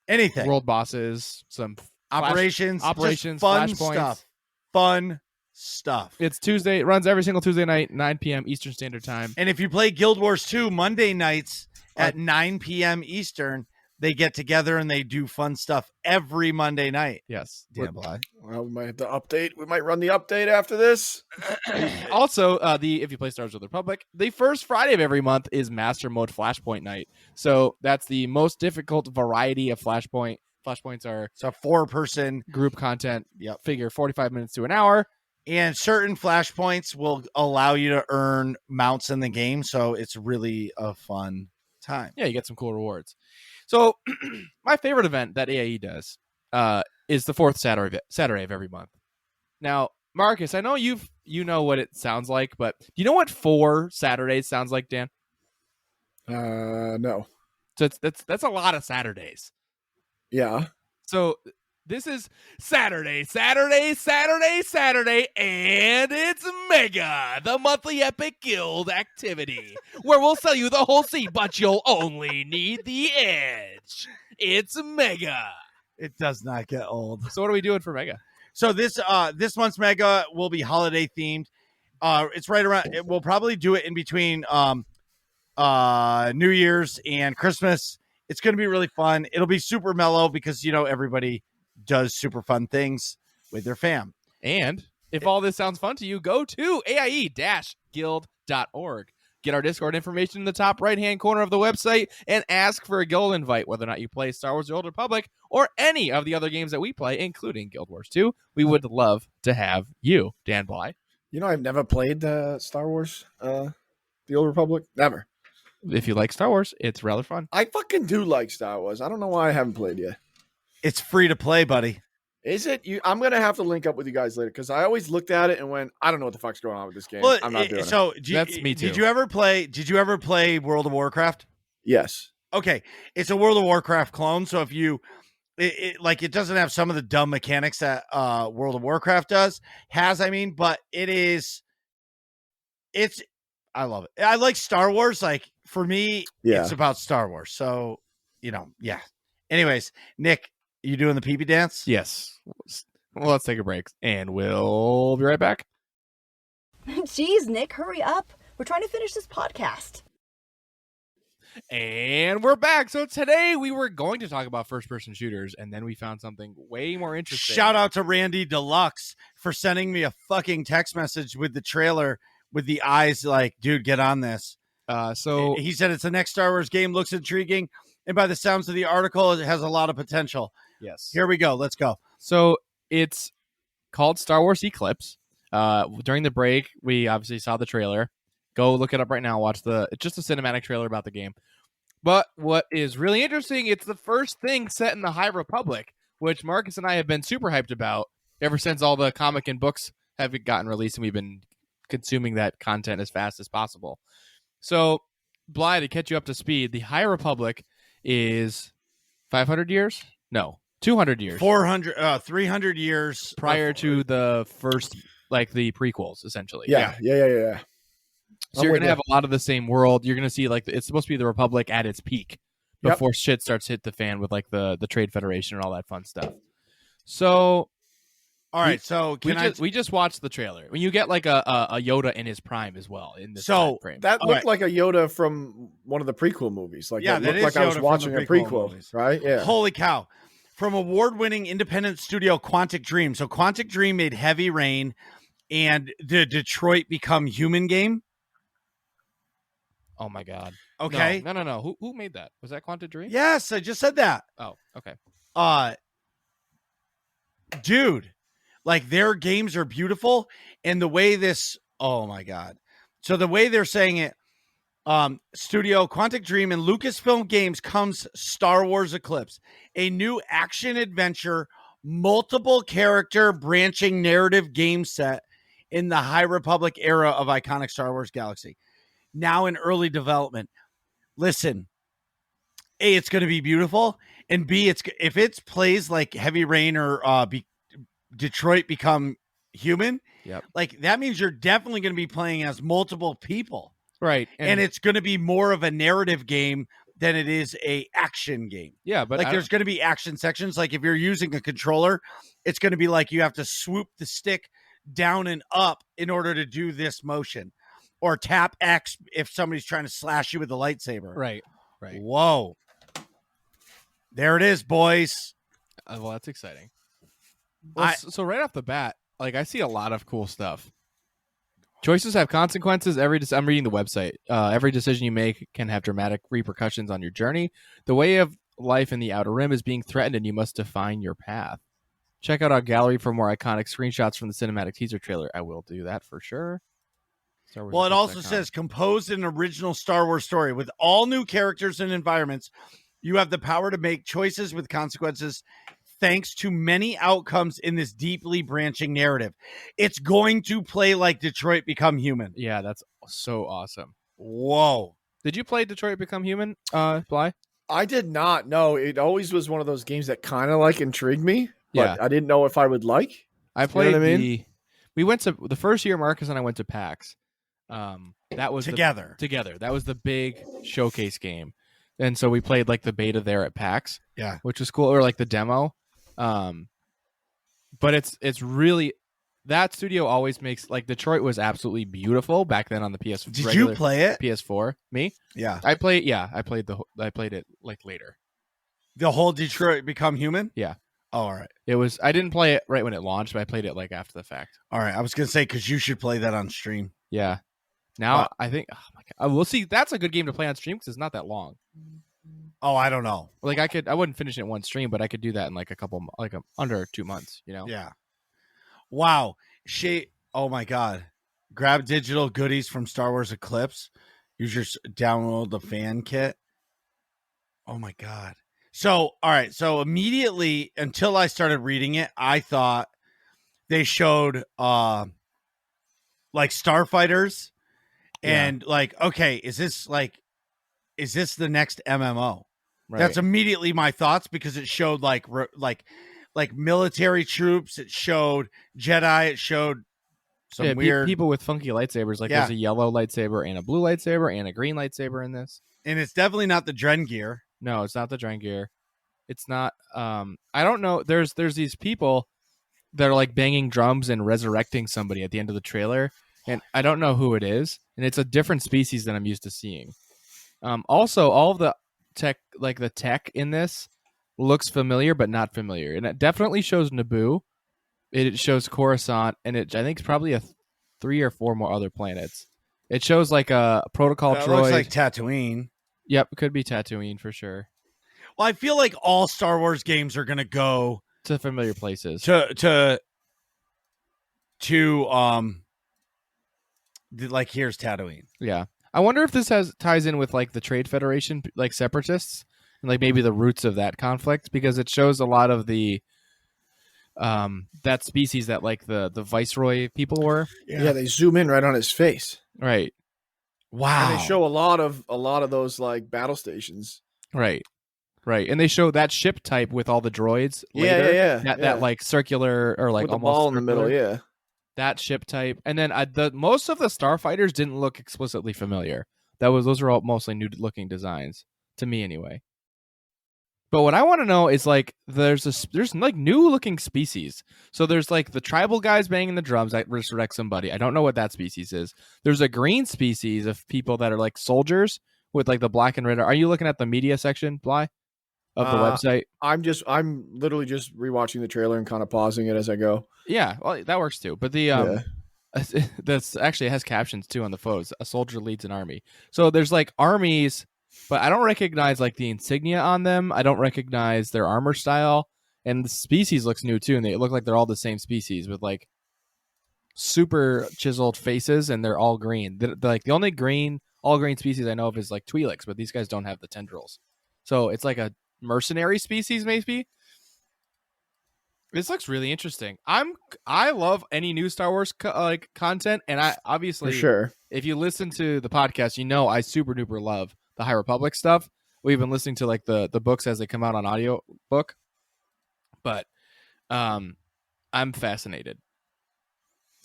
[SPEAKER 1] anything.
[SPEAKER 2] World bosses, some
[SPEAKER 1] operations,
[SPEAKER 2] fun
[SPEAKER 1] flashpoints. Fun stuff.
[SPEAKER 2] It's Tuesday. It runs every single Tuesday night, 9 p.m. Eastern Standard Time.
[SPEAKER 1] And if you play Guild Wars 2 Monday nights at 9 p.m. Eastern, they get together and they do fun stuff every Monday night.
[SPEAKER 2] Yes.
[SPEAKER 1] Dan Bly.
[SPEAKER 3] Well, we might have to update. We might run the update after this.
[SPEAKER 2] Also, if you play Star Wars Old Republic, the first Friday of every month is Master Mode Flashpoint night. So that's the most difficult variety of Flashpoint. Flashpoints are
[SPEAKER 1] a 4-person
[SPEAKER 2] group content.
[SPEAKER 1] Yep.
[SPEAKER 2] Figure 45 minutes to an hour.
[SPEAKER 1] And certain flashpoints will allow you to earn mounts in the game. So it's really a fun time.
[SPEAKER 2] Yeah, you get some cool rewards. So my favorite event that AIE does is the fourth Saturday of every month. Now, Marcus, I know you know what it sounds like, but do you know what 4 Saturdays sounds like, Dan?
[SPEAKER 3] No.
[SPEAKER 2] So that's a lot of Saturdays.
[SPEAKER 3] Yeah.
[SPEAKER 2] So this is Saturday, and it's Mega, the monthly Epic Guild activity, where we'll sell you the whole seat, but you'll only need the edge. It's Mega.
[SPEAKER 1] It does not get old.
[SPEAKER 2] So what are we doing for Mega?
[SPEAKER 1] So this month's Mega will be holiday themed. It's right around. We'll probably do it in between New Year's and Christmas. It's going to be really fun. It'll be super mellow because everybody does super fun things with their fam.
[SPEAKER 2] And if all this sounds fun to you, go to aie-guild.org. Get our Discord information in the top right-hand corner of the website and ask for a guild invite, whether or not you play Star Wars: The Old Republic or any of the other games that we play, including Guild Wars 2. We would love to have you, Dan Bly.
[SPEAKER 3] I've never played Star Wars, The Old Republic. Never.
[SPEAKER 2] If you like Star Wars, it's rather fun.
[SPEAKER 3] I fucking do like Star Wars. I don't know why I haven't played yet.
[SPEAKER 1] It's free to play, buddy.
[SPEAKER 3] Is it? I'm going to have to link up with you guys later because I always looked at it and went, I don't know what the fuck's going on with this game.
[SPEAKER 1] Well,
[SPEAKER 3] I'm not doing it.
[SPEAKER 1] So
[SPEAKER 2] that's me too.
[SPEAKER 1] Did you ever play World of Warcraft?
[SPEAKER 3] Yes.
[SPEAKER 1] Okay. It's a World of Warcraft clone. So if it doesn't have some of the dumb mechanics that World of Warcraft has, but I love it. I like Star Wars. Like for me, it's about Star Wars. So, yeah. Anyways, Nick, you doing the pee-pee dance?
[SPEAKER 2] Yes. Well, let's take a break and we'll be right back.
[SPEAKER 4] Jeez, Nick, hurry up. We're trying to finish this podcast.
[SPEAKER 2] And we're back. So today we were going to talk about first-person shooters, and then we found something way more interesting.
[SPEAKER 1] Shout out to Randy Deluxe for sending me a fucking text message with the trailer with the eyes like, dude, get on this.
[SPEAKER 2] So
[SPEAKER 1] he said it's the next Star Wars game, looks intriguing, and by the sounds of the article, it has a lot of potential.
[SPEAKER 2] Yes.
[SPEAKER 1] Here we go. Let's go.
[SPEAKER 2] So it's called Star Wars Eclipse. During the break, we obviously saw the trailer. Go look it up right now. Watch it's just a cinematic trailer about the game. But what is really interesting, it's the first thing set in the High Republic, which Marcus and I have been super hyped about ever since all the comic and books have gotten released, and we've been consuming that content as fast as possible. So, Bly, to catch you up to speed, the High Republic is 500 years? No, 200 years.
[SPEAKER 1] 300 years
[SPEAKER 2] prior to the first like the prequels, essentially.
[SPEAKER 3] Yeah.
[SPEAKER 2] So you're gonna have a lot of the same world. You're gonna see like it's supposed to be the Republic at its peak before shit starts to hit the fan with like the Trade Federation and all that fun stuff. So,
[SPEAKER 1] all right. So
[SPEAKER 2] we just watched the trailer. When you get like a Yoda in his prime as well in this time frame.
[SPEAKER 3] That looked like a Yoda from one of the prequel movies. Like
[SPEAKER 1] yeah,
[SPEAKER 3] it looked like
[SPEAKER 1] Yoda
[SPEAKER 3] I was watching a prequel,
[SPEAKER 1] movies.
[SPEAKER 3] right? Yeah.
[SPEAKER 1] Holy cow! From award-winning independent studio Quantic Dream. So Quantic Dream made Heavy Rain and the Detroit Become Human game.
[SPEAKER 2] Oh my god.
[SPEAKER 1] Okay.
[SPEAKER 2] No. Who made that? Was that Quantic Dream?
[SPEAKER 1] Yes, I just said that.
[SPEAKER 2] Oh, okay.
[SPEAKER 1] Dude, like their games are beautiful, and the way this, oh my god. So the way they're saying it, Studio Quantic Dream and Lucasfilm Games comes Star Wars Eclipse, a new action adventure, multiple character branching narrative game set in the High Republic era of iconic Star Wars galaxy. Now in early development. Listen, A, it's going to be beautiful, and B, if it plays like Heavy Rain or Detroit Become Human, like that means you're definitely going to be playing as multiple people.
[SPEAKER 2] Right.
[SPEAKER 1] And it's going to be more of a narrative game than it is a action game.
[SPEAKER 2] Yeah, but
[SPEAKER 1] like there's going to be action sections. Like if you're using a controller, it's going to be like you have to swoop the stick down and up in order to do this motion. Or tap X if somebody's trying to slash you with a lightsaber.
[SPEAKER 2] Right.
[SPEAKER 1] Whoa. There it is, boys.
[SPEAKER 2] Well, that's exciting. Well, so right off the bat, like I see a lot of cool stuff. Choices have consequences. I'm reading the website. Every decision you make can have dramatic repercussions on your journey. The way of life in the Outer Rim is being threatened, and you must define your path. Check out our gallery for more iconic screenshots from the cinematic teaser trailer. I will do that for sure.
[SPEAKER 1] Well, it also says composed an original Star Wars story with all new characters and environments. You have the power to make choices with consequences thanks to many outcomes in this deeply branching narrative. It's going to play like Detroit Become Human.
[SPEAKER 2] Yeah, that's so awesome.
[SPEAKER 1] Whoa.
[SPEAKER 2] Did you play Detroit Become Human, Bly?
[SPEAKER 3] I did not. No, it always was one of those games that kind of like intrigued me, but
[SPEAKER 2] Yeah.
[SPEAKER 3] I didn't know if I would like.
[SPEAKER 2] I played
[SPEAKER 3] what I mean?
[SPEAKER 2] We went to the first year Marcus and I went to PAX. That was
[SPEAKER 1] together.
[SPEAKER 2] That was the big showcase game, and so we played like the beta there at PAX.
[SPEAKER 1] Yeah,
[SPEAKER 2] which was cool, or like the demo. But it's really that studio always makes like Detroit was absolutely beautiful back then on the PS.
[SPEAKER 1] Did you play it?
[SPEAKER 2] PS4? Me?
[SPEAKER 1] Yeah,
[SPEAKER 2] I played. Yeah, I played it like later.
[SPEAKER 1] The whole Detroit Become Human.
[SPEAKER 2] Yeah.
[SPEAKER 1] Oh, all right.
[SPEAKER 2] It was. I didn't play it right when it launched, but I played it like after the fact.
[SPEAKER 1] All right. I was gonna say because you should play that on stream.
[SPEAKER 2] Yeah. Now I think. Oh my god. We'll see. That's a good game to play on stream because it's not that long.
[SPEAKER 1] Oh, I don't know.
[SPEAKER 2] Like I wouldn't finish it in one stream, but I could do that in like under 2 months. You know.
[SPEAKER 1] Yeah. Wow. Oh my god. Grab digital goodies from Star Wars Eclipse. Download the fan kit. Oh my god. So, all right. So immediately until I started reading it, I thought they showed like starfighters and like, okay, is this the next MMO?
[SPEAKER 2] Right.
[SPEAKER 1] That's immediately my thoughts because it showed like military troops. It showed Jedi. It showed some weird
[SPEAKER 2] people with funky lightsabers. Like there's a yellow lightsaber and a blue lightsaber and a green lightsaber in this.
[SPEAKER 1] And it's definitely not the Dren gear.
[SPEAKER 2] No, it's not the Dren gear. It's not. I don't know. There's these people that are like banging drums and resurrecting somebody at the end of the trailer, and I don't know who it is. And it's a different species than I'm used to seeing. Also, all of the tech, like the tech in this, looks familiar but not familiar, and it definitely shows Naboo. It shows Coruscant, and I think it's probably 3 or 4 more other planets. It shows like a protocol droid.
[SPEAKER 1] Looks like Tatooine.
[SPEAKER 2] Yep, it could be Tatooine for sure.
[SPEAKER 1] Well, I feel like all Star Wars games are going to go
[SPEAKER 2] to familiar places.
[SPEAKER 1] Like here's Tatooine.
[SPEAKER 2] Yeah. I wonder if this ties in with like the Trade Federation, like separatists, and like maybe the roots of that conflict, because it shows a lot of the that species that like the Viceroy people were.
[SPEAKER 3] Yeah, they zoom in right on his face.
[SPEAKER 2] Right.
[SPEAKER 1] Wow.
[SPEAKER 3] And they show a lot of those like battle stations.
[SPEAKER 2] Right. Right. And they show that ship type with all the droids later.
[SPEAKER 3] Yeah.
[SPEAKER 2] That like circular or like
[SPEAKER 3] with the
[SPEAKER 2] almost
[SPEAKER 3] ball in the middle,
[SPEAKER 2] circular.
[SPEAKER 3] yeah.
[SPEAKER 2] that ship type, and then most of the starfighters didn't look explicitly familiar. Those are all mostly new looking designs to me anyway. But what I want to know is like there's like new looking species. So there's like the tribal guys banging the drums that resurrect somebody. I don't know what that species is. There's a green species of people that are like soldiers with like the black and red. Are you looking at the media section, Bly, of the website?
[SPEAKER 3] I'm literally just rewatching the trailer and kind of pausing it as I go.
[SPEAKER 2] Yeah, well, that works too. But the that's actually, it has captions too on the photos. A soldier leads an army. So there's like armies, but I don't recognize like the insignia on them. I don't recognize their armor style, and the species looks new too. And they look like they're all the same species with like super chiseled faces, and they're all green. They're like the only all green species I know of is like Twi'leks, but these guys don't have the tendrils. So it's like a mercenary species, maybe. This looks really interesting. I love any new Star Wars content, and I obviously,
[SPEAKER 3] for sure,
[SPEAKER 2] if you listen to the podcast, you know I super duper love the High Republic stuff. We've been listening to like the books as they come out on audio book, but I'm fascinated.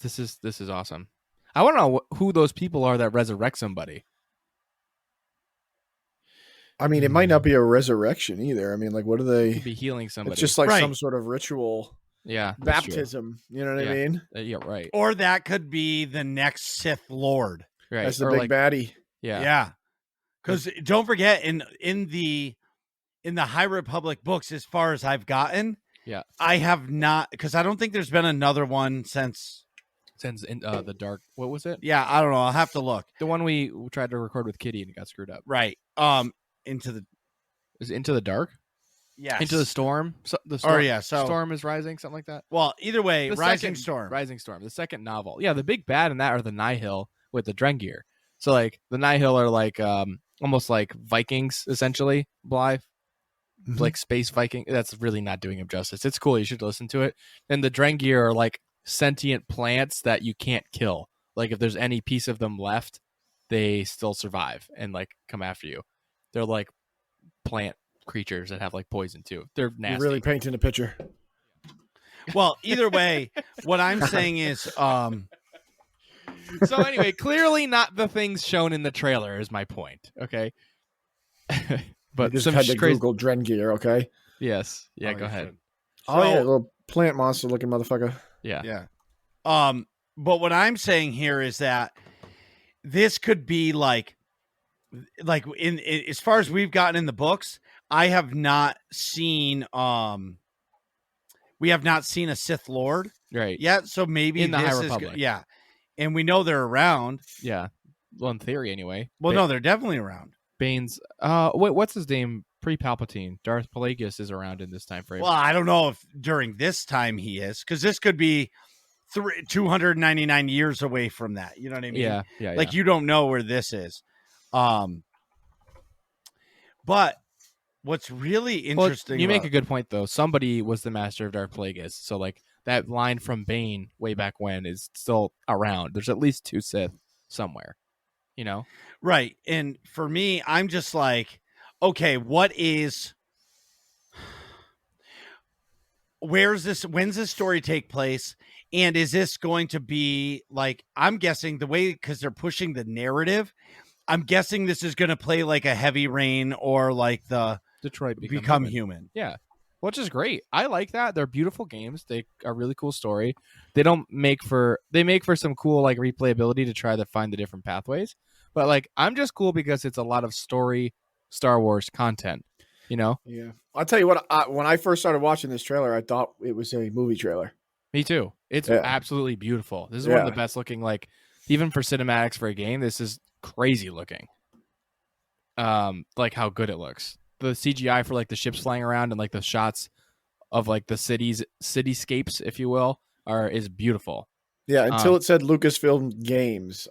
[SPEAKER 2] This is awesome. I want to know who those people are that resurrect somebody.
[SPEAKER 3] I mean, it might not be a resurrection either. I mean, like, what are they?
[SPEAKER 2] Could be healing somebody.
[SPEAKER 3] It's just like
[SPEAKER 1] Right.
[SPEAKER 3] some sort of ritual.
[SPEAKER 2] Yeah,
[SPEAKER 3] baptism. You know what I mean?
[SPEAKER 2] Yeah, right.
[SPEAKER 1] Or that could be the next Sith Lord.
[SPEAKER 2] Right.
[SPEAKER 3] That's the
[SPEAKER 2] Or
[SPEAKER 3] big
[SPEAKER 2] like,
[SPEAKER 3] baddie.
[SPEAKER 2] Yeah.
[SPEAKER 1] Because don't forget, in the High Republic books, as far as I've gotten,
[SPEAKER 2] Yeah.
[SPEAKER 1] I have not, because I don't think there's been another one since.
[SPEAKER 2] Since in the dark. What was it?
[SPEAKER 1] Yeah, I don't know. I'll have to look.
[SPEAKER 2] The one we tried to record with Kitty and it got screwed up.
[SPEAKER 1] Right. Into the
[SPEAKER 2] Is it Into the Dark?
[SPEAKER 1] yes.
[SPEAKER 2] Into the Storm? So, the storm,
[SPEAKER 1] Or yeah, so
[SPEAKER 2] Storm is Rising, something like that.
[SPEAKER 1] well, either way,
[SPEAKER 2] The
[SPEAKER 1] Rising
[SPEAKER 2] second-
[SPEAKER 1] Storm.
[SPEAKER 2] Rising Storm, the second novel. Yeah, the big bad in that are the Nihil with the Drengir. So like the Nihil are like almost like Vikings essentially, Bly. Like space Viking. That's really not doing him justice. It's cool. You should listen to it. And the Drengir are like sentient plants that you can't kill. Like if there's any piece of them left, they still survive and like come after you. They're like plant creatures that have like poison too. They're nasty.
[SPEAKER 3] You're really painting a picture.
[SPEAKER 1] Well, either way, what I'm saying is,
[SPEAKER 2] So anyway, clearly not the things shown in the trailer is my point. Okay. But
[SPEAKER 3] You just
[SPEAKER 2] some
[SPEAKER 3] had to
[SPEAKER 2] crazy.
[SPEAKER 3] Google Drengir, okay?
[SPEAKER 2] Yes. Yeah.
[SPEAKER 1] Oh,
[SPEAKER 2] Go
[SPEAKER 1] you
[SPEAKER 2] ahead.
[SPEAKER 1] should.
[SPEAKER 3] Oh yeah,
[SPEAKER 1] So-
[SPEAKER 3] little plant monster looking motherfucker.
[SPEAKER 2] Yeah.
[SPEAKER 1] Yeah. But what I'm saying here is that this could be like in as far as we've gotten in the books, I have not seen we have not seen a Sith Lord
[SPEAKER 2] Right.
[SPEAKER 1] yet, so maybe
[SPEAKER 2] In the High
[SPEAKER 1] this
[SPEAKER 2] Republic.
[SPEAKER 1] yeah. And we know they're around.
[SPEAKER 2] Yeah. Well, in theory, anyway.
[SPEAKER 1] Well, no, they're definitely around.
[SPEAKER 2] Bane's. What's his name? Pre-Palpatine. Darth Plagueis is around in this time frame.
[SPEAKER 1] Well, I don't know if during this time he is, because this could be 299 years away from that. You know what I mean?
[SPEAKER 2] Yeah.
[SPEAKER 1] Like you don't know where this is. But what's really interesting,
[SPEAKER 2] you make a good point though. Somebody was the master of Darth Plagueis, so like that line from Bane way back when is still around. There's at least two Sith somewhere. You know?
[SPEAKER 1] right. And for me, I'm just like, okay, when's this story take place? And is this going to be like, I'm guessing the way, because they're pushing the narrative, I'm guessing this is going to play like a Heavy Rain or like the
[SPEAKER 2] Detroit
[SPEAKER 1] Become Human.
[SPEAKER 2] Yeah. Which is great. I like that. They're beautiful games. They are really cool story. They make for some cool like replayability to try to find the different pathways. But like I'm just cool because it's a lot of story Star Wars content, you know?
[SPEAKER 3] Yeah. I'll tell you what, when I first started watching this trailer, I thought it was a movie trailer.
[SPEAKER 2] Me too. It's
[SPEAKER 3] Yeah.
[SPEAKER 2] absolutely beautiful. This is one of the
[SPEAKER 3] Yeah.
[SPEAKER 2] best looking, like even for cinematics for a game, this is crazy looking. Like how good it looks. The CGI for like the ships flying around and like the shots of like the cityscapes, if you will, is beautiful.
[SPEAKER 3] Yeah, until it said Lucasfilm Games,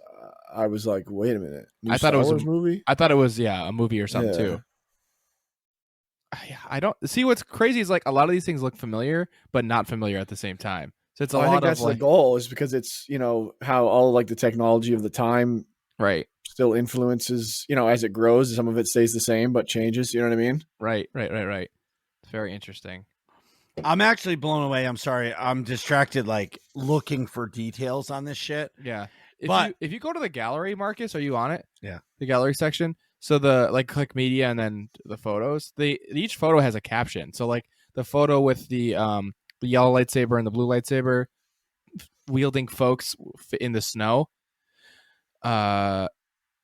[SPEAKER 3] I was like, wait a minute.
[SPEAKER 2] I thought it was
[SPEAKER 3] a movie?
[SPEAKER 2] I thought it was a movie or something
[SPEAKER 3] Yeah.
[SPEAKER 2] too. I don't see what's crazy is like a lot of these things look familiar, but not familiar at the same time. So it's a
[SPEAKER 3] I
[SPEAKER 2] lot
[SPEAKER 3] think
[SPEAKER 2] of
[SPEAKER 3] that's
[SPEAKER 2] like
[SPEAKER 3] the goal, is because it's, how all like the technology of the time
[SPEAKER 2] right.
[SPEAKER 3] still influences, as it grows. Some of it stays the same, but changes. You know what I mean?
[SPEAKER 2] Right. It's very interesting.
[SPEAKER 1] I'm actually blown away. I'm sorry. I'm distracted, like looking for details on this shit.
[SPEAKER 2] Yeah.
[SPEAKER 1] But
[SPEAKER 2] if you go to the gallery, Marcus, are you on it?
[SPEAKER 1] Yeah.
[SPEAKER 2] The gallery section. So the click media and then the photos. Each photo has a caption. So like the photo with the yellow lightsaber and the blue lightsaber wielding folks in the snow.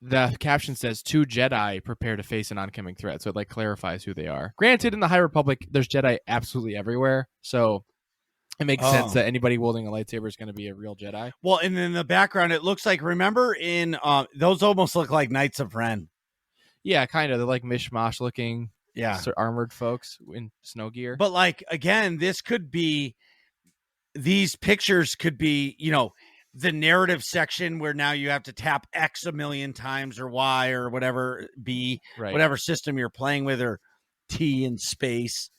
[SPEAKER 2] The caption says 2 Jedi prepare to face an oncoming threat. So it like clarifies who they are. Granted, in the High Republic, there's Jedi absolutely everywhere. So it makes sense that anybody wielding a lightsaber is going to be a real Jedi.
[SPEAKER 1] Well, and in the background, it looks like, remember in those almost look like Knights of Ren.
[SPEAKER 2] Yeah, kind of. They're like mishmash looking,
[SPEAKER 1] Yeah,
[SPEAKER 2] armored folks in snow gear.
[SPEAKER 1] But like again, these pictures could be, you know, the narrative section where now you have to tap X a million times or Y or whatever B,
[SPEAKER 2] right.
[SPEAKER 1] whatever system you're playing with, or T in space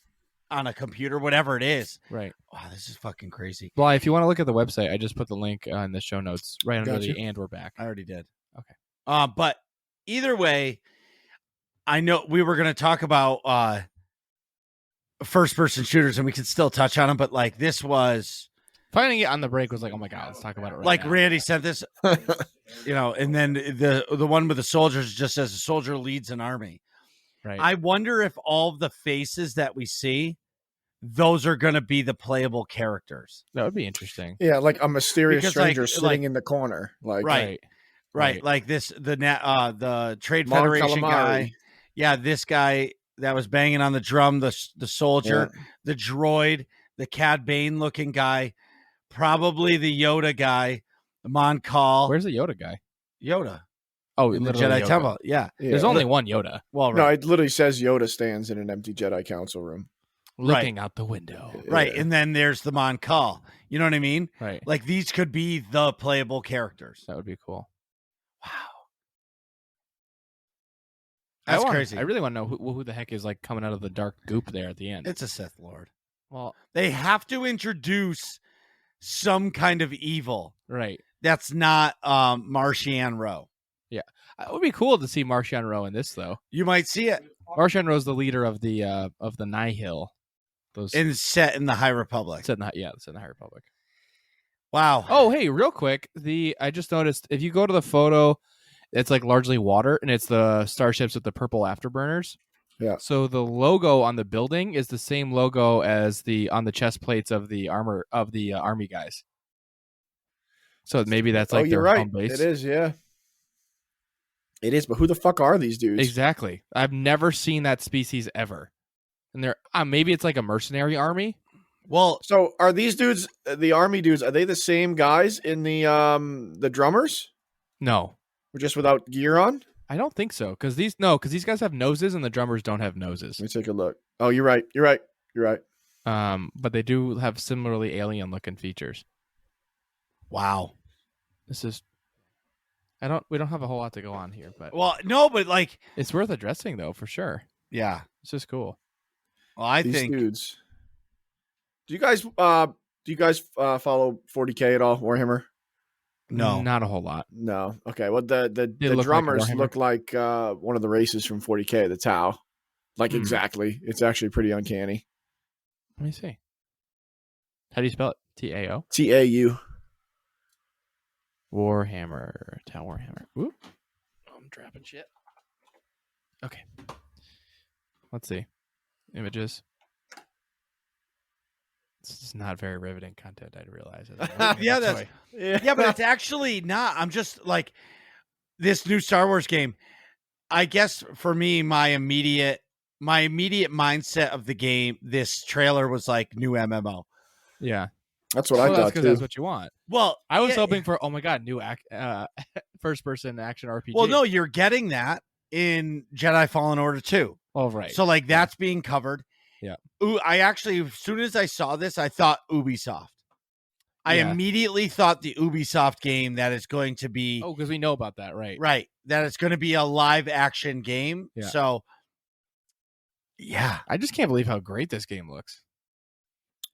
[SPEAKER 1] on a computer, whatever it is.
[SPEAKER 2] Right.
[SPEAKER 1] Wow, this is fucking crazy.
[SPEAKER 2] Bly, if you want to look at the website, I just put the link in the show notes right under
[SPEAKER 3] Gotcha.
[SPEAKER 2] the "and we're back."
[SPEAKER 1] I already did.
[SPEAKER 2] Okay.
[SPEAKER 1] But either way, I know we were going to talk about first-person shooters, and we could still touch on them, but like this was
[SPEAKER 2] finding it on the break was like, oh my god, let's talk about it right
[SPEAKER 1] like
[SPEAKER 2] now.
[SPEAKER 1] Randy sent this, you know, and then the one with the soldiers just says a soldier leads an army.
[SPEAKER 2] Right.
[SPEAKER 1] I wonder if all of the faces that we see, those are going to be the playable characters.
[SPEAKER 2] That would be interesting.
[SPEAKER 3] Yeah, like a mysterious
[SPEAKER 1] Because,
[SPEAKER 3] stranger
[SPEAKER 1] like-
[SPEAKER 3] sitting
[SPEAKER 1] like-
[SPEAKER 3] in the corner. Like
[SPEAKER 1] Right.
[SPEAKER 2] Right.
[SPEAKER 1] Like this, the Trade
[SPEAKER 3] Mon
[SPEAKER 1] Federation
[SPEAKER 3] Calamari.
[SPEAKER 1] guy. Yeah, this guy that was banging on the drum, the soldier, the droid, the Cad Bane looking guy, probably the Yoda guy, the Mon Cal.
[SPEAKER 2] Where's the Yoda guy?
[SPEAKER 1] Yoda?
[SPEAKER 2] Oh,
[SPEAKER 1] In the
[SPEAKER 2] literally
[SPEAKER 1] Jedi
[SPEAKER 2] Yoda.
[SPEAKER 1] Temple. Yeah.
[SPEAKER 3] Yeah.
[SPEAKER 2] There's only one Yoda
[SPEAKER 1] Well,
[SPEAKER 3] No,
[SPEAKER 1] right.
[SPEAKER 3] it literally says Yoda stands in an empty Jedi Council room.
[SPEAKER 2] looking out the window.
[SPEAKER 1] Right.
[SPEAKER 3] Yeah.
[SPEAKER 1] And then there's the Mon Cal. You know what I mean?
[SPEAKER 2] Right.
[SPEAKER 1] Like these could be the playable characters.
[SPEAKER 2] That would be cool.
[SPEAKER 1] Wow. That's crazy.
[SPEAKER 2] I really want to know who the heck is like coming out of the dark goop there at the end.
[SPEAKER 1] It's a Sith Lord.
[SPEAKER 2] Well,
[SPEAKER 1] They have to introduce some kind of evil
[SPEAKER 2] right.
[SPEAKER 1] that's not Martian Rowe.
[SPEAKER 2] It would be cool to see Martian Rowe in this, though.
[SPEAKER 1] You might see it
[SPEAKER 2] Martian Rowe's the leader of the Nihil. Those
[SPEAKER 1] set in the High Republic.
[SPEAKER 2] set in the High Republic.
[SPEAKER 1] Wow.
[SPEAKER 2] Oh, hey, real quick, I just noticed if you go to the photo, it's like largely water, and it's the starships with the purple afterburners.
[SPEAKER 3] Yeah.
[SPEAKER 2] So the logo on the building is the same logo as on the chest plates of the armor of the army guys. So maybe that's like
[SPEAKER 3] you're
[SPEAKER 2] their
[SPEAKER 3] right.
[SPEAKER 2] home base.
[SPEAKER 3] It is, yeah. It is, but who the fuck are these dudes?
[SPEAKER 2] Exactly. I've never seen that species ever. And they're maybe it's like a mercenary army.
[SPEAKER 1] Well,
[SPEAKER 3] So are these dudes, the army dudes, are they the same guys in the drummers?
[SPEAKER 2] No,
[SPEAKER 3] Or just without gear on?
[SPEAKER 2] I don't think so. Because these guys have noses and the drummers don't have noses.
[SPEAKER 3] Let me take a look. Oh, you're right. You're right. You're right.
[SPEAKER 2] But they do have similarly alien looking features.
[SPEAKER 1] wow.
[SPEAKER 2] This is. We don't have a whole lot to go on here, but
[SPEAKER 1] Well, no, but like,
[SPEAKER 2] it's worth addressing though for sure.
[SPEAKER 1] yeah.
[SPEAKER 2] It's just cool.
[SPEAKER 1] Well, I
[SPEAKER 3] These
[SPEAKER 1] think
[SPEAKER 3] dudes. Do you guys follow 40K at all, Warhammer?
[SPEAKER 1] no.
[SPEAKER 2] Not a whole lot.
[SPEAKER 3] No. Okay. Well, the
[SPEAKER 2] look like
[SPEAKER 3] drummers
[SPEAKER 2] Warhammer?
[SPEAKER 3] look like one of the races from 40K, the Tau. Like exactly. It's actually pretty uncanny.
[SPEAKER 2] Let me see. How do you spell it? TAO?
[SPEAKER 3] TAU.
[SPEAKER 2] Warhammer. Tau Warhammer. Ooh. I'm dropping shit. Okay. Let's see. Images. This is not very riveting content, I realize.
[SPEAKER 1] Yeah, that's- Yeah, but it's actually not. I'm just like this new Star Wars game. I guess for me, my immediate mindset of the game, this trailer was like new MMO.
[SPEAKER 2] Yeah.
[SPEAKER 3] That's what I thought
[SPEAKER 2] because
[SPEAKER 3] too.
[SPEAKER 2] that's what you want.
[SPEAKER 1] Well,
[SPEAKER 2] I was
[SPEAKER 1] yeah,
[SPEAKER 2] hoping for, oh my god, new first-person action RPG.
[SPEAKER 1] Well, no, you're getting that in Jedi Fallen Order 2.
[SPEAKER 2] Oh, right.
[SPEAKER 1] So like that's being covered.
[SPEAKER 2] Yeah.
[SPEAKER 1] Ooh, I actually, as soon as I saw this, I thought Ubisoft. I
[SPEAKER 2] Yeah.
[SPEAKER 1] immediately thought the Ubisoft game that is going to be
[SPEAKER 2] Oh, because we know about that, right?
[SPEAKER 1] right. That it's going to be a live action game.
[SPEAKER 2] Yeah.
[SPEAKER 1] So, yeah.
[SPEAKER 2] I just can't believe how great this game looks.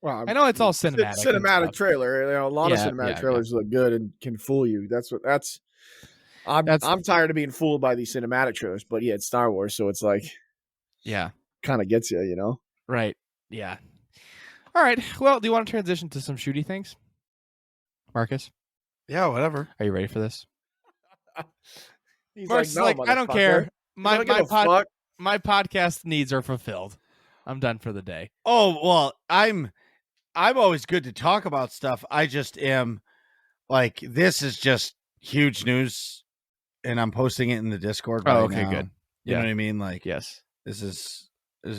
[SPEAKER 3] Well,
[SPEAKER 2] I know it's all cinematic. and
[SPEAKER 3] Cinematic
[SPEAKER 2] stuff.
[SPEAKER 3] trailer. You know, a lot of
[SPEAKER 2] Yeah,
[SPEAKER 3] cinematic
[SPEAKER 2] yeah,
[SPEAKER 3] trailers look good and can fool you. I'm tired of being fooled by these cinematic trailers, but yeah, it's Star Wars, so it's like
[SPEAKER 2] Yeah.
[SPEAKER 3] kind of gets you, you know.
[SPEAKER 2] Right. Yeah. All right. Well, do you want to transition to some shooty things, Marcus?
[SPEAKER 1] Yeah, whatever.
[SPEAKER 2] Are you ready for this?
[SPEAKER 3] He's
[SPEAKER 2] Marcus,
[SPEAKER 3] "No,
[SPEAKER 2] I don't
[SPEAKER 3] motherfucker."
[SPEAKER 2] care.
[SPEAKER 3] I don't give a fuck.
[SPEAKER 2] My podcast needs are fulfilled. I'm done for the day.
[SPEAKER 1] Oh, well, I'm always good to talk about stuff. I just am like, this is just huge news, and I'm posting it in the Discord right
[SPEAKER 2] okay,
[SPEAKER 1] now.
[SPEAKER 2] good.
[SPEAKER 1] You know what I mean? Like,
[SPEAKER 2] Yes.
[SPEAKER 1] this is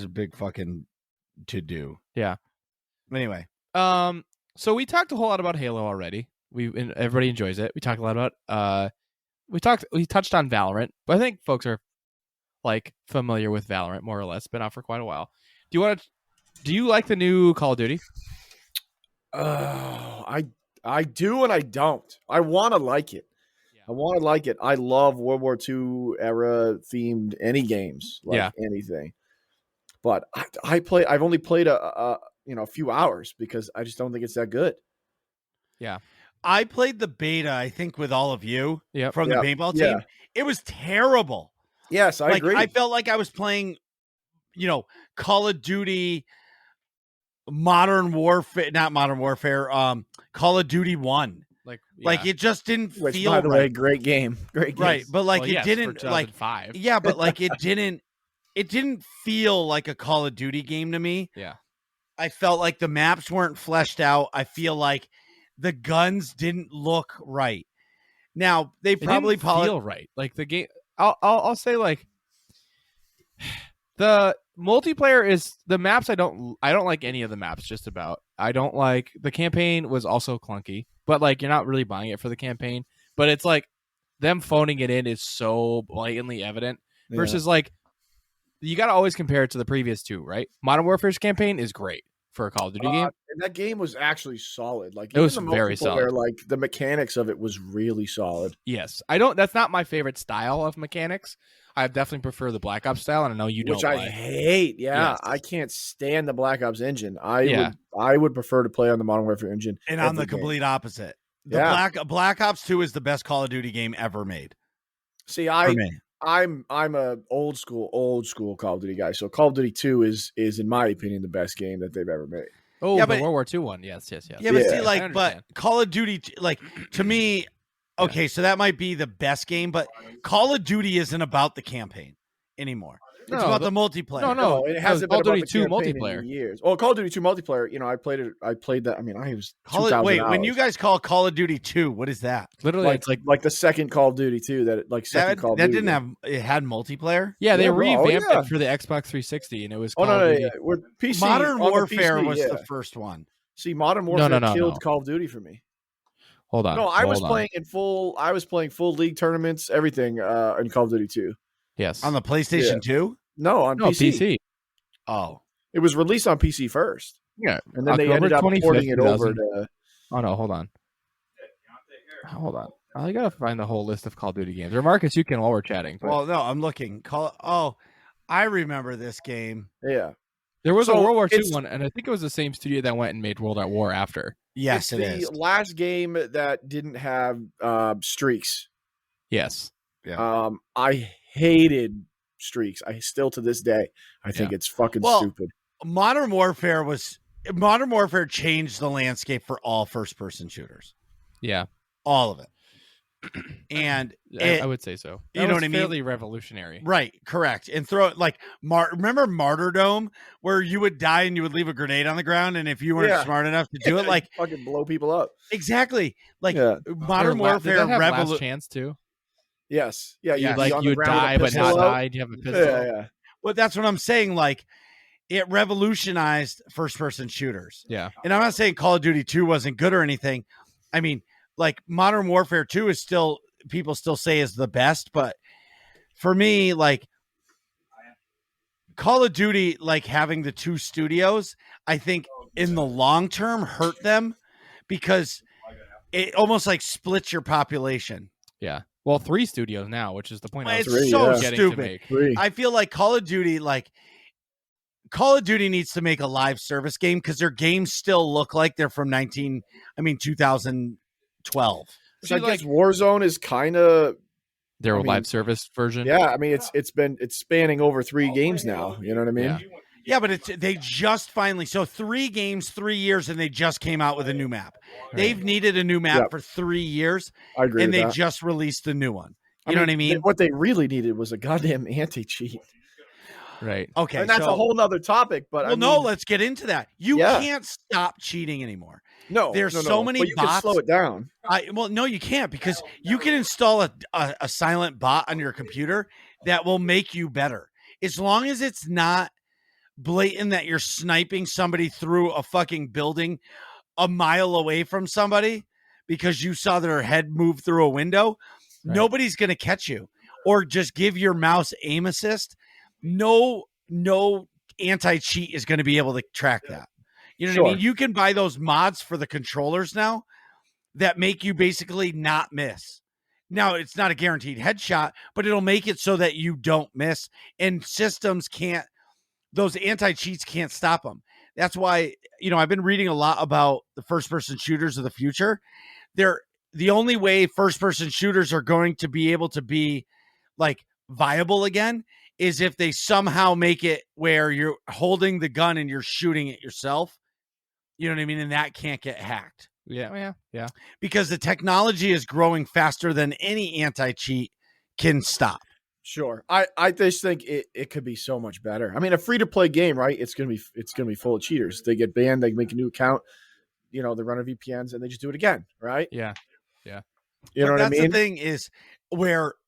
[SPEAKER 1] a big fucking to do.
[SPEAKER 2] Yeah.
[SPEAKER 1] Anyway,
[SPEAKER 2] So we talked a whole lot about Halo already. Everybody enjoys it. We talked a lot about we touched on Valorant, but I think folks are like familiar with Valorant more or less. Been out for quite a while. Do you like the new Call of Duty?
[SPEAKER 3] I do and I don't. I want to like it.
[SPEAKER 2] Yeah.
[SPEAKER 3] I want to like it. I love World War II era themed any games, like anything. But I've only played a few hours because I just don't think it's that good.
[SPEAKER 2] Yeah.
[SPEAKER 1] I played the beta, I think, with all of you from the paintball team.
[SPEAKER 3] Yeah.
[SPEAKER 1] It was terrible.
[SPEAKER 3] Yes, I agree.
[SPEAKER 1] I felt like I was playing, Call of Duty Modern Warfare, not Modern Warfare, Call of Duty 1. Like it just didn't feel
[SPEAKER 3] by the
[SPEAKER 1] right.
[SPEAKER 3] way, great game. Great game.
[SPEAKER 1] Right, but it didn't
[SPEAKER 2] for 2005.
[SPEAKER 1] Yeah, but it didn't feel like a Call of Duty game to me.
[SPEAKER 2] Yeah.
[SPEAKER 1] I felt like the maps weren't fleshed out. I feel like the guns didn't look right. Now they probably
[SPEAKER 2] feel right. Like the game, I'll say like the multiplayer is the maps. I don't like any of the maps. Just about. I don't like the campaign was also clunky, but like you're not really buying it for the campaign. But it's like them phoning it in is so blatantly evident. Versus like you got to always compare it to the previous two, right? Modern Warfare's campaign is great for a Call of Duty game.
[SPEAKER 3] And that game was actually solid. Like
[SPEAKER 2] it was very solid.
[SPEAKER 3] Like the mechanics of it was really solid.
[SPEAKER 2] Yes, that's not my favorite style of mechanics. I definitely prefer the Black Ops style, and I know you don't.
[SPEAKER 3] Which I hate. Yeah, yes. I can't stand the Black Ops engine. I would prefer to play on the Modern Warfare engine.
[SPEAKER 1] And I'm the complete opposite. Black Ops 2 is the best Call of Duty game ever made.
[SPEAKER 3] See, I'm a old school Call of Duty guy. So Call of Duty 2 is in my opinion the best game that they've ever made.
[SPEAKER 2] Oh, yeah, but World War II one. Yes.
[SPEAKER 1] Yeah, but see, but Call of Duty, to me, okay, so that might be the best game, but Call of Duty isn't about the campaign anymore. It's about the multiplayer.
[SPEAKER 2] No,
[SPEAKER 3] it hasn't
[SPEAKER 2] Call
[SPEAKER 3] been
[SPEAKER 2] of Duty 2 multiplayer
[SPEAKER 3] in years. Oh, Call of Duty 2 multiplayer. I played that. I mean, I was 2,000
[SPEAKER 1] wait,
[SPEAKER 3] hours.
[SPEAKER 1] when you guys call Call of Duty 2, what is that?
[SPEAKER 2] Literally,
[SPEAKER 3] it's like the second Call of Duty 2 Call of Duty.
[SPEAKER 1] It had multiplayer.
[SPEAKER 2] Yeah, they revamped it for the Xbox 360, and it was.
[SPEAKER 3] PC,
[SPEAKER 1] Modern Warfare was the first one.
[SPEAKER 3] See, Modern Warfare killed Call of Duty for me.
[SPEAKER 2] Hold on.
[SPEAKER 3] No, I was playing full league tournaments, everything in Call of Duty 2.
[SPEAKER 2] Yes,
[SPEAKER 1] on the PlayStation 2.
[SPEAKER 3] No, on PC.
[SPEAKER 1] Oh,
[SPEAKER 3] it was released on PC first.
[SPEAKER 2] Yeah,
[SPEAKER 3] and then they ended up porting it over to.
[SPEAKER 2] Oh no, hold on. I gotta find the whole list of Call of Duty games. Or Marcus, you can while we're chatting. But...
[SPEAKER 1] Well, no, I'm looking. I remember this game.
[SPEAKER 3] Yeah,
[SPEAKER 2] there was a World War II one, and I think it was the same studio that went and made World at War after.
[SPEAKER 1] Yes, it is
[SPEAKER 3] the last game that didn't have streaks.
[SPEAKER 2] Yes.
[SPEAKER 3] Yeah. I hated streaks. I still to this day I think it's fucking stupid.
[SPEAKER 1] Modern Warfare changed the landscape for all first person shooters.
[SPEAKER 2] Yeah,
[SPEAKER 1] all of it. And
[SPEAKER 2] I would say so.
[SPEAKER 1] You know what I mean?
[SPEAKER 2] Fairly revolutionary,
[SPEAKER 1] right? Correct. And throw it like remember Martyrdom, where you would die and you would leave a grenade on the ground, and if you weren't smart enough to do it, like
[SPEAKER 3] fucking blow people up.
[SPEAKER 1] Exactly. Like Modern Warfare
[SPEAKER 2] Last Chance too.
[SPEAKER 3] Yes. Yeah.
[SPEAKER 2] You'd die but not die. You have a pistol.
[SPEAKER 3] Yeah.
[SPEAKER 1] Well, that's what I'm saying. Like, it revolutionized first-person shooters.
[SPEAKER 2] Yeah.
[SPEAKER 1] And I'm not saying Call of Duty 2 wasn't good or anything. I mean, like, Modern Warfare 2 is still, people still say is the best. But for me, like, Call of Duty, like, having the two studios, I think in the long term hurt them because it almost, like, splits your population.
[SPEAKER 2] Yeah. Well, 3 studios now, which is the point.
[SPEAKER 1] It's so stupid. I feel like Call of Duty needs to make a live service game because their games still look like they're from 2012.
[SPEAKER 3] So I guess Warzone is kind of
[SPEAKER 2] their live service version.
[SPEAKER 3] Yeah, I mean it's spanning over 3 games now. You know what I mean?
[SPEAKER 1] Yeah, but they just finally, so 3 games, 3 years, and they just came out with a new map. They've needed a new map for 3 years,
[SPEAKER 3] I agree
[SPEAKER 1] and
[SPEAKER 3] with
[SPEAKER 1] they
[SPEAKER 3] that.
[SPEAKER 1] just released a new one. You know what I mean?
[SPEAKER 3] What they really needed was a goddamn anti-cheat.
[SPEAKER 2] Right.
[SPEAKER 1] Okay,
[SPEAKER 3] And that's a whole nother topic, but
[SPEAKER 1] well, no, let's get into that. You can't stop cheating anymore. There's so many
[SPEAKER 3] but you
[SPEAKER 1] bots.
[SPEAKER 3] can slow it down.
[SPEAKER 1] Well, no, you can't, because you can install a silent bot on your computer that will make you better. As long as it's not blatant that you're sniping somebody through a fucking building a mile away from somebody because you saw their head move through a window, nobody's going to catch you. Or just give your mouse aim assist. No anti-cheat is going to be able to track that. You know what I mean? You can buy those mods for the controllers now that make you basically not miss. Now, it's not a guaranteed headshot, but it'll make it so that you don't miss, and systems can't, those anti-cheats can't stop them. That's why, I've been reading a lot about the first-person shooters of the future. The only way first-person shooters are going to be able to be like viable again is if they somehow make it where you're holding the gun and you're shooting it yourself. You know what I mean? And that can't get hacked.
[SPEAKER 2] Yeah.
[SPEAKER 1] Because the technology is growing faster than any anti-cheat can stop.
[SPEAKER 3] Sure. I just think it could be so much better. I mean, a free-to-play game, right? It's gonna be full of cheaters. They get banned, they make a new account, they run a VPNs and they just do it again, right?
[SPEAKER 2] Yeah.
[SPEAKER 3] You know what I mean?
[SPEAKER 1] That's the thing is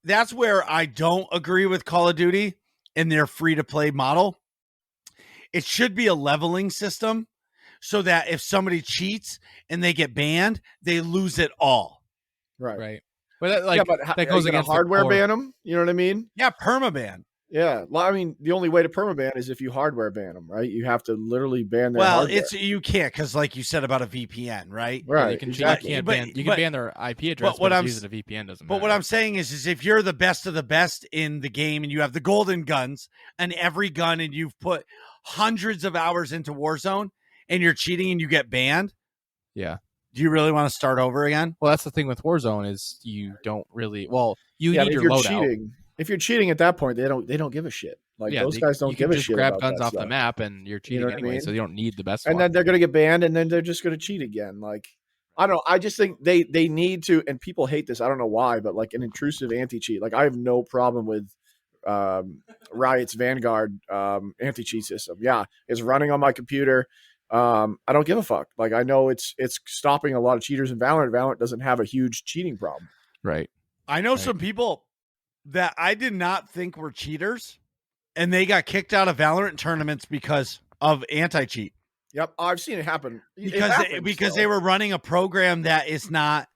[SPEAKER 1] that's where I don't agree with Call of Duty and their free-to-play model. It should be a leveling system so that if somebody cheats and they get banned, they lose it all.
[SPEAKER 3] Right.
[SPEAKER 2] But that goes against
[SPEAKER 3] hardware ban them. You know what I mean?
[SPEAKER 1] Yeah, permaban.
[SPEAKER 3] Yeah. Well, I mean, the only way to permaban is if you hardware ban them, right? You have to literally ban their hardware.
[SPEAKER 1] You can't, because like you said about a VPN, right?
[SPEAKER 3] Right.
[SPEAKER 2] You can,
[SPEAKER 3] exactly.
[SPEAKER 2] you can ban their IP address, but using a VPN doesn't matter.
[SPEAKER 1] But what I'm saying is if you're the best of the best in the game and you have the golden guns and every gun and you've put hundreds of hours into Warzone and you're cheating and you get banned,
[SPEAKER 2] yeah.
[SPEAKER 1] Do you really want to start over again?
[SPEAKER 2] Well, that's the thing with Warzone is you don't really. Well, you need your loadout.
[SPEAKER 3] If you're cheating at that point, they don't give a shit. Like those guys don't give a shit.
[SPEAKER 2] You can just grab
[SPEAKER 3] about
[SPEAKER 2] guns
[SPEAKER 3] that
[SPEAKER 2] off
[SPEAKER 3] stuff.
[SPEAKER 2] the map, and you're cheating anyway, so you don't need the best.
[SPEAKER 3] And then they're gonna get banned, and then they're just gonna cheat again. Like I don't know. I just think they need to, and people hate this. I don't know why, but like an intrusive anti-cheat. Like I have no problem with Riot's Vanguard anti-cheat system. Yeah, it's running on my computer. I don't give a fuck. Like I know it's stopping a lot of cheaters in Valorant. Valorant doesn't have a huge cheating problem.
[SPEAKER 2] Right.
[SPEAKER 1] I know some people that I did not think were cheaters, and they got kicked out of Valorant tournaments because of anti-cheat.
[SPEAKER 3] Yep, I've seen it happen.
[SPEAKER 1] Because they were running a program that is not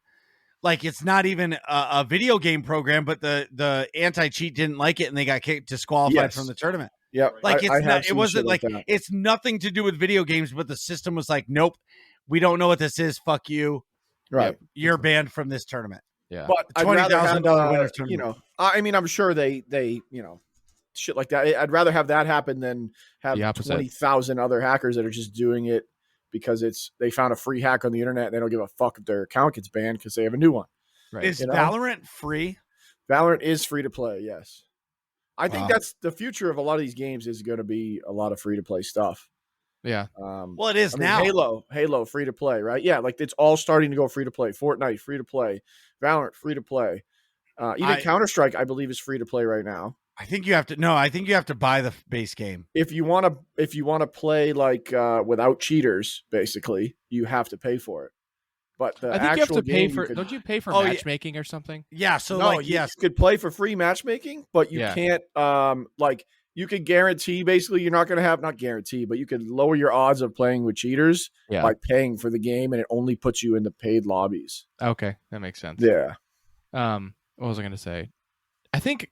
[SPEAKER 1] like, it's not even a video game program, but the anti-cheat didn't like it, and they got disqualified from the tournament.
[SPEAKER 3] Yeah,
[SPEAKER 1] like it wasn't like it's nothing to do with video games, but the system was like, nope, we don't know what this is. Fuck you.
[SPEAKER 3] Right,
[SPEAKER 1] you're banned from this tournament.
[SPEAKER 2] Yeah,
[SPEAKER 3] but
[SPEAKER 1] $20,000 winner tournament.
[SPEAKER 3] I mean, I'm sure they shit like that. I'd rather have that happen than have 20,000 other hackers that are just doing it because they found a free hack on the internet and they don't give a fuck if their account gets banned because they have a new one.
[SPEAKER 2] Right.
[SPEAKER 1] Is Valorant free?
[SPEAKER 3] Valorant is free to play. Yes. I think that's the future of a lot of these games is going to be a lot of free to play stuff.
[SPEAKER 2] Yeah.
[SPEAKER 1] Well, it is now.
[SPEAKER 3] Halo, free to play, right? Yeah, like it's all starting to go free to play. Fortnite, free to play. Valorant, free to play. Even Counter-Strike, I believe, is free to play right now.
[SPEAKER 1] I think you have to. No, I think you have to buy the base game.
[SPEAKER 3] If you want to play like without cheaters, basically, you have to pay for it. But the
[SPEAKER 2] I think you have to pay for.
[SPEAKER 3] Could,
[SPEAKER 2] don't you pay for matchmaking or something?
[SPEAKER 1] Yeah. So
[SPEAKER 3] you could play for free matchmaking, but you can't. You could guarantee basically you're not going to have, not guarantee, but you could lower your odds of playing with cheaters by paying for the game, and it only puts you in the paid lobbies.
[SPEAKER 2] Okay, that makes sense.
[SPEAKER 3] Yeah.
[SPEAKER 2] What was I going to say? I think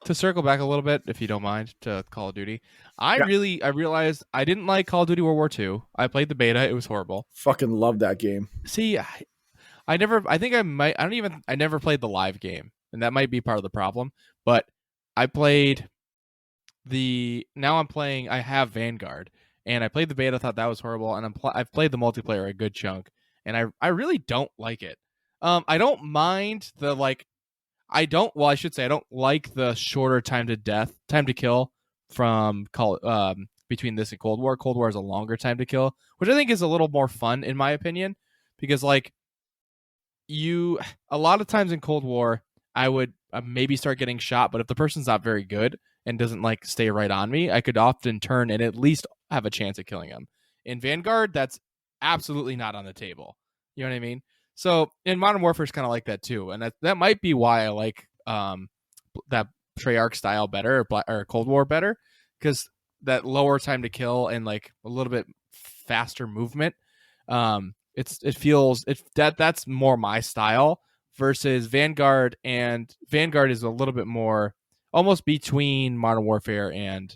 [SPEAKER 2] to circle back a little bit, if you don't mind, to Call of Duty, I realized I didn't like Call of Duty World War II. I played the beta; it was horrible.
[SPEAKER 3] Fucking love that game.
[SPEAKER 2] See, I never played the live game, and that might be part of the problem. But I played I have Vanguard, and I played the beta, thought that was horrible, and I've played the multiplayer a good chunk, and I really don't like it. I don't mind the I don't like the shorter time to kill from between this and Cold War. Cold War has a longer time to kill, which I think is a little more fun in my opinion, because like a lot of times in Cold War, I would maybe start getting shot, but if the person's not very good and doesn't like stay right on me, I could often turn and at least have a chance at killing him. In Vanguard, that's absolutely not on the table. You know what I mean? So in Modern Warfare is kind of like that too, and that might be why I like that Treyarch style better or Cold War better, because that lower time to kill and like a little bit faster movement. That's more my style versus Vanguard, and Vanguard is a little bit more almost between Modern Warfare and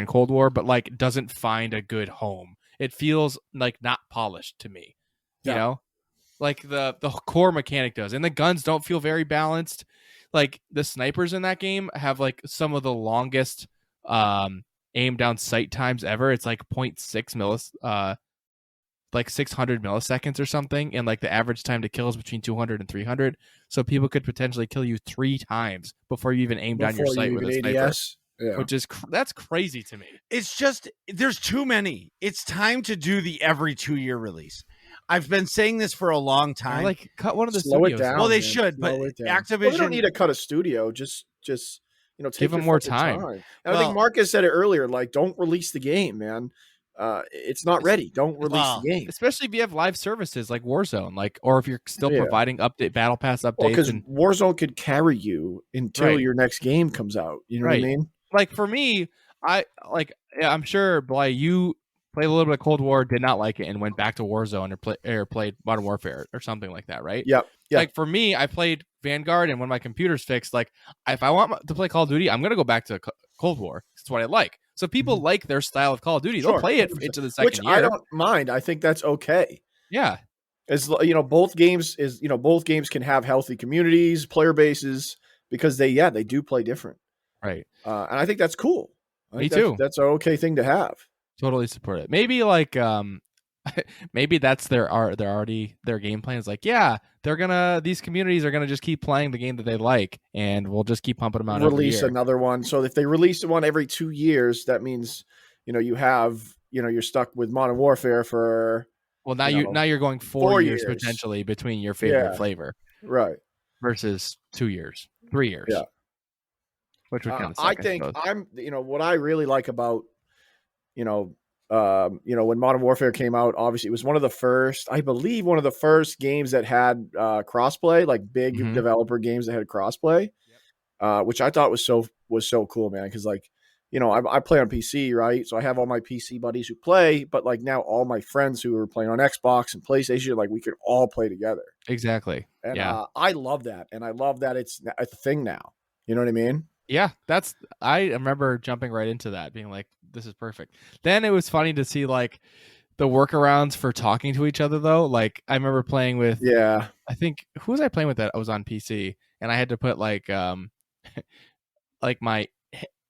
[SPEAKER 2] Cold War, but like doesn't find a good home. It feels like not polished to me, you know, like the core mechanic does, and the guns don't feel very balanced. Like the snipers in that game have like some of the longest aim down sight times ever. It's like 0.6 like 600 milliseconds or something, and like the average time to kill is between 200 and 300. So people could potentially kill you 3 times before you even aim down your sight with a sniper.
[SPEAKER 3] Yeah.
[SPEAKER 2] Which is that's crazy to me.
[SPEAKER 1] It's just there's too many. It's time to do the every 2-year release. I've been saying this for a long time.
[SPEAKER 2] Like cut one of the
[SPEAKER 3] Slow it
[SPEAKER 2] studios.
[SPEAKER 3] down.
[SPEAKER 1] Well, they
[SPEAKER 3] man.
[SPEAKER 1] should, but
[SPEAKER 3] Slow it down.
[SPEAKER 1] Activision.
[SPEAKER 3] Well, they don't need to cut a studio. Just take
[SPEAKER 2] Give them
[SPEAKER 3] your
[SPEAKER 2] more
[SPEAKER 3] fucking
[SPEAKER 2] time.
[SPEAKER 3] And I think Marcus said it earlier. Like, don't release the game, man. It's not ready. Don't release the game.
[SPEAKER 2] Especially if you have live services like Warzone, like, or if you're still providing battle pass updates.
[SPEAKER 3] Because Warzone could carry you until your next game comes out. You know what I mean?
[SPEAKER 2] Like for me, I'm sure Bly, you played a little bit of Cold War, did not like it, and went back to Warzone or played Modern Warfare or something like that, right?
[SPEAKER 3] Yep.
[SPEAKER 2] Like for me, I played Vanguard, and when my computer's fixed, like if I want to play Call of Duty, I'm gonna go back to Cold War. That's what I like. So people like their style of Call of Duty. They'll play it into the second year.
[SPEAKER 3] I don't mind. I think that's okay.
[SPEAKER 2] Yeah.
[SPEAKER 3] As you know, both games can have healthy communities, player bases, because they do play different.
[SPEAKER 2] Right.
[SPEAKER 3] And I think that's cool.
[SPEAKER 2] Me too.
[SPEAKER 3] That's an okay thing to have.
[SPEAKER 2] Totally support it. Maybe like maybe that's their game plan is like, yeah, these communities are gonna just keep playing the game that they like, and we'll just keep pumping them out.
[SPEAKER 3] Release another one. So if they release one every 2 years, that means you're stuck with Modern Warfare for
[SPEAKER 2] now you're going 4 years potentially between your favorite flavor,
[SPEAKER 3] right? Versus
[SPEAKER 2] 2 years, 3 years,
[SPEAKER 3] yeah.
[SPEAKER 2] Which would kind of suck,
[SPEAKER 3] I think what I really like about when Modern Warfare came out, obviously it was one of the first games that had crossplay, like big developer games that had crossplay, which I thought was so cool, man. Because I play on PC, right? So I have all my PC buddies who play, but like now all my friends who are playing on Xbox and PlayStation, like we could all play together.
[SPEAKER 2] Exactly.
[SPEAKER 3] And I love that, and I love that it's a thing now. You know what I mean?
[SPEAKER 2] Yeah, I remember jumping right into that, being like, this is perfect. Then it was funny to see like the workarounds for talking to each other though. Like I remember playing with I think who was I playing with that I was on PC, and I had to put like like my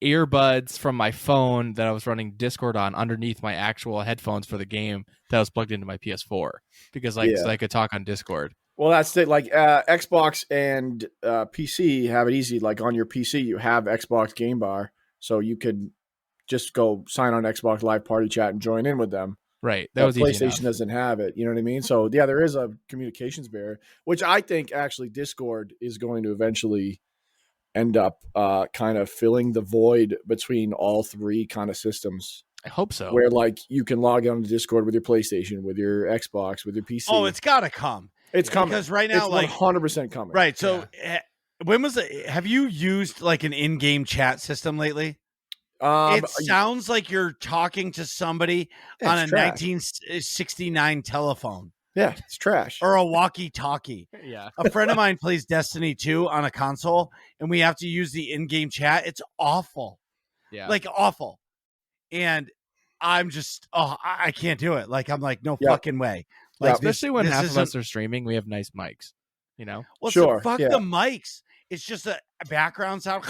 [SPEAKER 2] earbuds from my phone that I was running Discord on underneath my actual headphones for the game that was plugged into my PS4 because so I could talk on Discord.
[SPEAKER 3] Well, that's it. Like Xbox and PC have it easy. Like on your PC, you have Xbox Game Bar, so you could just go sign on Xbox Live Party Chat and join in with them.
[SPEAKER 2] Right. That was easy
[SPEAKER 3] PlayStation
[SPEAKER 2] enough.
[SPEAKER 3] doesn't have it. You know what I mean? So yeah, there is a communications barrier, which I think actually Discord is going to eventually end up kind of filling the void between all three kind of systems.
[SPEAKER 2] I hope so.
[SPEAKER 3] Where like you can log on to Discord with your PlayStation, with your Xbox, with your PC.
[SPEAKER 1] Oh, it's got to come.
[SPEAKER 3] It's coming.
[SPEAKER 1] Because right now,
[SPEAKER 3] it's 100% coming.
[SPEAKER 1] Right. So when was it? Have you used like an in-game chat system lately? It sounds like you're talking to somebody on a 1969 telephone.
[SPEAKER 3] Yeah, it's trash.
[SPEAKER 1] Or a walkie-talkie.
[SPEAKER 2] Yeah.
[SPEAKER 1] A friend of mine plays Destiny 2 on a console, and we have to use the in-game chat. It's awful.
[SPEAKER 2] Yeah.
[SPEAKER 1] Like awful. And I'm just, I can't do it. Like, I'm like, no fucking way. Like,
[SPEAKER 2] especially when half of us are streaming, we have nice mics, you know?
[SPEAKER 1] Well, so fuck the mics. It's just a background sound.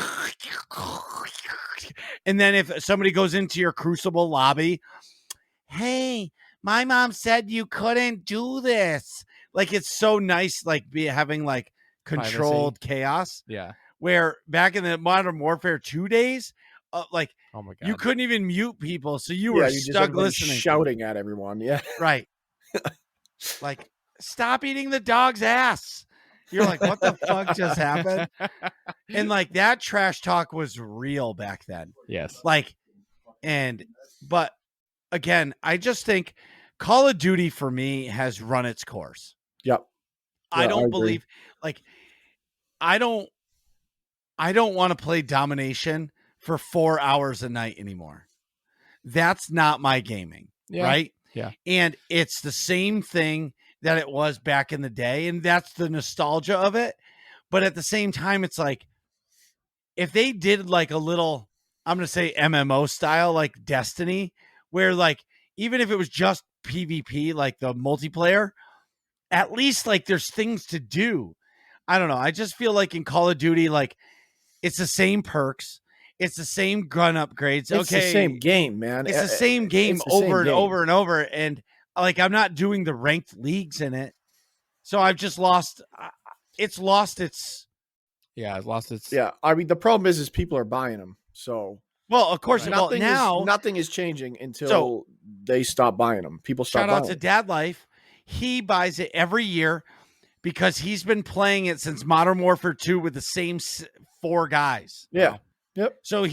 [SPEAKER 1] And then if somebody goes into your Crucible lobby, hey, my mom said you couldn't do this. Like, it's so nice, like having like controlled chaos.
[SPEAKER 2] Yeah.
[SPEAKER 1] Where back in the Modern Warfare 2 days, like
[SPEAKER 2] Oh my god.
[SPEAKER 1] you couldn't even mute people, so you were
[SPEAKER 3] you just
[SPEAKER 1] stuck
[SPEAKER 3] everybody
[SPEAKER 1] listening,
[SPEAKER 3] shouting at everyone. Yeah.
[SPEAKER 1] right? Like, stop eating the dog's ass. You're like, what the fuck just happened? And like that trash talk was real back then.
[SPEAKER 2] Yes.
[SPEAKER 1] Like, but again, I just think Call of Duty for me has run its course.
[SPEAKER 3] Yep.
[SPEAKER 1] I
[SPEAKER 3] I
[SPEAKER 1] don't
[SPEAKER 3] agree.
[SPEAKER 1] believe, like, I don't want to play domination for 4 hours a night anymore. That's not my gaming.
[SPEAKER 2] Yeah.
[SPEAKER 1] Right.
[SPEAKER 2] Yeah.
[SPEAKER 1] And it's the same thing that it was back in the day. And that's the nostalgia of it. But at the same time, it's like, if they did like a little, I'm going to say MMO style, like Destiny, where like, even if it was just PvP, like the multiplayer, at least like there's things to do. I don't know. I just feel like in Call of Duty, like it's the same perks. It's the same gun upgrades.
[SPEAKER 3] It's the same game, man.
[SPEAKER 1] It's the same game
[SPEAKER 3] It's the
[SPEAKER 1] over
[SPEAKER 3] same
[SPEAKER 1] and
[SPEAKER 3] game.
[SPEAKER 1] over and over. And like, I'm not doing the ranked leagues in it. So I've just lost, it's lost its.
[SPEAKER 2] Yeah, it lost its.
[SPEAKER 3] Yeah. I mean, the problem is people are buying them. So
[SPEAKER 1] Well, of course,
[SPEAKER 2] Right.
[SPEAKER 1] well,
[SPEAKER 3] nothing is changing until they stop buying them. People stop
[SPEAKER 1] shout
[SPEAKER 3] buying
[SPEAKER 1] out to
[SPEAKER 3] them.
[SPEAKER 1] Dad Life. He buys it every year because he's been playing it since Modern Warfare 2 with the same 4 guys.
[SPEAKER 3] Yeah. Yep.
[SPEAKER 1] So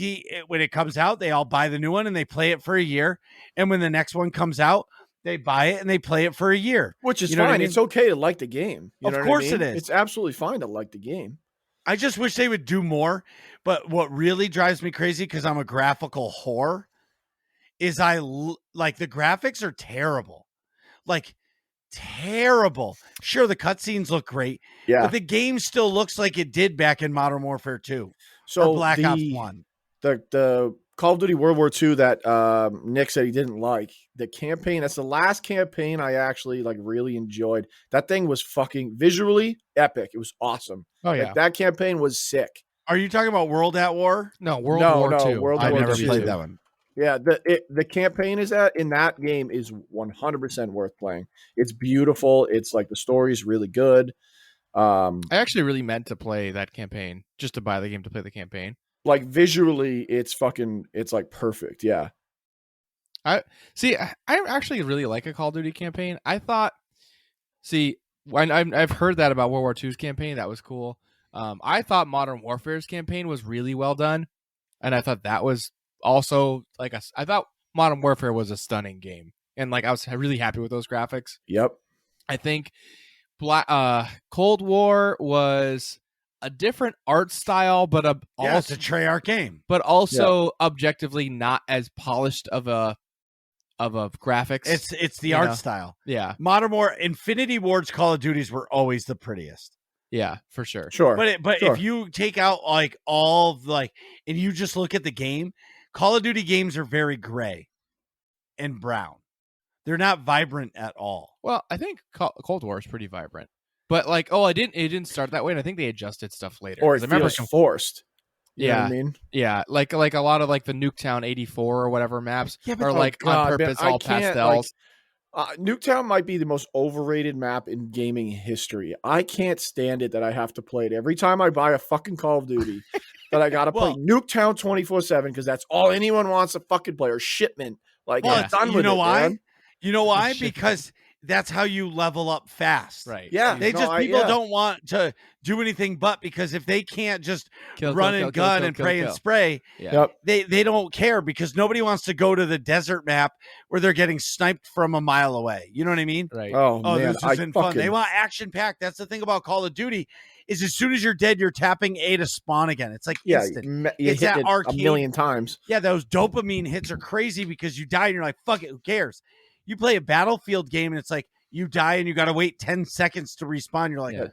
[SPEAKER 1] when it comes out, they all buy the new one and they play it for a year. And when the next one comes out, they buy it and they play it for a year.
[SPEAKER 3] Which is
[SPEAKER 1] You know what I
[SPEAKER 3] fine.
[SPEAKER 1] mean?
[SPEAKER 3] It's okay to like the game. You
[SPEAKER 1] Of
[SPEAKER 3] know what I
[SPEAKER 1] course
[SPEAKER 3] mean?
[SPEAKER 1] it is.
[SPEAKER 3] It's absolutely fine to like the game.
[SPEAKER 1] I just wish they would do more. But what really drives me crazy, because I'm a graphical whore, is like the graphics are terrible. Like terrible. Sure, the cutscenes look great,
[SPEAKER 3] Yeah.
[SPEAKER 1] but the game still looks like it did back in Modern Warfare 2
[SPEAKER 3] So
[SPEAKER 1] or Black Ops 1.
[SPEAKER 3] The Call of Duty World War II that Nick said he didn't like, the campaign, that's the last campaign I actually like really enjoyed. That thing was fucking visually epic. It was awesome.
[SPEAKER 2] Oh yeah.
[SPEAKER 3] Like, that campaign was sick.
[SPEAKER 1] Are you talking about World at War?
[SPEAKER 2] No, World
[SPEAKER 3] No,
[SPEAKER 2] War
[SPEAKER 3] no,
[SPEAKER 2] II.
[SPEAKER 3] World
[SPEAKER 1] I've
[SPEAKER 3] War
[SPEAKER 1] never
[SPEAKER 3] II.
[SPEAKER 1] played that one.
[SPEAKER 3] Yeah, the campaign in that game is 100% worth playing. It's beautiful. It's like the story is really good.
[SPEAKER 2] I actually really meant to play that campaign, just to buy the game to play the campaign.
[SPEAKER 3] Like visually, it's like perfect. Yeah.
[SPEAKER 2] I actually really like a Call of Duty campaign. I thought, when I've heard that about World War II's campaign, that was cool. I thought Modern Warfare's campaign was really well done, and I thought that was also like I thought Modern Warfare was a stunning game, and like I was really happy with those graphics.
[SPEAKER 3] Yep.
[SPEAKER 2] I think Cold War was a different art style, but
[SPEAKER 1] It's a Treyarch game.
[SPEAKER 2] but also objectively not as polished of a graphics.
[SPEAKER 1] It's the
[SPEAKER 2] You
[SPEAKER 1] art
[SPEAKER 2] know?
[SPEAKER 1] style.
[SPEAKER 2] Yeah,
[SPEAKER 1] Infinity Ward's Call of Duties were always the prettiest.
[SPEAKER 2] yeah, for sure.
[SPEAKER 3] Sure.
[SPEAKER 1] But
[SPEAKER 3] Sure.
[SPEAKER 1] if you take out like all of like, and you just look at the game, Call of Duty games are very gray and brown. They're not vibrant at all.
[SPEAKER 2] Well, I think Cold War is pretty vibrant, but like, it didn't start that way, and I think they adjusted stuff later.
[SPEAKER 3] Or it
[SPEAKER 2] 'Cause I remember
[SPEAKER 3] feels forced. You know
[SPEAKER 2] yeah,
[SPEAKER 3] what I mean?
[SPEAKER 2] yeah, like a lot of like the Nuketown 84 or whatever maps
[SPEAKER 1] Yeah, but-
[SPEAKER 2] are like
[SPEAKER 3] God,
[SPEAKER 2] on
[SPEAKER 3] man,
[SPEAKER 2] purpose
[SPEAKER 3] I
[SPEAKER 2] all
[SPEAKER 3] can't,
[SPEAKER 2] pastels.
[SPEAKER 3] Nuketown might be the most overrated map in gaming history. I can't stand it that I have to play it every time I buy a fucking Call of Duty. That I got to play
[SPEAKER 1] Well-
[SPEAKER 3] Nuketown 24/7 because that's all anyone wants to fucking play, or Shipment. Like,
[SPEAKER 1] Well,
[SPEAKER 3] I'm done
[SPEAKER 1] you
[SPEAKER 3] with
[SPEAKER 1] know
[SPEAKER 3] it,
[SPEAKER 1] why?
[SPEAKER 3] man.
[SPEAKER 1] You know why?
[SPEAKER 2] Shit.
[SPEAKER 1] Because that's how you level up fast.
[SPEAKER 2] Right.
[SPEAKER 3] Yeah.
[SPEAKER 1] They
[SPEAKER 3] No,
[SPEAKER 1] just people
[SPEAKER 3] yeah.
[SPEAKER 1] don't want to do anything but, because if they can't just
[SPEAKER 2] Kill,
[SPEAKER 1] run
[SPEAKER 2] kill,
[SPEAKER 1] and
[SPEAKER 2] kill,
[SPEAKER 1] gun
[SPEAKER 2] kill,
[SPEAKER 1] and
[SPEAKER 2] kill,
[SPEAKER 1] pray
[SPEAKER 2] kill.
[SPEAKER 1] and spray,
[SPEAKER 2] Yeah.
[SPEAKER 3] Yep.
[SPEAKER 1] they don't care, because nobody wants to go to the desert map where they're getting sniped from a mile away. You know what I mean?
[SPEAKER 2] Right.
[SPEAKER 3] Oh,
[SPEAKER 1] Oh,
[SPEAKER 3] man.
[SPEAKER 1] this
[SPEAKER 3] I
[SPEAKER 1] isn't fun.
[SPEAKER 3] fucking,
[SPEAKER 1] They want action packed. That's the thing about Call of Duty, is as soon as you're dead, you're tapping A to spawn again. It's like
[SPEAKER 3] yeah,
[SPEAKER 1] instant.
[SPEAKER 3] you
[SPEAKER 1] It's
[SPEAKER 3] hit
[SPEAKER 1] that
[SPEAKER 3] it
[SPEAKER 1] arcade-
[SPEAKER 3] a million times.
[SPEAKER 1] Yeah, those dopamine hits are crazy because you die and you're like, fuck it, who cares? You play a Battlefield game and it's like you die and you got to wait 10 seconds to respawn. You're like,
[SPEAKER 2] Yeah.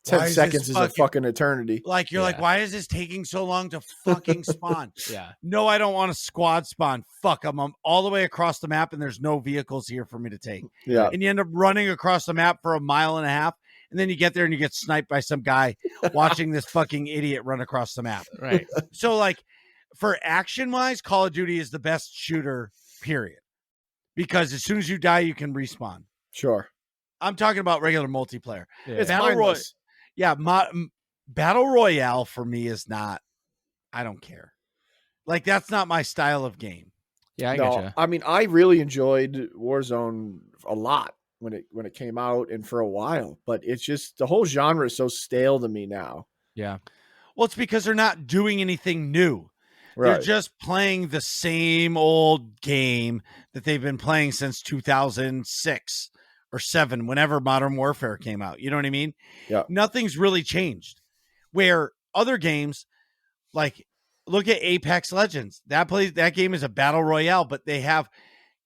[SPEAKER 3] 10
[SPEAKER 1] why is
[SPEAKER 3] seconds
[SPEAKER 1] this
[SPEAKER 3] is a fucking eternity.
[SPEAKER 1] like, you're like,
[SPEAKER 2] Yeah.
[SPEAKER 1] why is this taking so long to fucking spawn?
[SPEAKER 2] Yeah.
[SPEAKER 1] No, I don't want a squad spawn. Fuck, I'm all the way across the map and there's no vehicles here for me to take.
[SPEAKER 3] Yeah.
[SPEAKER 1] And you end up running across the map for a mile and a half. And then you get there and you get sniped by some guy watching this fucking idiot run across the map.
[SPEAKER 2] Right.
[SPEAKER 1] So, like, for action wise, Call of Duty is the best shooter, period. Because as soon as you die, you can respawn.
[SPEAKER 3] Sure.
[SPEAKER 1] I'm talking about regular multiplayer.
[SPEAKER 2] Yeah.
[SPEAKER 3] It's
[SPEAKER 1] Battle
[SPEAKER 3] mindless.
[SPEAKER 1] Yeah, Battle Royale for me is not, I don't care. Like, that's not my style of game.
[SPEAKER 2] Yeah, I
[SPEAKER 3] No,
[SPEAKER 2] getcha.
[SPEAKER 3] I mean, I really enjoyed Warzone a lot when it came out and for a while, but it's just the whole genre is so stale to me now.
[SPEAKER 2] Yeah.
[SPEAKER 1] Well, it's because they're not doing anything new.
[SPEAKER 3] Right.
[SPEAKER 1] They're just playing the same old game that they've been playing since 2006 or 7, whenever Modern Warfare came out. You know what I mean?
[SPEAKER 3] Yeah.
[SPEAKER 1] Nothing's really changed. Where other games, like, look at Apex Legends. That game is a battle royale, but they have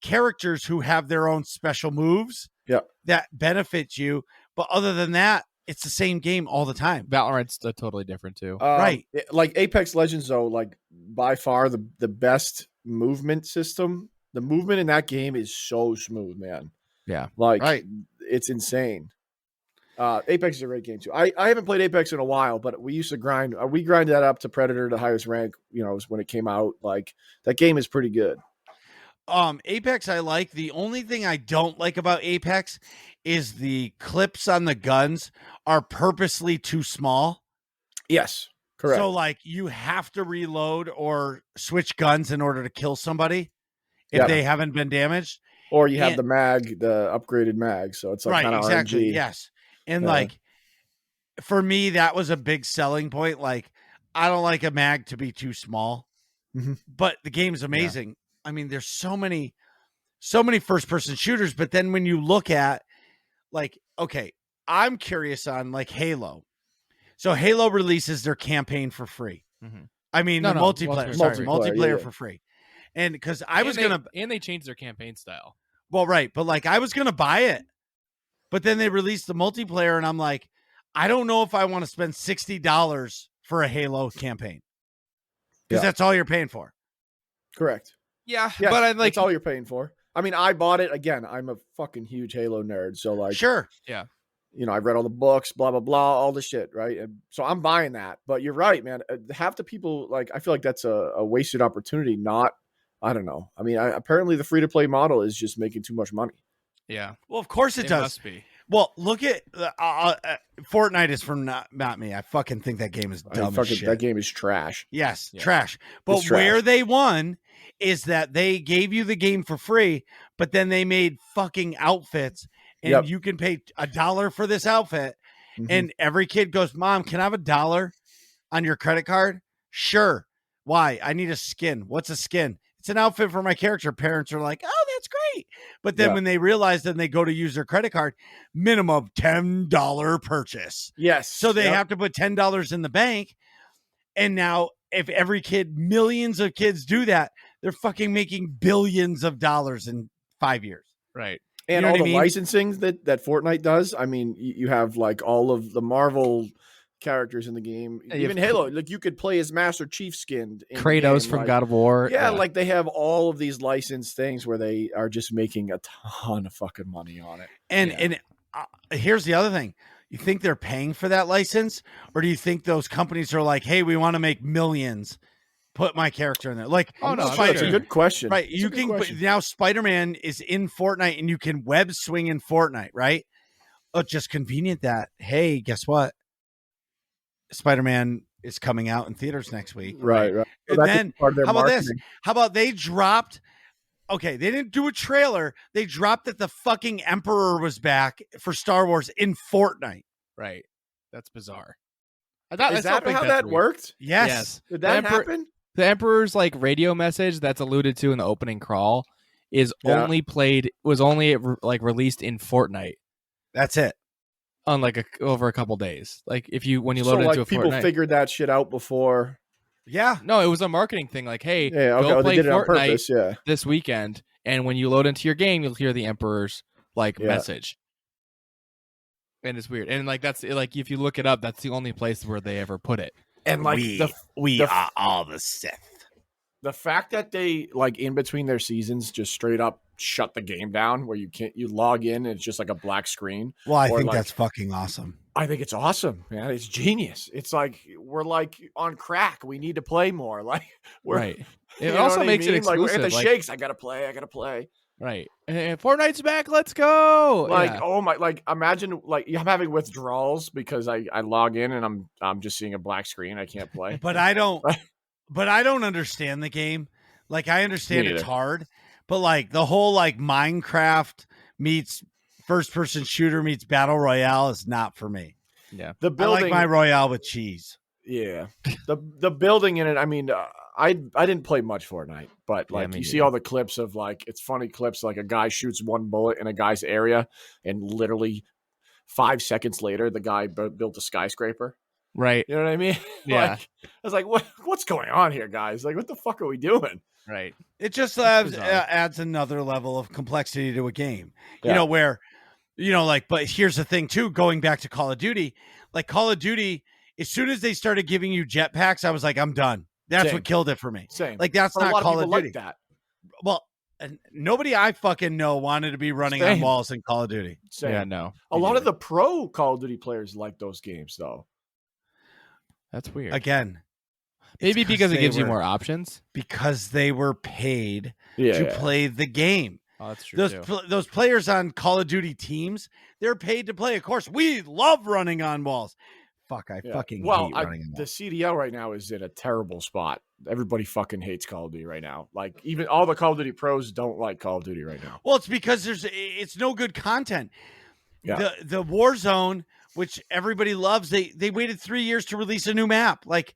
[SPEAKER 1] characters who have their own special moves that benefit you. But other than that, it's the same game all the time.
[SPEAKER 2] Valorant's totally different too.
[SPEAKER 1] Right.
[SPEAKER 3] Like Apex Legends, though, like by far the best movement system. The movement in that game is so smooth, man.
[SPEAKER 2] Yeah.
[SPEAKER 3] Like,
[SPEAKER 1] Right.
[SPEAKER 3] It's insane. Apex is a great game too. I haven't played Apex in a while, but we used to grind. We grind that up to Predator, the highest rank. You know, when it came out. Like, that game is pretty good.
[SPEAKER 1] Apex I like. The only thing I don't like about Apex is the clips on the guns are purposely too small.
[SPEAKER 3] Yes, correct.
[SPEAKER 1] So, like, you have to reload or switch guns in order to kill somebody if they haven't been damaged.
[SPEAKER 3] Or you have the upgraded mag, so it's like
[SPEAKER 1] right,
[SPEAKER 3] kind of
[SPEAKER 1] exactly.
[SPEAKER 3] RNG.
[SPEAKER 1] Yes. And like, for me, that was a big selling point. Like, I don't like a mag to be too small, but the game's amazing. Yeah. I mean, there's so many first person shooters, but then when you look at, like, okay, I'm curious on like Halo. So Halo releases their campaign for free. I mean, multiplayer for free. And because
[SPEAKER 2] and they changed their campaign style.
[SPEAKER 1] Well, right. But like, I was going to buy it, but then they released the multiplayer and I'm like, I don't know if I want to spend $60 for a Halo campaign. Because that's all you're paying for.
[SPEAKER 3] Correct.
[SPEAKER 2] Yeah.
[SPEAKER 3] Yes,
[SPEAKER 2] but
[SPEAKER 3] that's all you're paying for. I mean, I bought it. Again, I'm a fucking huge Halo nerd. So like,
[SPEAKER 1] sure.
[SPEAKER 2] Yeah.
[SPEAKER 3] You know, I read all the books, blah, blah, blah, all the shit. Right. And so I'm buying that, but you're right, man. Half the people, like, I feel like that's a wasted opportunity. I don't know. I mean, apparently the free-to-play model is just making too much money.
[SPEAKER 2] Yeah.
[SPEAKER 1] Well, of course it does.
[SPEAKER 2] Must be.
[SPEAKER 1] Well, look at Fortnite is from not me. I fucking think that game is dumb as shit.
[SPEAKER 3] That game is trash.
[SPEAKER 1] Yes, trash. But where they won is that they gave you the game for free, but then they made fucking outfits, and you can pay $1 for this outfit, and every kid goes, "Mom, can I have $1 on your credit card?" Sure. Why? I need a skin. What's a skin? It's an outfit for my character. Parents are like, "Oh, that's great." But then when they realize that they go to use their credit card, minimum $10 purchase.
[SPEAKER 3] Yes.
[SPEAKER 1] So they have to put $10 in the bank. And now if every kid, millions of kids do that, they're fucking making billions of dollars in 5 years.
[SPEAKER 2] Right.
[SPEAKER 3] And all the licensing that Fortnite does. I mean, you have like all of the Marvel characters in the game, even Halo. Like, you could play as Master Chief skinned,
[SPEAKER 2] Kratos from God of War.
[SPEAKER 3] Yeah, like they have all of these licensed things where they are just making a ton of fucking money on it.
[SPEAKER 1] And here's the other thing: you think they're paying for that license, or do you think those companies are like, "Hey, we want to make millions. Put my character in there." Like,
[SPEAKER 3] that's a good question.
[SPEAKER 1] Right? You can now. Spider-Man is in Fortnite, and you can web swing in Fortnite, right? Oh, just convenient that. Hey, guess what? Spider-Man is coming out in theaters next week.
[SPEAKER 3] Right. Well,
[SPEAKER 1] and then how about this? How about they dropped? Okay, they didn't do a trailer. They dropped that the fucking Emperor was back for Star Wars in Fortnite.
[SPEAKER 2] Right. That's bizarre.
[SPEAKER 3] Is that how that worked?
[SPEAKER 1] Yes.
[SPEAKER 3] Did that happen?
[SPEAKER 2] The Emperor's like radio message that's alluded to in the opening crawl is only released in Fortnite.
[SPEAKER 1] That's it.
[SPEAKER 2] On like over a couple days, like when you load into a
[SPEAKER 3] people
[SPEAKER 2] Fortnite.
[SPEAKER 3] Figured that shit out before.
[SPEAKER 1] Yeah,
[SPEAKER 2] no, it was a marketing thing. Like, hey,
[SPEAKER 3] go play
[SPEAKER 2] they did it
[SPEAKER 3] on
[SPEAKER 2] Fortnite
[SPEAKER 3] purpose,
[SPEAKER 2] this weekend, and when you load into your game, you'll hear the Emperor's message, and it's weird. And like that's like if you look it up, that's the only place where they ever put it.
[SPEAKER 3] And like
[SPEAKER 1] we are all the Sith.
[SPEAKER 3] The fact that they like in between their seasons just straight up shut the game down where you log in and it's just like a black screen.
[SPEAKER 1] Well, I think that's fucking awesome.
[SPEAKER 3] I think it's awesome, man. It's genius. It's like we're like on crack. We need to play more. Like
[SPEAKER 2] right. It also makes it exclusive.
[SPEAKER 3] Like at the shakes, I gotta play.
[SPEAKER 2] Right. And Fortnite's back. Let's go.
[SPEAKER 3] Oh my! Like imagine I'm having withdrawals because I log in and I'm just seeing a black screen. I can't play.
[SPEAKER 1] But I don't. but I don't understand the game. Like, I understand
[SPEAKER 3] Me
[SPEAKER 1] it's
[SPEAKER 3] neither.
[SPEAKER 1] hard, but like the whole like Minecraft meets first person shooter meets battle royale is not for me.
[SPEAKER 2] Yeah.
[SPEAKER 3] The
[SPEAKER 1] I
[SPEAKER 3] building,
[SPEAKER 1] like my royale with cheese.
[SPEAKER 3] yeah. The building in it. I mean, I didn't play much Fortnite, but
[SPEAKER 2] Yeah,
[SPEAKER 3] like
[SPEAKER 2] me
[SPEAKER 3] you see
[SPEAKER 2] neither.
[SPEAKER 3] all the clips of like it's funny clips like a guy shoots one bullet in a guy's area, and literally 5 seconds later the guy built a skyscraper.
[SPEAKER 2] Right.
[SPEAKER 3] You know what I mean?
[SPEAKER 2] Yeah.
[SPEAKER 3] Like, I was like, what's going on here, guys? Like, what the fuck are we doing?
[SPEAKER 2] Right.
[SPEAKER 1] It just
[SPEAKER 2] bizarre.
[SPEAKER 1] adds another level of complexity to a game. You
[SPEAKER 3] Yeah.
[SPEAKER 1] know, where, you know, like, but here's the thing too, going back to Call of Duty, like Call of Duty, as soon as they started giving you jetpacks, I was like, I'm done. That's
[SPEAKER 3] Same.
[SPEAKER 1] what killed it for me.
[SPEAKER 3] Same.
[SPEAKER 1] Like, that's
[SPEAKER 3] But a
[SPEAKER 1] not
[SPEAKER 3] lot
[SPEAKER 1] Call
[SPEAKER 3] of
[SPEAKER 1] of
[SPEAKER 3] people
[SPEAKER 1] Duty.
[SPEAKER 3] like that.
[SPEAKER 1] Well, and nobody I fucking know wanted to be running on
[SPEAKER 3] Same.
[SPEAKER 1] walls in Call of Duty.
[SPEAKER 3] Same.
[SPEAKER 2] Yeah, no.
[SPEAKER 3] A lot of the pro Call of Duty players like those games, though.
[SPEAKER 2] That's weird.
[SPEAKER 1] Again,
[SPEAKER 2] Maybe
[SPEAKER 1] it's
[SPEAKER 2] because it
[SPEAKER 1] they
[SPEAKER 2] gives you
[SPEAKER 1] were-
[SPEAKER 2] more options.
[SPEAKER 1] because they were paid
[SPEAKER 3] Yeah.
[SPEAKER 1] to play the game.
[SPEAKER 2] Oh, that's true
[SPEAKER 1] Those
[SPEAKER 2] too.
[SPEAKER 1] those players on Call of Duty teams, they're paid to play. Of course, we love running on walls. Fuck, I fucking hate running on
[SPEAKER 3] the
[SPEAKER 1] walls.
[SPEAKER 3] CDL right now is in a terrible spot. Everybody fucking hates Call of Duty right now. Like, even all the Call of Duty pros don't like Call of Duty right now.
[SPEAKER 1] Well, it's because it's no good content.
[SPEAKER 3] Yeah.
[SPEAKER 1] The Warzone, which everybody loves, they waited 3 years to release a new map. Like,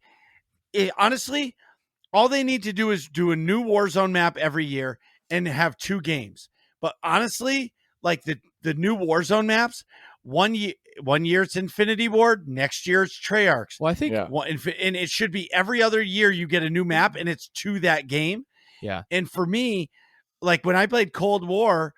[SPEAKER 1] honestly, all they need to do is do a new Warzone map every year and have 2 games. But honestly, like the new Warzone maps, one year it's Infinity Ward, next year it's Treyarch's.
[SPEAKER 2] Well, I think
[SPEAKER 3] Yeah.
[SPEAKER 1] And it should be every other year you get a new map and it's to that game.
[SPEAKER 2] Yeah.
[SPEAKER 1] And for me, like when I played Cold War,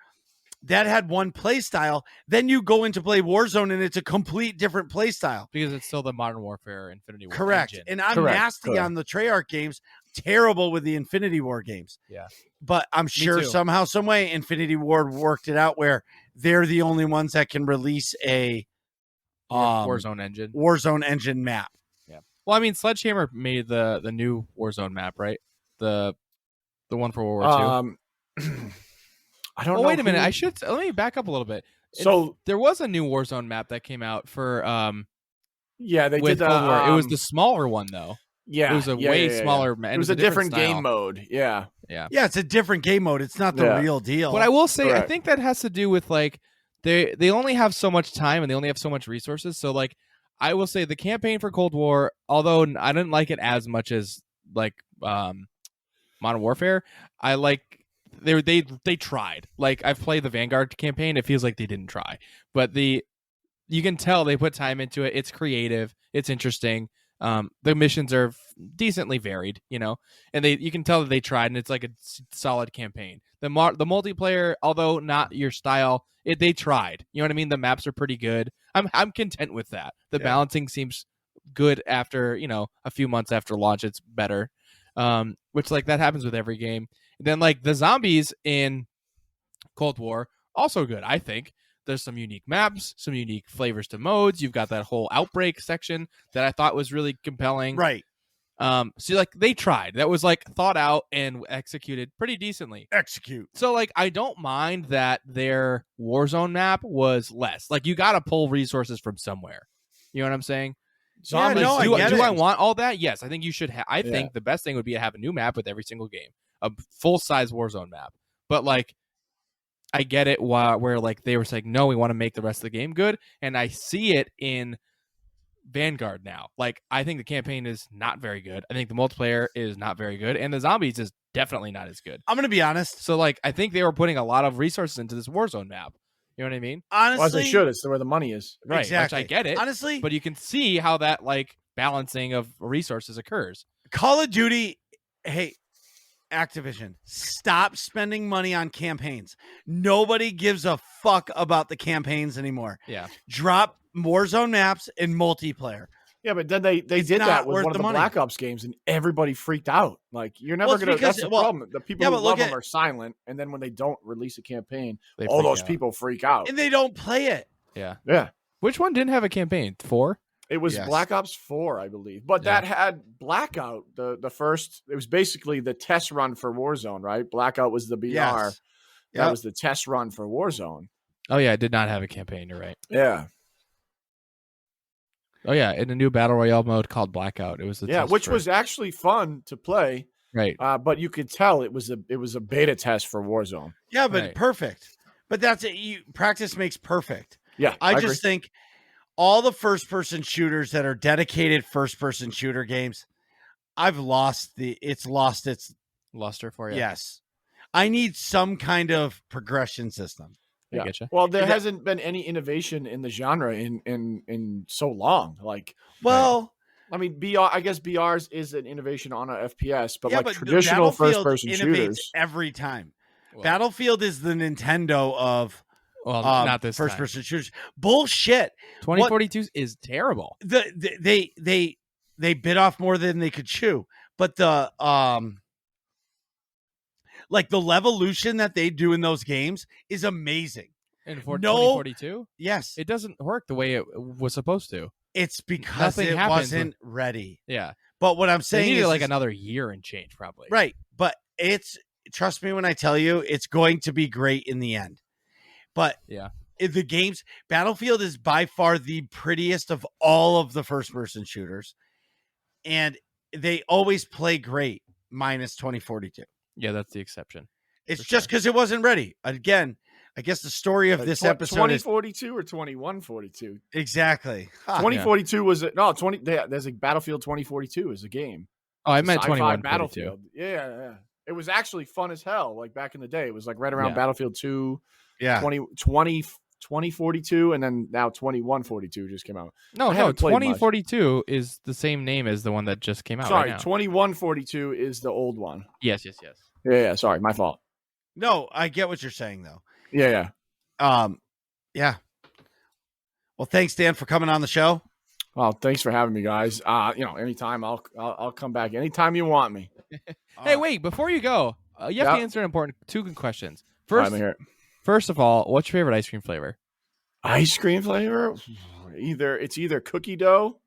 [SPEAKER 1] that had one play style. Then you go into play Warzone and it's a complete different play style.
[SPEAKER 2] because it's still the Modern Warfare Infinity War
[SPEAKER 1] Correct.
[SPEAKER 2] engine.
[SPEAKER 1] And I'm
[SPEAKER 3] Correct,
[SPEAKER 1] nasty
[SPEAKER 3] correct.
[SPEAKER 1] on the Treyarch games, terrible with the Infinity War games.
[SPEAKER 2] Yeah.
[SPEAKER 1] But I'm sure
[SPEAKER 2] too.
[SPEAKER 1] somehow, some way, Infinity Ward worked it out where they're the only ones that can release a
[SPEAKER 2] Warzone engine.
[SPEAKER 1] Warzone engine map.
[SPEAKER 2] Well, I mean, Sledgehammer made the new Warzone map, right? The one for World War II.
[SPEAKER 3] I don't
[SPEAKER 2] Oh,
[SPEAKER 3] know.
[SPEAKER 2] wait a minute.
[SPEAKER 3] who-
[SPEAKER 2] Let me back up a little bit.
[SPEAKER 3] So,
[SPEAKER 2] There was a new Warzone map that came out for
[SPEAKER 3] yeah, they
[SPEAKER 2] with
[SPEAKER 3] did
[SPEAKER 2] Cold War. It was
[SPEAKER 3] the
[SPEAKER 2] the smaller one though.
[SPEAKER 3] yeah.
[SPEAKER 2] It was a
[SPEAKER 3] yeah,
[SPEAKER 2] way
[SPEAKER 3] yeah, yeah.
[SPEAKER 2] smaller. ma- and
[SPEAKER 3] It was a different
[SPEAKER 2] style.
[SPEAKER 3] game mode. Yeah.
[SPEAKER 2] Yeah.
[SPEAKER 1] Yeah, it's a different game mode. It's not the
[SPEAKER 3] Yeah.
[SPEAKER 1] real deal.
[SPEAKER 2] But I will say, I
[SPEAKER 3] Correct.
[SPEAKER 2] think that has to do with like they only have so much time and they only have so much resources. So like, I will say the campaign for Cold War, although I didn't like it as much as like Modern Warfare, I like they tried. Like I've played the Vanguard campaign, it feels like they didn't try, but you can tell they put time into it. It's creative, it's interesting. The missions are decently varied, you know, and you can tell that they tried, and it's like a solid campaign. The multiplayer, although not your style, they tried. You know what I mean? The maps are pretty good. I'm content with that. The balancing seems good after, you know, a few months after launch. It's better, which like that happens with every game. And then like the zombies in Cold War, also good, I think. There's some unique maps, some unique flavors to modes. You've got that whole outbreak section that I thought was really compelling.
[SPEAKER 1] right.
[SPEAKER 2] So like they tried. That was like thought out and executed pretty decently.
[SPEAKER 1] Execute.
[SPEAKER 2] So like I don't mind that their Warzone map was less. Like you got to pull resources from somewhere. You know what I'm saying?
[SPEAKER 1] Yeah, no, I
[SPEAKER 2] do
[SPEAKER 1] get
[SPEAKER 2] do
[SPEAKER 1] it.
[SPEAKER 2] I want all that? Yes, I think you should. I
[SPEAKER 3] Yeah.
[SPEAKER 2] think the best thing would be to have a new map with every single game, a full size Warzone map. But like, I get it. Where like they were saying, no, we want to make the rest of the game good, and I see it in Vanguard now. Like, I think the campaign is not very good. I think the multiplayer is not very good, and the zombies is definitely not as good.
[SPEAKER 1] I'm going to be honest.
[SPEAKER 2] So like, I think they were putting a lot of resources into this Warzone map. You know what I mean?
[SPEAKER 1] Honestly,
[SPEAKER 3] Well, as they should. It's where the money is.
[SPEAKER 2] Right.
[SPEAKER 1] Exactly.
[SPEAKER 2] Which I get it.
[SPEAKER 1] Honestly,
[SPEAKER 2] But you can see how that like balancing of resources occurs.
[SPEAKER 1] Call of Duty, hey, Activision, stop spending money on campaigns. Nobody gives a fuck about the campaigns anymore.
[SPEAKER 2] Yeah.
[SPEAKER 1] Drop Warzone maps and multiplayer.
[SPEAKER 3] Yeah, but then they
[SPEAKER 1] It's
[SPEAKER 3] did
[SPEAKER 1] not
[SPEAKER 3] that with
[SPEAKER 1] worth
[SPEAKER 3] one of
[SPEAKER 1] the
[SPEAKER 3] the
[SPEAKER 1] money.
[SPEAKER 3] Black Ops games, and everybody freaked out. Like, you're never
[SPEAKER 1] Well, it's
[SPEAKER 3] gonna.
[SPEAKER 1] because-
[SPEAKER 3] That's the
[SPEAKER 1] well,
[SPEAKER 3] problem. The people
[SPEAKER 1] yeah,
[SPEAKER 3] who
[SPEAKER 1] but
[SPEAKER 3] love
[SPEAKER 1] look
[SPEAKER 3] them are silent, and then when they don't release a campaign,
[SPEAKER 2] They
[SPEAKER 3] all
[SPEAKER 2] freak
[SPEAKER 3] those
[SPEAKER 2] out.
[SPEAKER 3] people freak out.
[SPEAKER 1] And they don't play it.
[SPEAKER 2] Yeah.
[SPEAKER 3] Yeah,
[SPEAKER 2] Which one didn't have a campaign? 4?
[SPEAKER 3] it was
[SPEAKER 1] Yes.
[SPEAKER 3] Black Ops 4, I believe, but
[SPEAKER 2] Yeah.
[SPEAKER 3] that had Blackout. The first, it was basically the test run for Warzone, right? Blackout was the BR.
[SPEAKER 1] Yes.
[SPEAKER 3] That
[SPEAKER 1] Yep.
[SPEAKER 3] was the test run for Warzone.
[SPEAKER 2] Oh yeah, it did not have a campaign. You're right.
[SPEAKER 3] Yeah.
[SPEAKER 2] Oh yeah, in a new battle royale mode called Blackout. It was
[SPEAKER 3] which was actually fun to play.
[SPEAKER 2] Right.
[SPEAKER 3] But you could tell it was a beta test for Warzone.
[SPEAKER 1] Yeah, but
[SPEAKER 2] Right.
[SPEAKER 1] perfect. But that's it. Practice makes perfect.
[SPEAKER 3] Yeah,
[SPEAKER 1] I just think all the first-person shooters that are dedicated first-person shooter games, it's lost its
[SPEAKER 2] luster for you.
[SPEAKER 1] Yes. I need some kind of progression system.
[SPEAKER 2] I get you.
[SPEAKER 3] Well, there hasn't been any innovation in the genre in so long. Like,
[SPEAKER 1] well,
[SPEAKER 3] I mean, I guess BRs is an innovation on a FPS, but
[SPEAKER 1] but
[SPEAKER 3] traditional
[SPEAKER 1] Battlefield
[SPEAKER 3] first-person
[SPEAKER 1] innovates
[SPEAKER 3] shooters
[SPEAKER 1] every time.
[SPEAKER 2] Well,
[SPEAKER 1] Battlefield is the Nintendo of
[SPEAKER 2] not this
[SPEAKER 1] first-person shooters. Bullshit.
[SPEAKER 2] 2042 is terrible.
[SPEAKER 1] They bit off more than they could chew, but the like the levolution that they do in those games is amazing.
[SPEAKER 2] And for 2042,
[SPEAKER 1] yes,
[SPEAKER 2] it doesn't work the way it was supposed to.
[SPEAKER 1] It's because it wasn't ready.
[SPEAKER 2] Yeah,
[SPEAKER 1] but what I'm saying is
[SPEAKER 2] like another year and change, probably.
[SPEAKER 1] Right, but trust me when I tell you, it's going to be great in the end. But
[SPEAKER 2] yeah,
[SPEAKER 1] the games, Battlefield is by far the prettiest of all of the first-person shooters, and they always play great. Minus 2042.
[SPEAKER 2] Yeah, that's the exception.
[SPEAKER 1] It's just because it wasn't ready. Again, I guess the story of this episode
[SPEAKER 3] 2042 or 2142.
[SPEAKER 1] Exactly.
[SPEAKER 3] 2042 was no 20. There's a Battlefield 2042 is a game.
[SPEAKER 2] Oh, I meant 2142.
[SPEAKER 3] Battlefield. Yeah. It was actually fun as hell. Like back in the day, it was like right around Battlefield 2.
[SPEAKER 1] Yeah.
[SPEAKER 3] 2042, and then now 2142 just came out.
[SPEAKER 2] No, 2042 is the same name as the one that just came out.
[SPEAKER 3] Sorry,
[SPEAKER 2] right now.
[SPEAKER 3] 2142 is the old one.
[SPEAKER 2] Yes.
[SPEAKER 3] Yeah. Sorry, my fault.
[SPEAKER 1] No, I get what you're saying though.
[SPEAKER 3] Yeah.
[SPEAKER 1] Yeah. Well, thanks, Dan, for coming on the show.
[SPEAKER 3] Well, thanks for having me, guys. Anytime I'll come back anytime you want me.
[SPEAKER 2] Hey, wait, before you go, you have to answer an important two good questions.
[SPEAKER 3] First
[SPEAKER 2] of all, what's your favorite ice cream flavor?
[SPEAKER 3] Ice cream flavor? It's either cookie dough,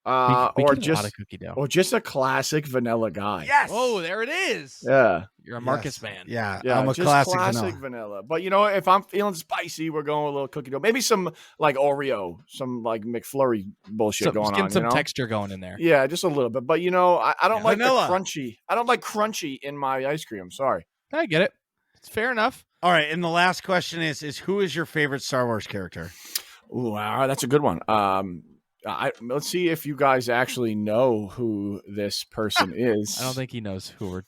[SPEAKER 2] We
[SPEAKER 3] or
[SPEAKER 2] get a
[SPEAKER 3] just
[SPEAKER 2] lot of cookie dough.
[SPEAKER 3] or just a classic vanilla guy.
[SPEAKER 1] Yes.
[SPEAKER 2] Oh, there it is.
[SPEAKER 3] Yeah.
[SPEAKER 2] You're a Marcus man.
[SPEAKER 1] Yeah.
[SPEAKER 3] Yeah,
[SPEAKER 1] I'm a
[SPEAKER 3] just
[SPEAKER 1] classic
[SPEAKER 3] vanilla. But if I'm feeling spicy, we're going with a little cookie dough. Maybe some like Oreo, some like McFlurry bullshit going on.
[SPEAKER 2] Some texture going in there.
[SPEAKER 3] Yeah, just a little bit. But I don't like
[SPEAKER 1] vanilla.
[SPEAKER 3] the crunchy. I don't like crunchy in my ice cream. Sorry.
[SPEAKER 2] I get it. It's fair enough.
[SPEAKER 1] All right, and the last question is who is your favorite Star Wars character?
[SPEAKER 3] Ooh, that's a good one. Let's see if you guys actually know who this person is.
[SPEAKER 2] I don't think he knows who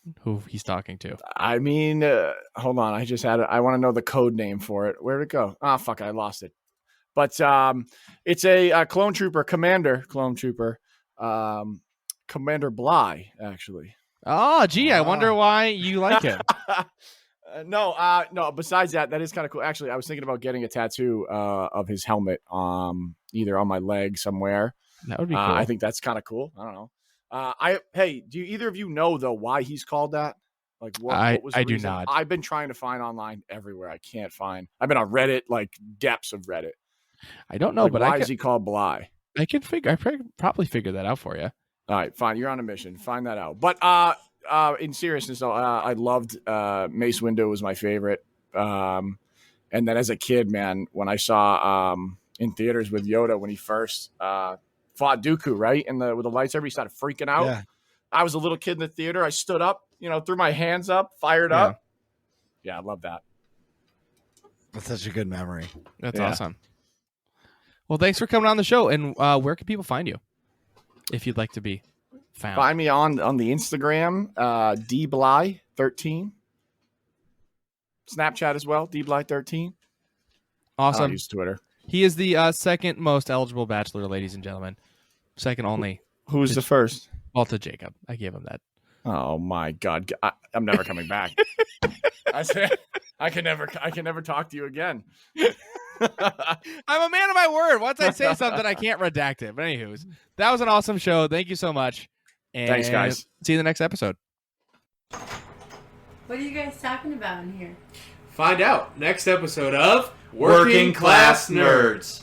[SPEAKER 2] he's talking to.
[SPEAKER 3] I mean, hold on. I want to know the code name for it. Where'd it go? Ah, fuck, I lost it. But it's a clone trooper, Commander Bly, actually.
[SPEAKER 2] Oh, gee, I wonder why you like him.
[SPEAKER 3] No. Besides that is kind of cool. Actually, I was thinking about getting a tattoo of his helmet, either on my leg somewhere.
[SPEAKER 2] That would be cool.
[SPEAKER 3] I think that's kind of cool. I don't know. Hey, do either of you know though why he's called that? Like what was the reason?
[SPEAKER 2] do not.
[SPEAKER 3] I've been trying to find online everywhere. I can't find. I've been on Reddit, like depths of Reddit.
[SPEAKER 2] I don't know, but
[SPEAKER 3] why is he called Bly?
[SPEAKER 2] I could probably figure that out for you.
[SPEAKER 3] All right, fine. You're on a mission. Find that out. But in seriousness, though, I loved Mace Windu was my favorite. And then as a kid, man, when I saw in theaters with Yoda when he first fought Dooku, right, with the lightsaber, he started freaking out.
[SPEAKER 1] Yeah.
[SPEAKER 3] I was a little kid in the theater. I stood up, threw my hands up, fired up. Yeah, I love that.
[SPEAKER 1] That's such a good memory.
[SPEAKER 2] That's awesome. Well, thanks for coming on the show. And where can people find you if you'd like to be found?
[SPEAKER 3] Find me on the Instagram, DBly13. Snapchat as well, DBly13.
[SPEAKER 2] Awesome.
[SPEAKER 3] I don't use Twitter.
[SPEAKER 2] He is the second most eligible bachelor, ladies and gentlemen. Second only.
[SPEAKER 3] Who's the first?
[SPEAKER 2] Well, to Jacob. I gave him that.
[SPEAKER 3] Oh my God! I'm never coming back. I said I can never talk to you again.
[SPEAKER 2] I'm a man of my word. Once I say something, I can't redact it. But anywho's, that was an awesome show. Thank you so much. And
[SPEAKER 3] thanks, guys.
[SPEAKER 2] See you in the next episode.
[SPEAKER 5] What are you guys talking about in here?
[SPEAKER 6] Find out next episode of Working Class Nerds.